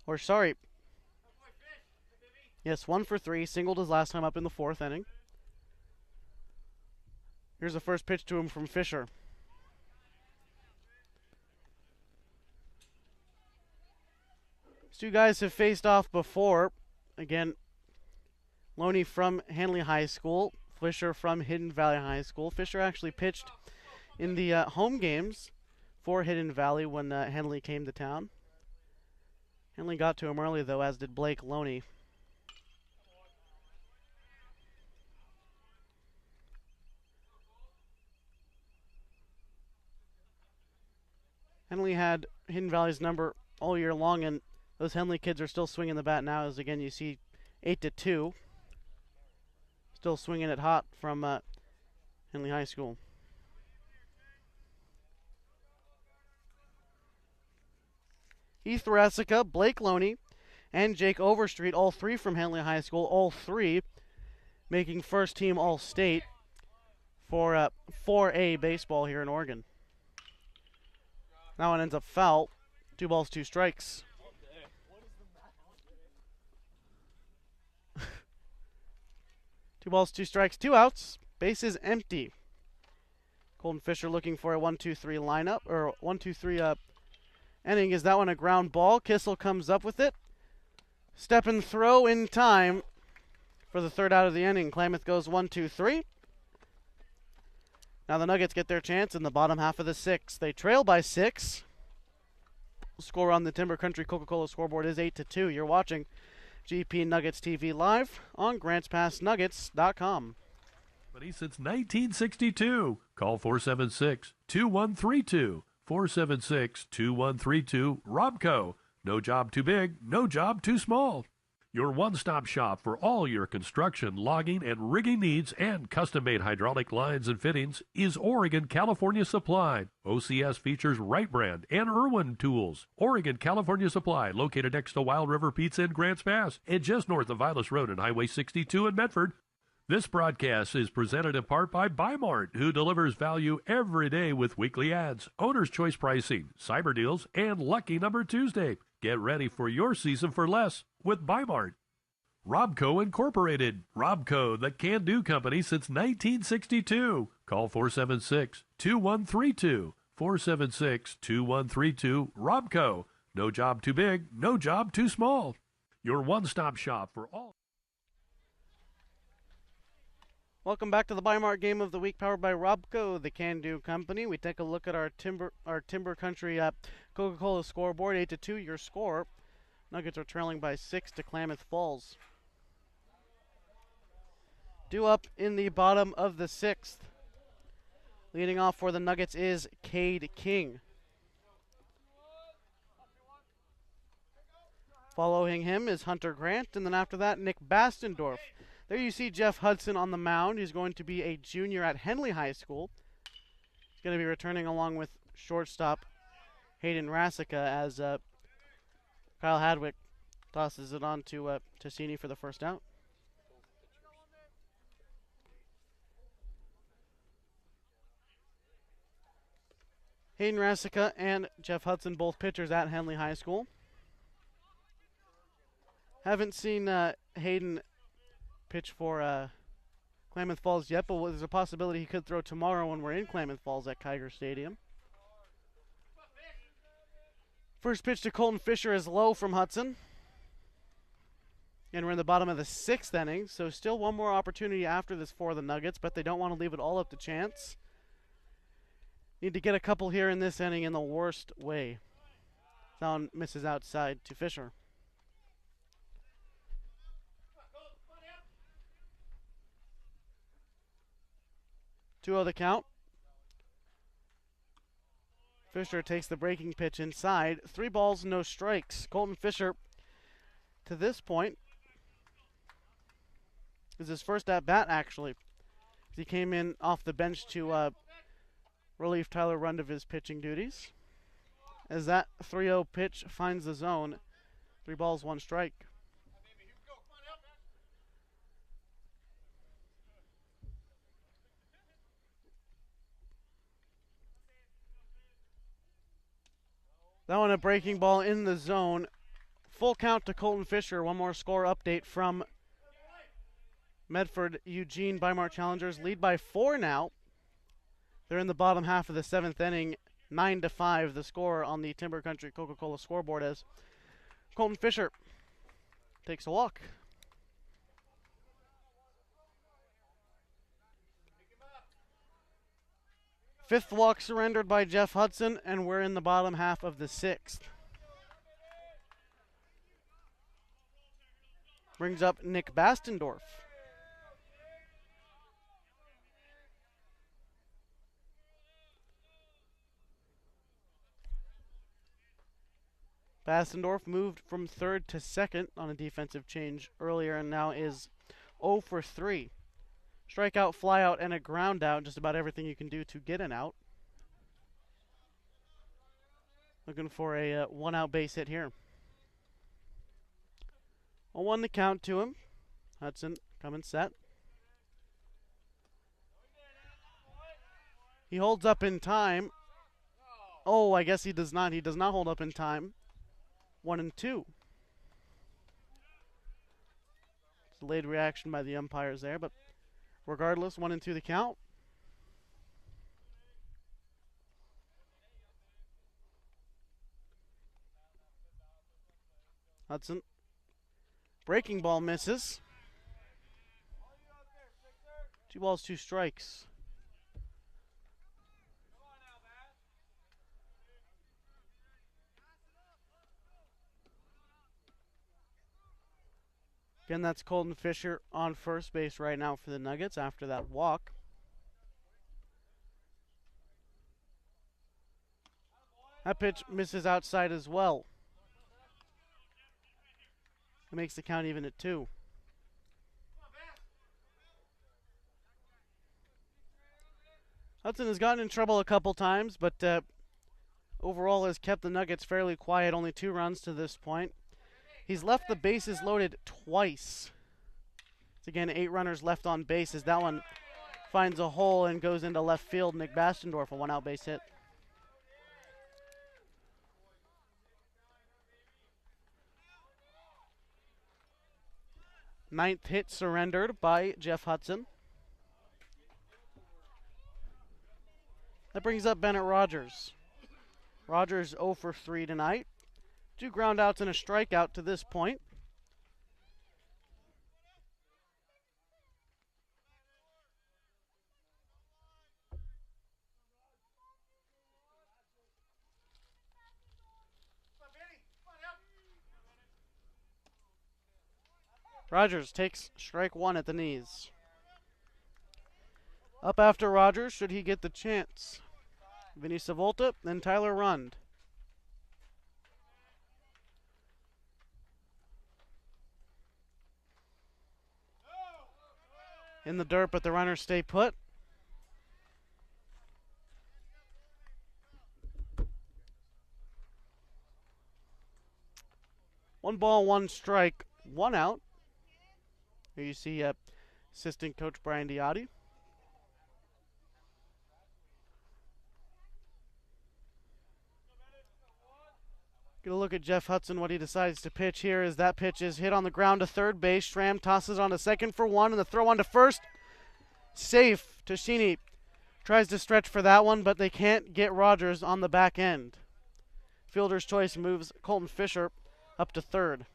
Or sorry. Yes, 1 for 3. Singled his last time up in the 4th inning. Here's the first pitch to him from Fisher. These two guys have faced off before. Again, Loney from Hanley High School, Fisher from Hidden Valley High School. Fisher actually pitched in the home games for Hidden Valley when Hanley came to town. Hanley got to him early, though, as did Blake Loney. Henley had Hidden Valley's number all year long, and those Henley kids are still swinging the bat now, as again you see 8-2. Still swinging it hot from Henley High School. Heath Rasica, Blake Loney, and Jake Overstreet, all 3 from Henley High School, all 3 making first team All-State for 4A baseball here in Oregon. That one ends up foul. 2 balls, 2 strikes. Two balls, 2 strikes, 2 outs. Base is empty. Colton Fisher looking for a 1-2-3 lineup, or 1-2-3 inning. Is that one a ground ball? Kissel comes up with it. Step and throw in time for the 3rd out of the inning. Klamath goes 1-2-3. Now the Nuggets get their chance in the bottom half of the 6th. They trail by 6. Score on the Timber Country Coca-Cola scoreboard is 8-2. You're watching GP Nuggets TV live on GrantsPassNuggets.com. Since 1962. Call 476-2132. 476-2132. Robco. No job too big, no job too small. Your one-stop shop for all your construction, logging, and rigging needs and custom-made hydraulic lines and fittings is Oregon California Supply. OCS features Wright Brand and Irwin tools. Oregon California Supply, located next to Wild River Pizza in Grants Pass and just north of Vilas Road and Highway 62 in Medford. This broadcast is presented in part by Bimart, who delivers value every day with weekly ads, owner's choice pricing, cyber deals, and Lucky Number Tuesday. Get ready for your season for less with Bimart. Robco Incorporated. Robco, the Can-Do Company since 1962. Call Call 476-2132. 476-2132. Robco. No job too big, no job too small. Your one-stop shop for all. Welcome back to the Bi-Mart Game of the Week, powered by Robco, the Can-Do Company. We take a look at our Timber Country Coca-Cola scoreboard. 8-2, your score. Nuggets are trailing by 6 to Klamath Falls. Due up in the bottom of the 6th. Leading off for the Nuggets is Cade King. Following him is Hunter Grant, and then after that, Nick Bastendorf. There you see Jeff Hudson on the mound. He's going to be a junior at Henley High School. He's going to be returning along with shortstop Hayden Rasica as Kyle Hadwick tosses it on to Tassini for the first out. Hayden Rasica and Jeff Hudson, both pitchers at Henley High School. Haven't seen Hayden pitch for Klamath Falls yet, but there's a possibility he could throw tomorrow when we're in Klamath Falls at Kiger Stadium. First pitch to Colton Fisher is low from Hudson. And we're in the bottom of the 6th inning, so still one more opportunity after this for the Nuggets, but they don't want to leave it all up to chance. Need to get a couple here in this inning in the worst way. That one misses outside to Fisher. 2-0 the count. Fisher takes the breaking pitch inside. 3 balls, no strikes. Colton Fisher, to this point, is his first at bat actually. He came in off the bench to relieve Tyler Rund of his pitching duties. As that 3-0 pitch finds the zone, 3 balls, 1 strike. That one a breaking ball in the zone. Full count to Colton Fisher. One more score update from Medford Eugene. Bi-Mart Challengers lead by 4 now. They're in the bottom half of the 7th inning. 9-5 the score on the Timber Country Coca-Cola scoreboard as Colton Fisher takes a walk. Fifth walk surrendered by Jeff Hudson, and we're in the bottom half of the 6th. Brings up Nick Bastendorf. Bastendorf moved from 3rd to 2nd on a defensive change earlier and now is 0 for 3. Strikeout, flyout, and a ground out. Just about everything you can do to get an out. Looking for a 1-out base hit here. 0-1 the count to him. Hudson coming set. He holds up in time. Oh, I guess he does not. He does not hold up in time. 1-2. Delayed reaction by the umpires there, but regardless, 1-2 the count. Hudson. Breaking ball misses. 2 balls, 2 strikes. Again, that's Colton Fisher on first base right now for the Nuggets after that walk. That pitch misses outside as well. It makes the count even at 2. Hudson has gotten in trouble a couple times, but overall has kept the Nuggets fairly quiet. Only 2 runs to this point. He's left the bases loaded twice. It's again 8 runners left on base as that one finds a hole and goes into left field. Nick Bastendorf, a 1-out base hit. Ninth hit surrendered by Jeff Hudson. That brings up Bennett Rogers. Rogers 0 for 3 tonight. 2 groundouts and a strikeout to this point. Rogers takes strike 1 at the knees. Up after Rogers, should he get the chance? Vinny Savolta, then Tyler Rund. In the dirt, but the runners stay put. One ball, one strike, 1 out. Here you see assistant coach Brian Diotti. Get a look at Jeff Hudson, what he decides to pitch here as that pitch is hit on the ground to third base. Schramm tosses on to second for 1, and the throw on to first. Safe. Tashini tries to stretch for that one, but they can't get Rogers on the back end. Fielder's choice moves Colton Fisher up to third.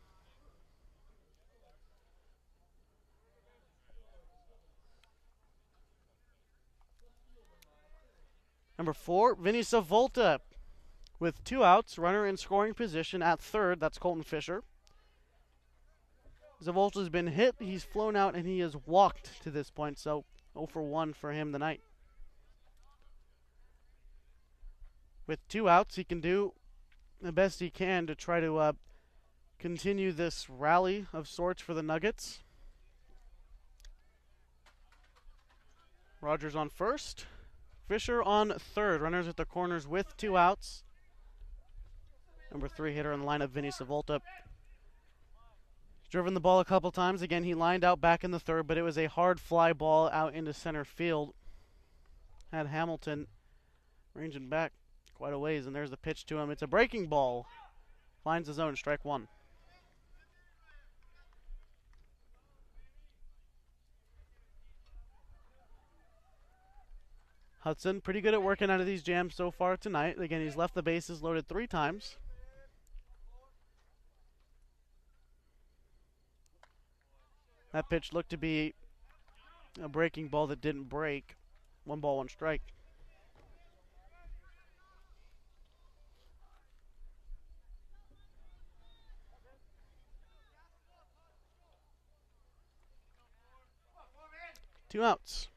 Number 4, Vinny Savolta. With 2 outs, runner in scoring position at third. That's Colton Fisher. Zavolta's been hit, he's flown out, and he has walked to this point, so 0 for 1 for him tonight. With 2 outs, he can do the best he can to try to continue this rally of sorts for the Nuggets. Rogers on first. Fisher on third. Runners at the corners with 2 outs. Number 3 hitter in the lineup, Vinny Savolta. Driven the ball a couple times. Again, he lined out back in the third, but it was a hard fly ball out into center field. Had Hamilton ranging back quite a ways, and there's the pitch to him. It's a breaking ball. Finds the zone, strike 1. Hudson, pretty good at working out of these jams so far tonight. Again, he's left the bases loaded 3 times. That pitch looked to be a breaking ball that didn't break. 1 ball, 1 strike. Two outs.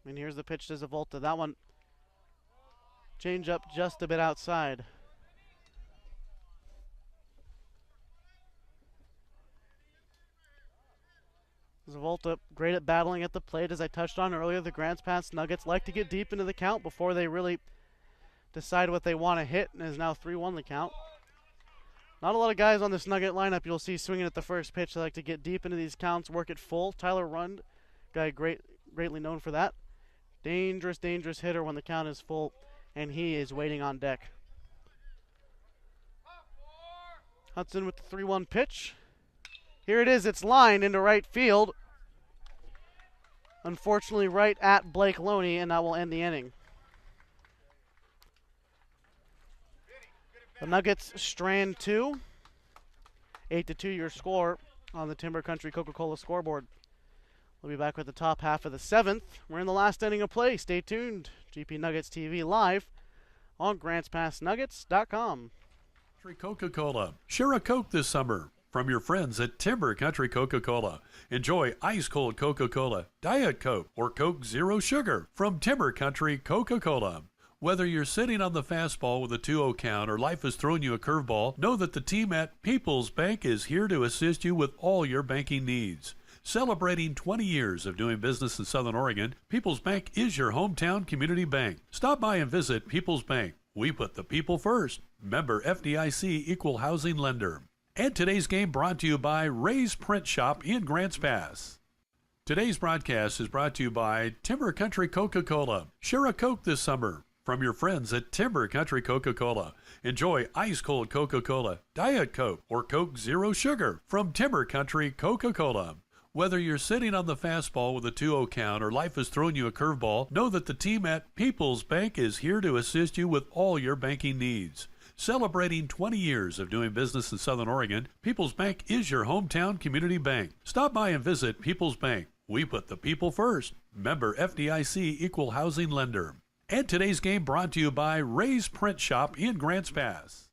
And here's the pitch to Zavolta. That one change up just a bit outside. Zavolta great at battling at the plate. As I touched on earlier, the Grants Pass Nuggets like to get deep into the count before they really decide what they want to hit, and is now 3-1 the count. Not a lot of guys on this Nugget lineup you'll see swinging at the first pitch. They like to get deep into these counts, work it full. Tyler Rund, guy greatly known for that. Dangerous, dangerous hitter when the count is full, and he is waiting on deck. Hudson with the 3-1 pitch. Here it is, it's lined into right field. Unfortunately, right at Blake Loney, and that will end the inning. The Nuggets strand 2. 8-2 your score on the Timber Country Coca-Cola scoreboard. We'll be back with the top half of the 7th. We're in the last inning of play. Stay tuned. GP Nuggets TV live on GrantsPassNuggets.com. Coca-Cola. Share a Coke this summer from your friends at Timber Country Coca-Cola. Enjoy ice-cold Coca-Cola, Diet Coke, or Coke Zero Sugar from Timber Country Coca-Cola. Whether you're sitting on the fastball with a 2-0 count or life has thrown you a curveball, know that the team at People's Bank is here to assist you with all your banking needs. Celebrating 20 years of doing business in Southern Oregon, People's Bank is your hometown community bank. Stop by and visit People's Bank. We put the people first. Member FDIC Equal Housing Lender. And today's game brought to you by Ray's Print Shop in Grants Pass. Today's broadcast is brought to you by Timber Country Coca-Cola. Share a Coke this summer from your friends at Timber Country Coca-Cola. Enjoy ice-cold Coca-Cola, Diet Coke, or Coke Zero Sugar from Timber Country Coca-Cola. Whether you're sitting on the fastball with a 2-0 count or life has thrown you a curveball, know that the team at People's Bank is here to assist you with all your banking needs. Celebrating 20 years of doing business in Southern Oregon, People's Bank is your hometown community bank. Stop by and visit People's Bank. We put the people first. Member FDIC Equal Housing Lender. And today's game brought to you by Ray's Print Shop in Grants Pass.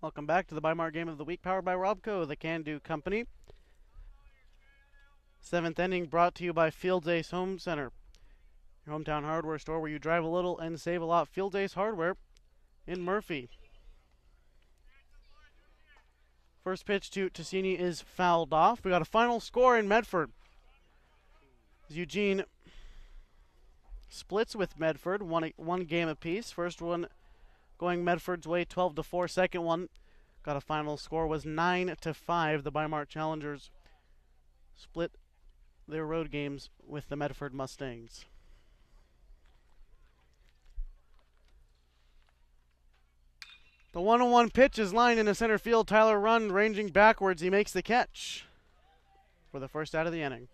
Welcome back to the Bymart Game of the Week, powered by Robco, the Can-Do Company. 7th inning brought to you by Fields Ace Home Center, your hometown hardware store where you drive a little and save a lot. Fields Ace Hardware in Murphy. First pitch to Tassini is fouled off. We got a final score in Medford. Eugene splits with Medford, one game apiece. First one going Medford's way, 12-4. Second one got a final score was 9-5. The Bymart Challengers split their road games with the Medford Mustangs. The 1-1 pitch is lined into center field. Tyler Rund ranging backwards. He makes the catch for the first out of the inning.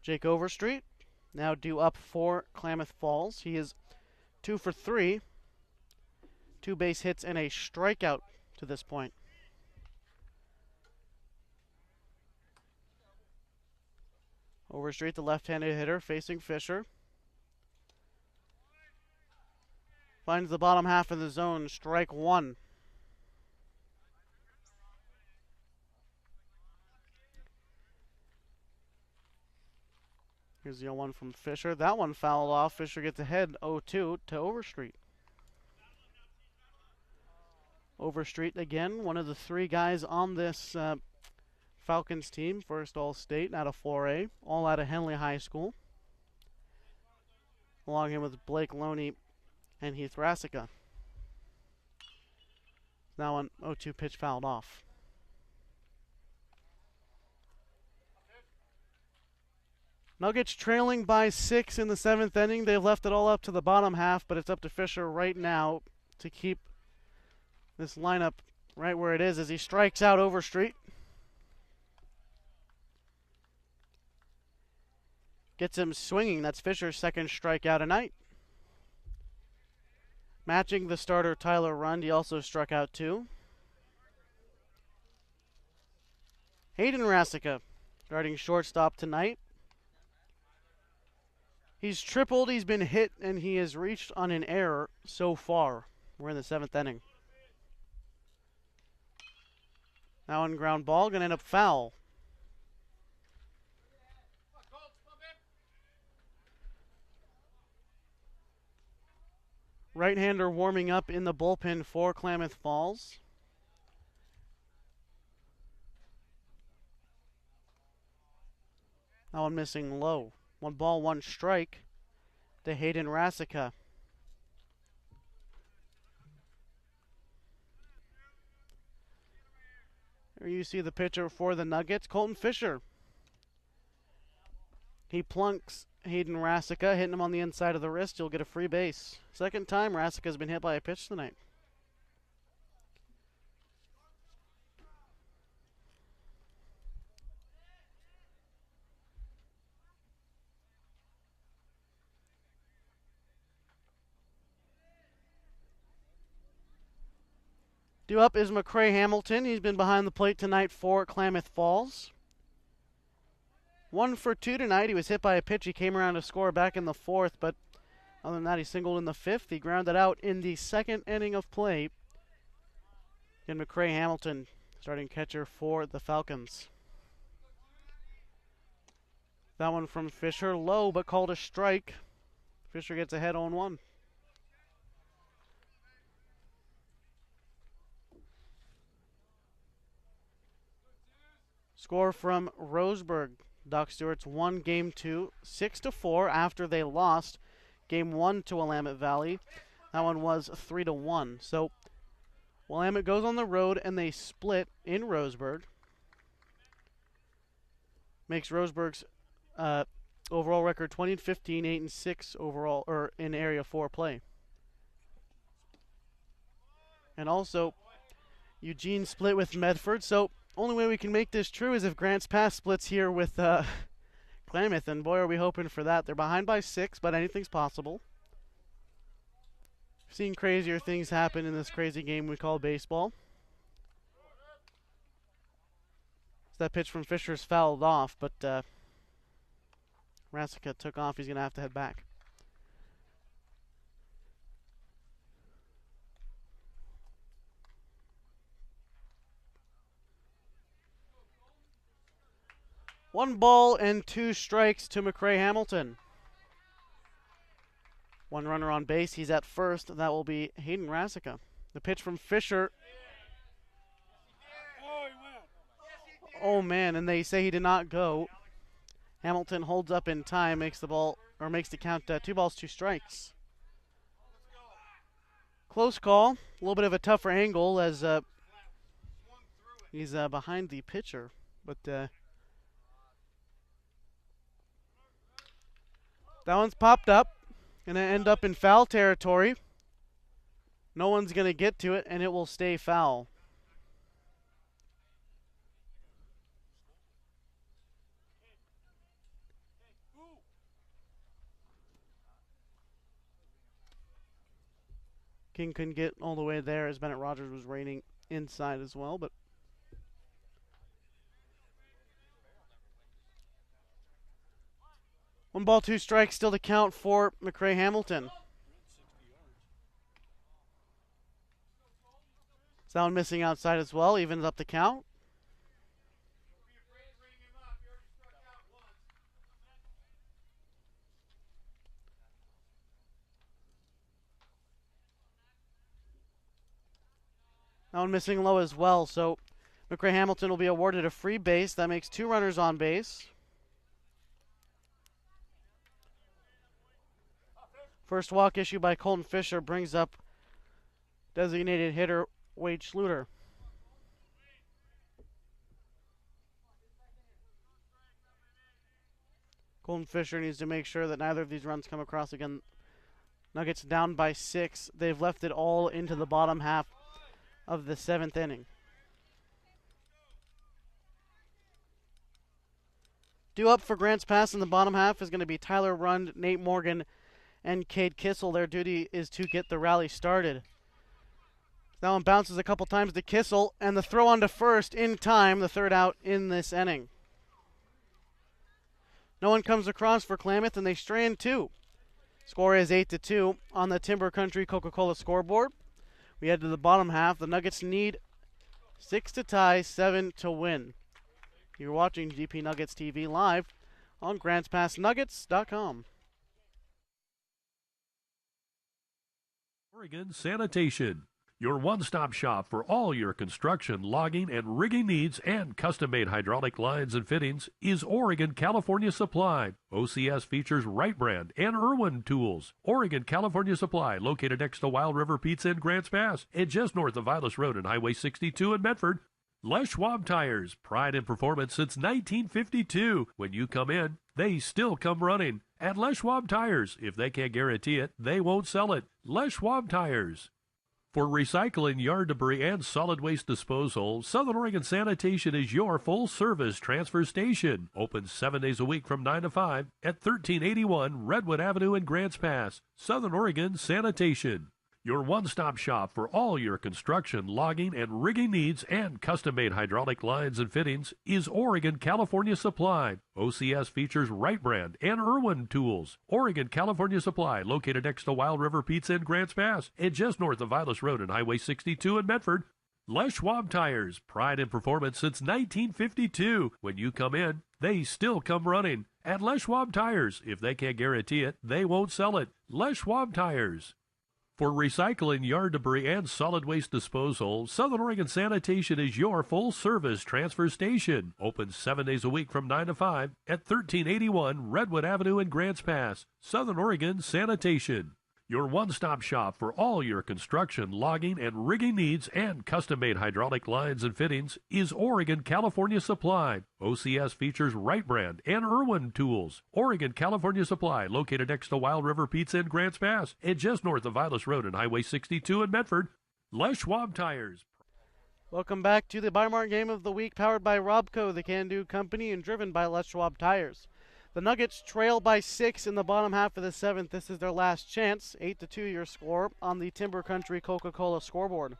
Jake Overstreet now due up for Klamath Falls. He is 2 for 3. 2 base hits and a strikeout to this point. Overstreet, the left-handed hitter, facing Fisher. Finds the bottom half of the zone, strike 1. Here's the 0-1 from Fisher. That one fouled off. Fisher gets ahead 0-2 to Overstreet. Overstreet again, one of the 3 guys on this Falcons team. First All-State out of 4A, all out of Henley High School. Along him with Blake Loney and Heath Rasica. Now an 0-2 pitch fouled off. Nuggets trailing by 6 in the 7th inning. They've left it all up to the bottom half, but it's up to Fisher right now to keep this lineup right where it is as he strikes out Overstreet. Gets him swinging. That's Fisher's second strikeout tonight. Matching the starter Tyler Rund, he also struck out 2. Hayden Rasica starting shortstop tonight. He's tripled, he's been hit, and he has reached on an error so far. We're in the 7th inning. Now on ground ball, going to end up foul. Right-hander warming up in the bullpen for Klamath Falls. Now one missing low. 1 ball, 1 strike to Hayden Rasica. Here you see the pitcher for the Nuggets, Colton Fisher. He plunks Hayden Rasica, hitting him on the inside of the wrist. He'll get a free base. Second time Rasica's been hit by a pitch tonight. Due up is McCray Hamilton. He's been behind the plate tonight for Klamath Falls. 1 for 2 tonight. He was hit by a pitch. He came around to score back in the 4th, but other than that, he singled in the 5th. He grounded out in the 2nd inning of play. And McCray Hamilton, starting catcher for the Falcons. That one from Fisher, low but called a strike. Fisher gets ahead 0-1. Score from Roseburg. Doc Stewart's won Game 2 6-4 after they lost Game 1 to Willamette Valley. That one was 3-1. So Willamette goes on the road and they split in Roseburg. Makes Roseburg's overall record 20-15, 8-6 overall, or in Area 4 play. And also, Eugene split with Medford. So only way we can make this true is if Grants Pass splits here with Klamath, and boy, are we hoping for that. They're behind by 6, but anything's possible. We've seen crazier things happen in this crazy game we call baseball. So that pitch from Fisher's fouled off, but Rasica took off. He's going to have to head back. One ball and 2 strikes to McCray Hamilton. One runner on base. He's at first. That will be Hayden Rasica. The pitch from Fisher. Oh man, and they say he did not go. Hamilton holds up in time, makes the count 2 balls, 2 strikes. Close call. A little bit of a tougher angle as he's behind the pitcher, but that one's popped up. Gonna end up in foul territory. No one's gonna get to it, and it will stay foul. King couldn't get all the way there as Bennett Rogers was raining inside as well, but one ball, 2 strikes still to count for McCray Hamilton. That one missing outside as well, evens up the count. That one missing low as well, so McCray Hamilton will be awarded a free base. That makes 2 runners on base. First walk issued by Colton Fisher brings up designated hitter Wade Schluter. Colton Fisher needs to make sure that neither of these runs come across again. Nuggets down by 6. They've left it all into the bottom half of the 7th inning. Due up for Grants Pass in the bottom half is going to be Tyler Rund, Nate Morgan, and Cade Kissel. Their duty is to get the rally started. That one bounces a couple times to Kissel, and the throw on to first in time, the 3rd out in this inning. No one comes across for Klamath, and they strand 2. Score is 8-2 on the Timber Country Coca-Cola scoreboard. We head to the bottom half. The Nuggets need 6 to tie, 7 to win. You're watching GP Nuggets TV live on GrantsPassNuggets.com. Oregon Sanitation, your one-stop shop for all your construction, logging, and rigging needs and custom-made hydraulic lines and fittings is Oregon California Supply. OCS features Wright Brand and Irwin tools. Oregon California Supply, located next to Wild River Pizza in Grants Pass and just north of Vilas Road and Highway 62 in Medford. Les Schwab Tires, pride in performance since 1952. When you come in, they still come running. At Les Schwab Tires, if they can't guarantee it, they won't sell it. Les Schwab Tires. For recycling, yard debris, and solid waste disposal, Southern Oregon Sanitation is your full-service transfer station. Open 7 days a week from 9 to 5 at 1381 Redwood Avenue in Grants Pass. Southern Oregon Sanitation, your one-stop shop for all your construction, logging, and rigging needs and custom-made hydraulic lines and fittings is Oregon California Supply. OCS features Wright Brand and Irwin tools. Oregon California Supply, located next to Wild River Pizza in Grants Pass and just north of Vilas Road and Highway 62 in Medford. Les Schwab Tires, pride in performance since 1952. When you come in, they still come running. At Les Schwab Tires, if they can't guarantee it, they won't sell it. Les Schwab Tires. For recycling, yard debris, and solid waste disposal, Southern Oregon Sanitation is your full-service transfer station. Open 7 days a week from 9 to 5 at 1381 Redwood Avenue in Grants Pass. Southern Oregon Sanitation. Your one-stop shop for all your construction, logging, and rigging needs and custom-made hydraulic lines and fittings is Oregon California Supply. OCS features Wright Brand and Irwin tools. Oregon California Supply, located next to Wild River Pizza in Grants Pass and just north of Vilas Road and Highway 62 in Medford. Les Schwab Tires. Welcome back to the Bi-Mart Game of the Week, powered by Robco, the Can-Do Company, and driven by Les Schwab Tires. The Nuggets trail by 6 in the bottom half of the 7th. This is their last chance. 8-2 your score on the Timber Country Coca-Cola scoreboard.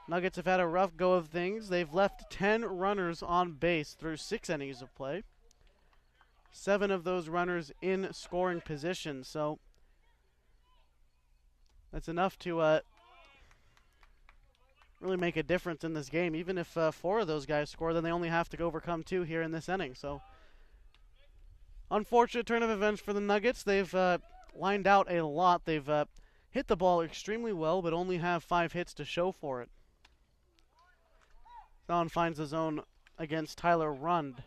Nuggets have had a rough go of things. They've left 10 runners on base through 6 innings of play. 7 of those runners in scoring position. So that's enough to really make a difference in this game. Even if 4 of those guys score, then they only have to overcome 2 here in this inning. So unfortunate turn of events for the Nuggets. They've lined out a lot. They've hit the ball extremely well, but only have 5 hits to show for it. Allen finds the zone against Tyler Rund.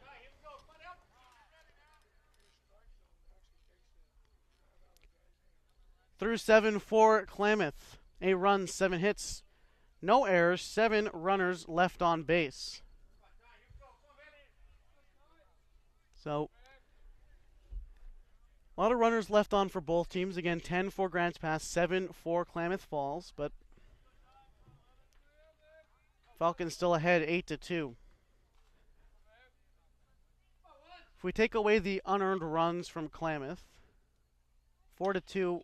Through 7 for Klamath. 8 runs, 7 hits, no errors, 7 runners left on base. So a lot of runners left on for both teams. Again, 10 for Grants Pass, 7 for Klamath Falls, but Falcons still ahead 8-2. If we take away the unearned runs from Klamath, 4-2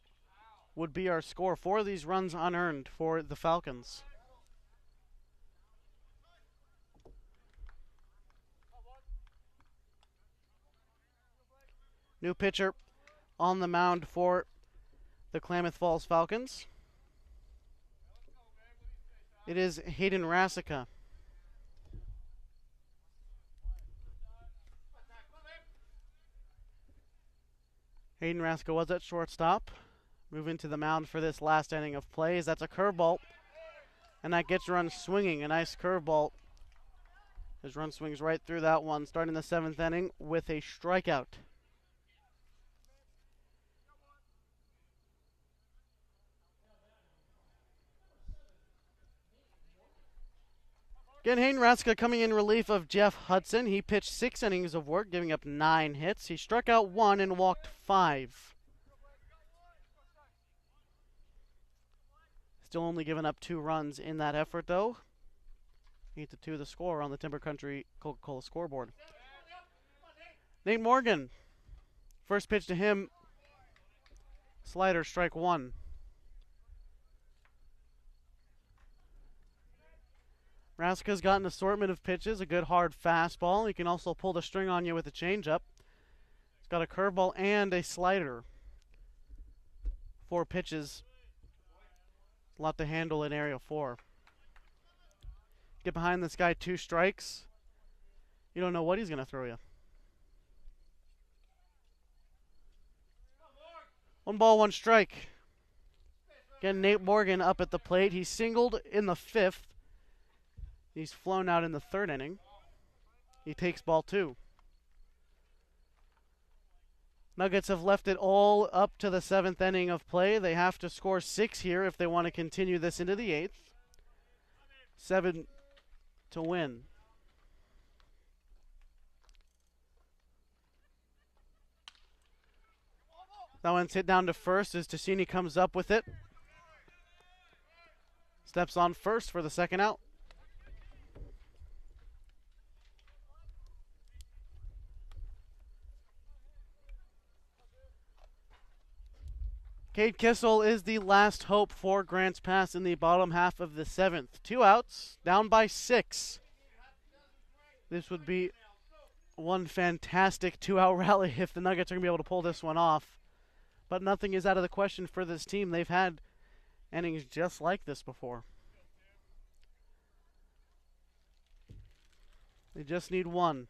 would be our score. 4 of these runs unearned for the Falcons. New pitcher on the mound for the Klamath Falls Falcons. It is Hayden Rasica. Hayden Rasica was at shortstop. Moving to the mound for this last inning of plays. That's a curveball, and that gets run swinging. A nice curveball. His run swings right through that one, starting the 7th inning with a strikeout. Again, Hayden Rasica coming in relief of Jeff Hudson. He pitched 6 innings of work, giving up 9 hits. He struck out 1 and walked 5. Still only giving up 2 runs in that effort, though. 8-2 the score on the Timber Country Coca-Cola scoreboard. Nate Morgan. First pitch to him. Slider, strike 1. Rasica's got an assortment of pitches, a good hard fastball. He can also pull the string on you with a changeup. He's got a curveball and a slider. 4 pitches. A lot to handle in Area 4. Get behind this guy, 2 strikes. You don't know what he's going to throw you. 1 ball, 1 strike. Again, Nate Morgan up at the plate. He singled in the 5th. He's flown out in the 3rd inning. He takes ball 2. Nuggets have left it all up to the 7th inning of play. They have to score 6 here if they want to continue this into the 8th. 7 to win. That one's hit down to first as Tassini comes up with it. Steps on first for the 2nd out. Cade Kissel is the last hope for Grants Pass in the bottom half of the 7th. 2 outs, down by 6. This would be one fantastic 2-out rally if the Nuggets are going to be able to pull this one off. But nothing is out of the question for this team. They've had innings just like this before. They just need one.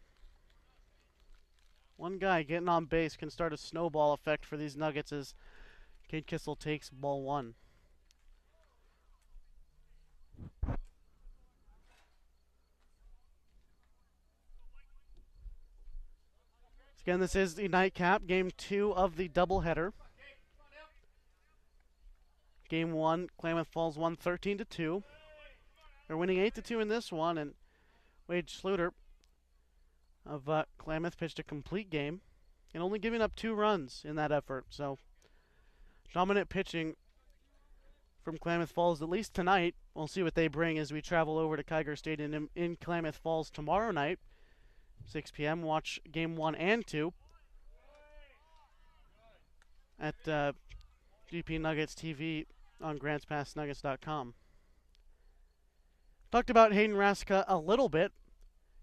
One guy getting on base can start a snowball effect for these Nuggets as Cade Kissel takes ball one. Again, this is the nightcap, game 2 of the doubleheader. Game 1, Klamath Falls won 13-2. They're winning 8-2 in this one, and Wade Schluter of Klamath pitched a complete game and only giving up 2 runs in that effort. So dominant pitching from Klamath Falls, at least tonight. We'll see what they bring as we travel over to Kiger Stadium in Klamath Falls tomorrow night, 6 p.m. Watch game 1 and 2 at GP Nuggets TV on GrantsPassNuggets.com. Talked about Hayden Raska a little bit.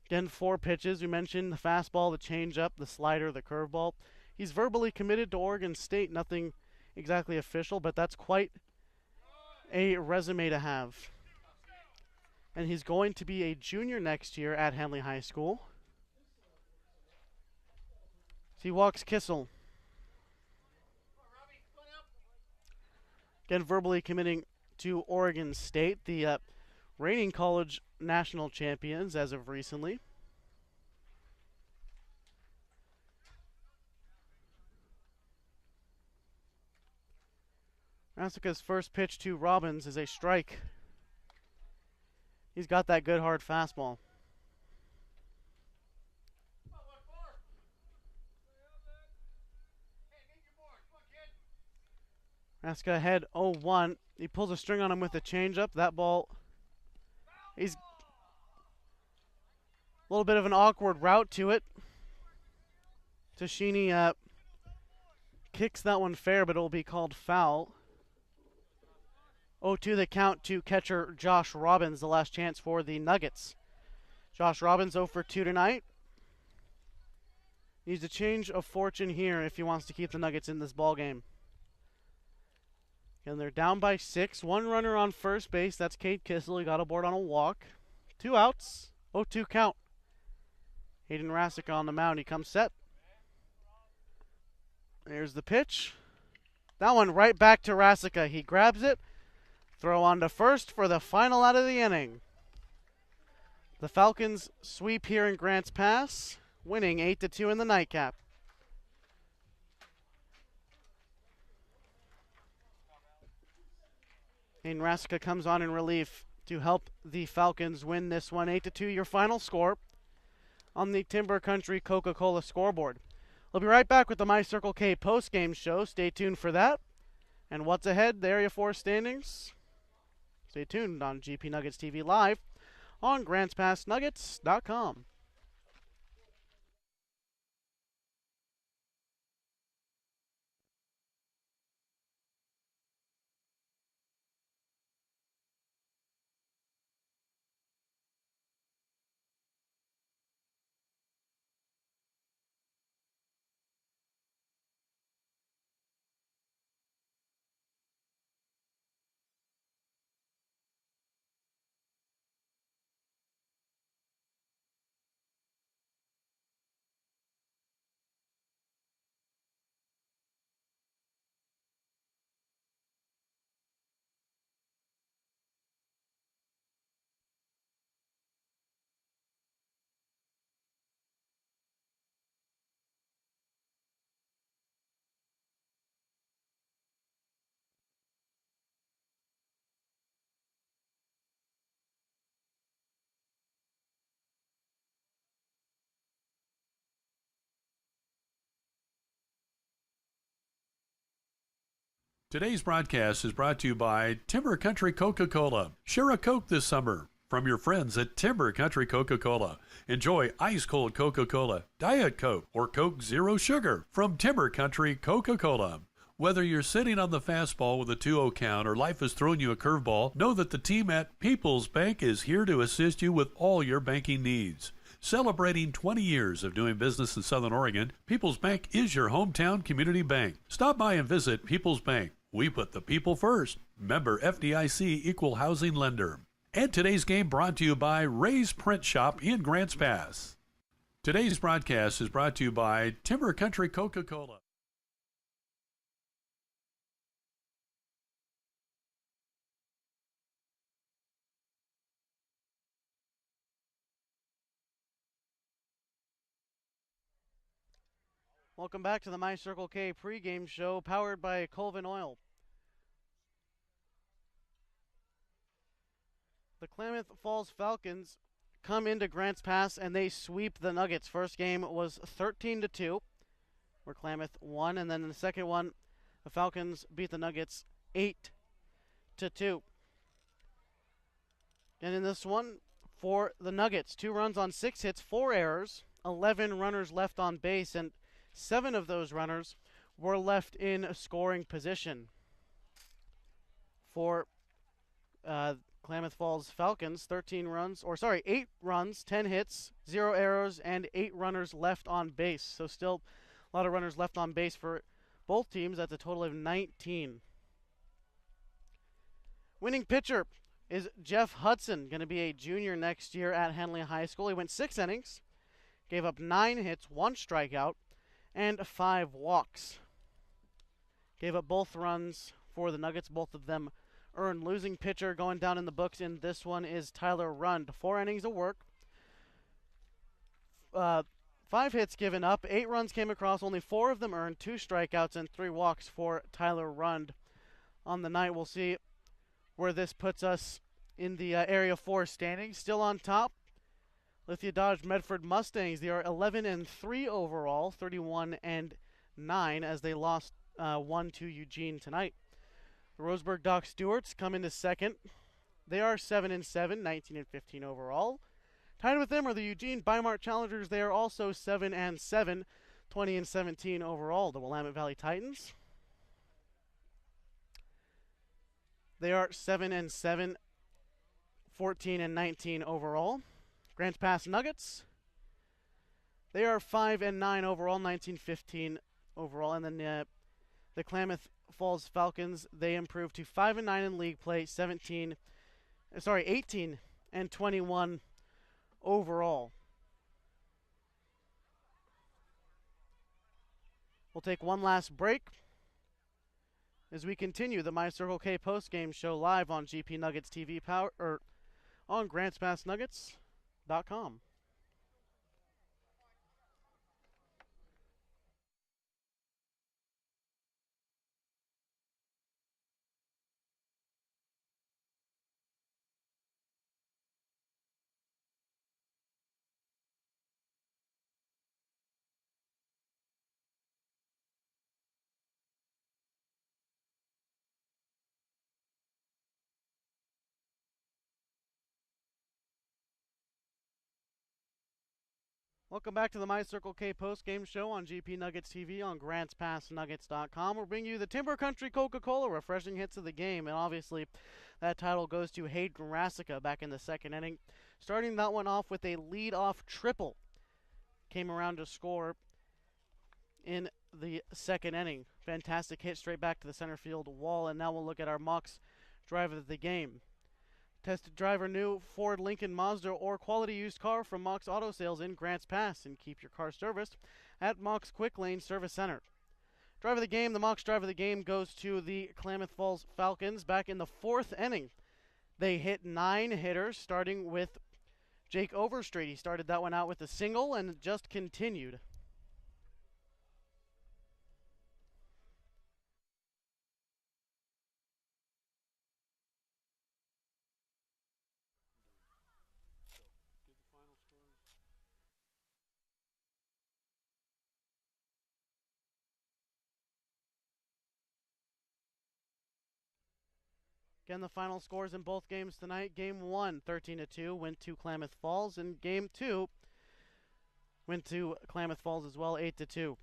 Again, 4 pitches. We mentioned the fastball, the changeup, the slider, the curveball. He's verbally committed to Oregon State. Nothing exactly official, but that's quite a resume to have. And he's going to be a junior next year at Henley High School. He walks Kissel. Again, verbally committing to Oregon State, the reigning college national champions as of recently. Rassica's first pitch to Robbins is a strike. He's got that good hard fastball. Raska ahead 0-1. He pulls a string on him with a changeup. That ball, he's a little bit of an awkward route to it. Tashini kicks that one fair, but it will be called foul. 0-2 the count to catcher Josh Robbins, the last chance for the Nuggets. Josh Robbins 0 for 2 tonight. Needs a change of fortune here if he wants to keep the Nuggets in this ball game. And they're down by 6. 1 runner on first base. That's Cade Kissel. He got aboard on a walk. 2 outs. 0-2 count. Hayden Rassica on the mound. He comes set. There's the pitch. That one right back to Rassica. He grabs it. Throw on to first for the final out of the inning. The Falcons sweep here in Grants Pass, winning 8-2 in the nightcap. And Rassica comes on in relief to help the Falcons win this one. 8-2 your final score on the Timber Country Coca-Cola scoreboard. We'll be right back with the My Circle K post-game show. Stay tuned for that. And what's ahead, the Area 4 standings. Stay tuned on GP Nuggets TV Live on GrantsPassNuggets.com. Today's broadcast is brought to you by Timber Country Coca-Cola. Share a Coke this summer from your friends at Timber Country Coca-Cola. Enjoy ice-cold Coca-Cola, Diet Coke, or Coke Zero Sugar from Timber Country Coca-Cola. Whether you're sitting on the fastball with a 2-0 count or life has thrown you a curveball, know that the team at People's Bank is here to assist you with all your banking needs. Celebrating 20 years of doing business in Southern Oregon, People's Bank is your hometown community bank. Stop by and visit People's Bank. We put the people first. Member FDIC Equal Housing Lender. And today's game brought to you by Ray's Print Shop in Grants Pass. Today's broadcast is brought to you by Timber Country Coca-Cola. Welcome back to the My Circle K pregame show powered by Colvin Oil. The Klamath Falls Falcons come into Grants Pass and they sweep the Nuggets. First game was 13-2, where Klamath won, and then in the second one, the Falcons beat the Nuggets 8-2. And in this one, for the Nuggets, 2 runs on 6 hits, 4 errors, 11 runners left on base, and 7 of those runners were left in scoring position. For Klamath Falls Falcons, 8 runs, 10 hits, 0 errors, and 8 runners left on base. So still a lot of runners left on base for both teams. That's a total of 19. Winning pitcher is Jeff Hudson, going to be a junior next year at Henley High School. He went 6 innings, gave up 9 hits, 1 strikeout, and 5 walks. Gave up both runs for the Nuggets, both of them earned. Losing pitcher going down in the books in this one is Tyler Rund. 4 innings of work, 5 hits given up, 8 runs came across, only 4 of them earned, 2 strikeouts and 3 walks for Tyler Rund. On the night, we'll see where this puts us in the Area 4 standings. Still on top, Lithia Dodge Medford Mustangs. They are 11-3 overall, 31-9 as they lost 1 to Eugene tonight. The Roseburg Dock Stewarts come into second. They are 7-7, 19-15 overall. Tied with them are the Eugene Bimart Challengers. They are also 7-7, 20-17 overall. The Willamette Valley Titans, they are 7-7, 14-19 overall. Grants Pass Nuggets, they are 5-9 overall, 19-15 overall. And then the Klamath Falls Falcons, they improved to 5-9 in league play, 18-21 overall. We'll take one last break as we continue the My Circle K postgame show live on GP Nuggets TV on GrantsPassNuggets.com. Welcome back to the My Circle K postgame show on GP Nuggets TV on GrantsPassNuggets.com. We're bringing you the Timber Country Coca-Cola refreshing hits of the game, and obviously that title goes to Hayden Rasica back in the second inning. Starting that one off with a lead-off triple. Came around to score in the second inning. Fantastic hit straight back to the center field wall, and now we'll look at our Mox driver of the game. Tested driver new Ford, Lincoln, Mazda, or quality used car from Mox Auto Sales in Grants Pass, and keep your car serviced at Mox Quick Lane Service Center. Driver of the game, the Mox driver of the game goes to the Klamath Falls Falcons back in the 4th inning. They hit 9 hitters, starting with Jake Overstreet. He started that one out with a single and just continued. Again, the final scores in both games tonight. Game 1, 13-2, went to Klamath Falls, and Game 2 went to Klamath Falls as well, 8-2.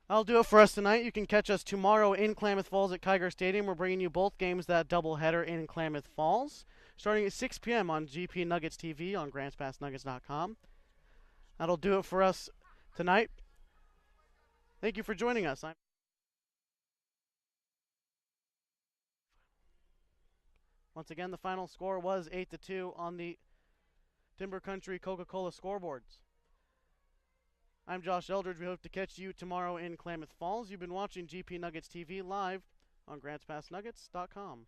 That'll do it for us tonight. You can catch us tomorrow in Klamath Falls at Kiger Stadium. We're bringing you both games, that doubleheader in Klamath Falls, starting at 6 p.m. on GP Nuggets TV on GrantsPassNuggets.com. That'll do it for us tonight. Thank you for joining us. Once again, the final score was 8-2 on the Timber Country Coca-Cola scoreboards. I'm Josh Eldridge. We hope to catch you tomorrow in Klamath Falls. You've been watching GP Nuggets TV live on GrantsPassNuggets.com.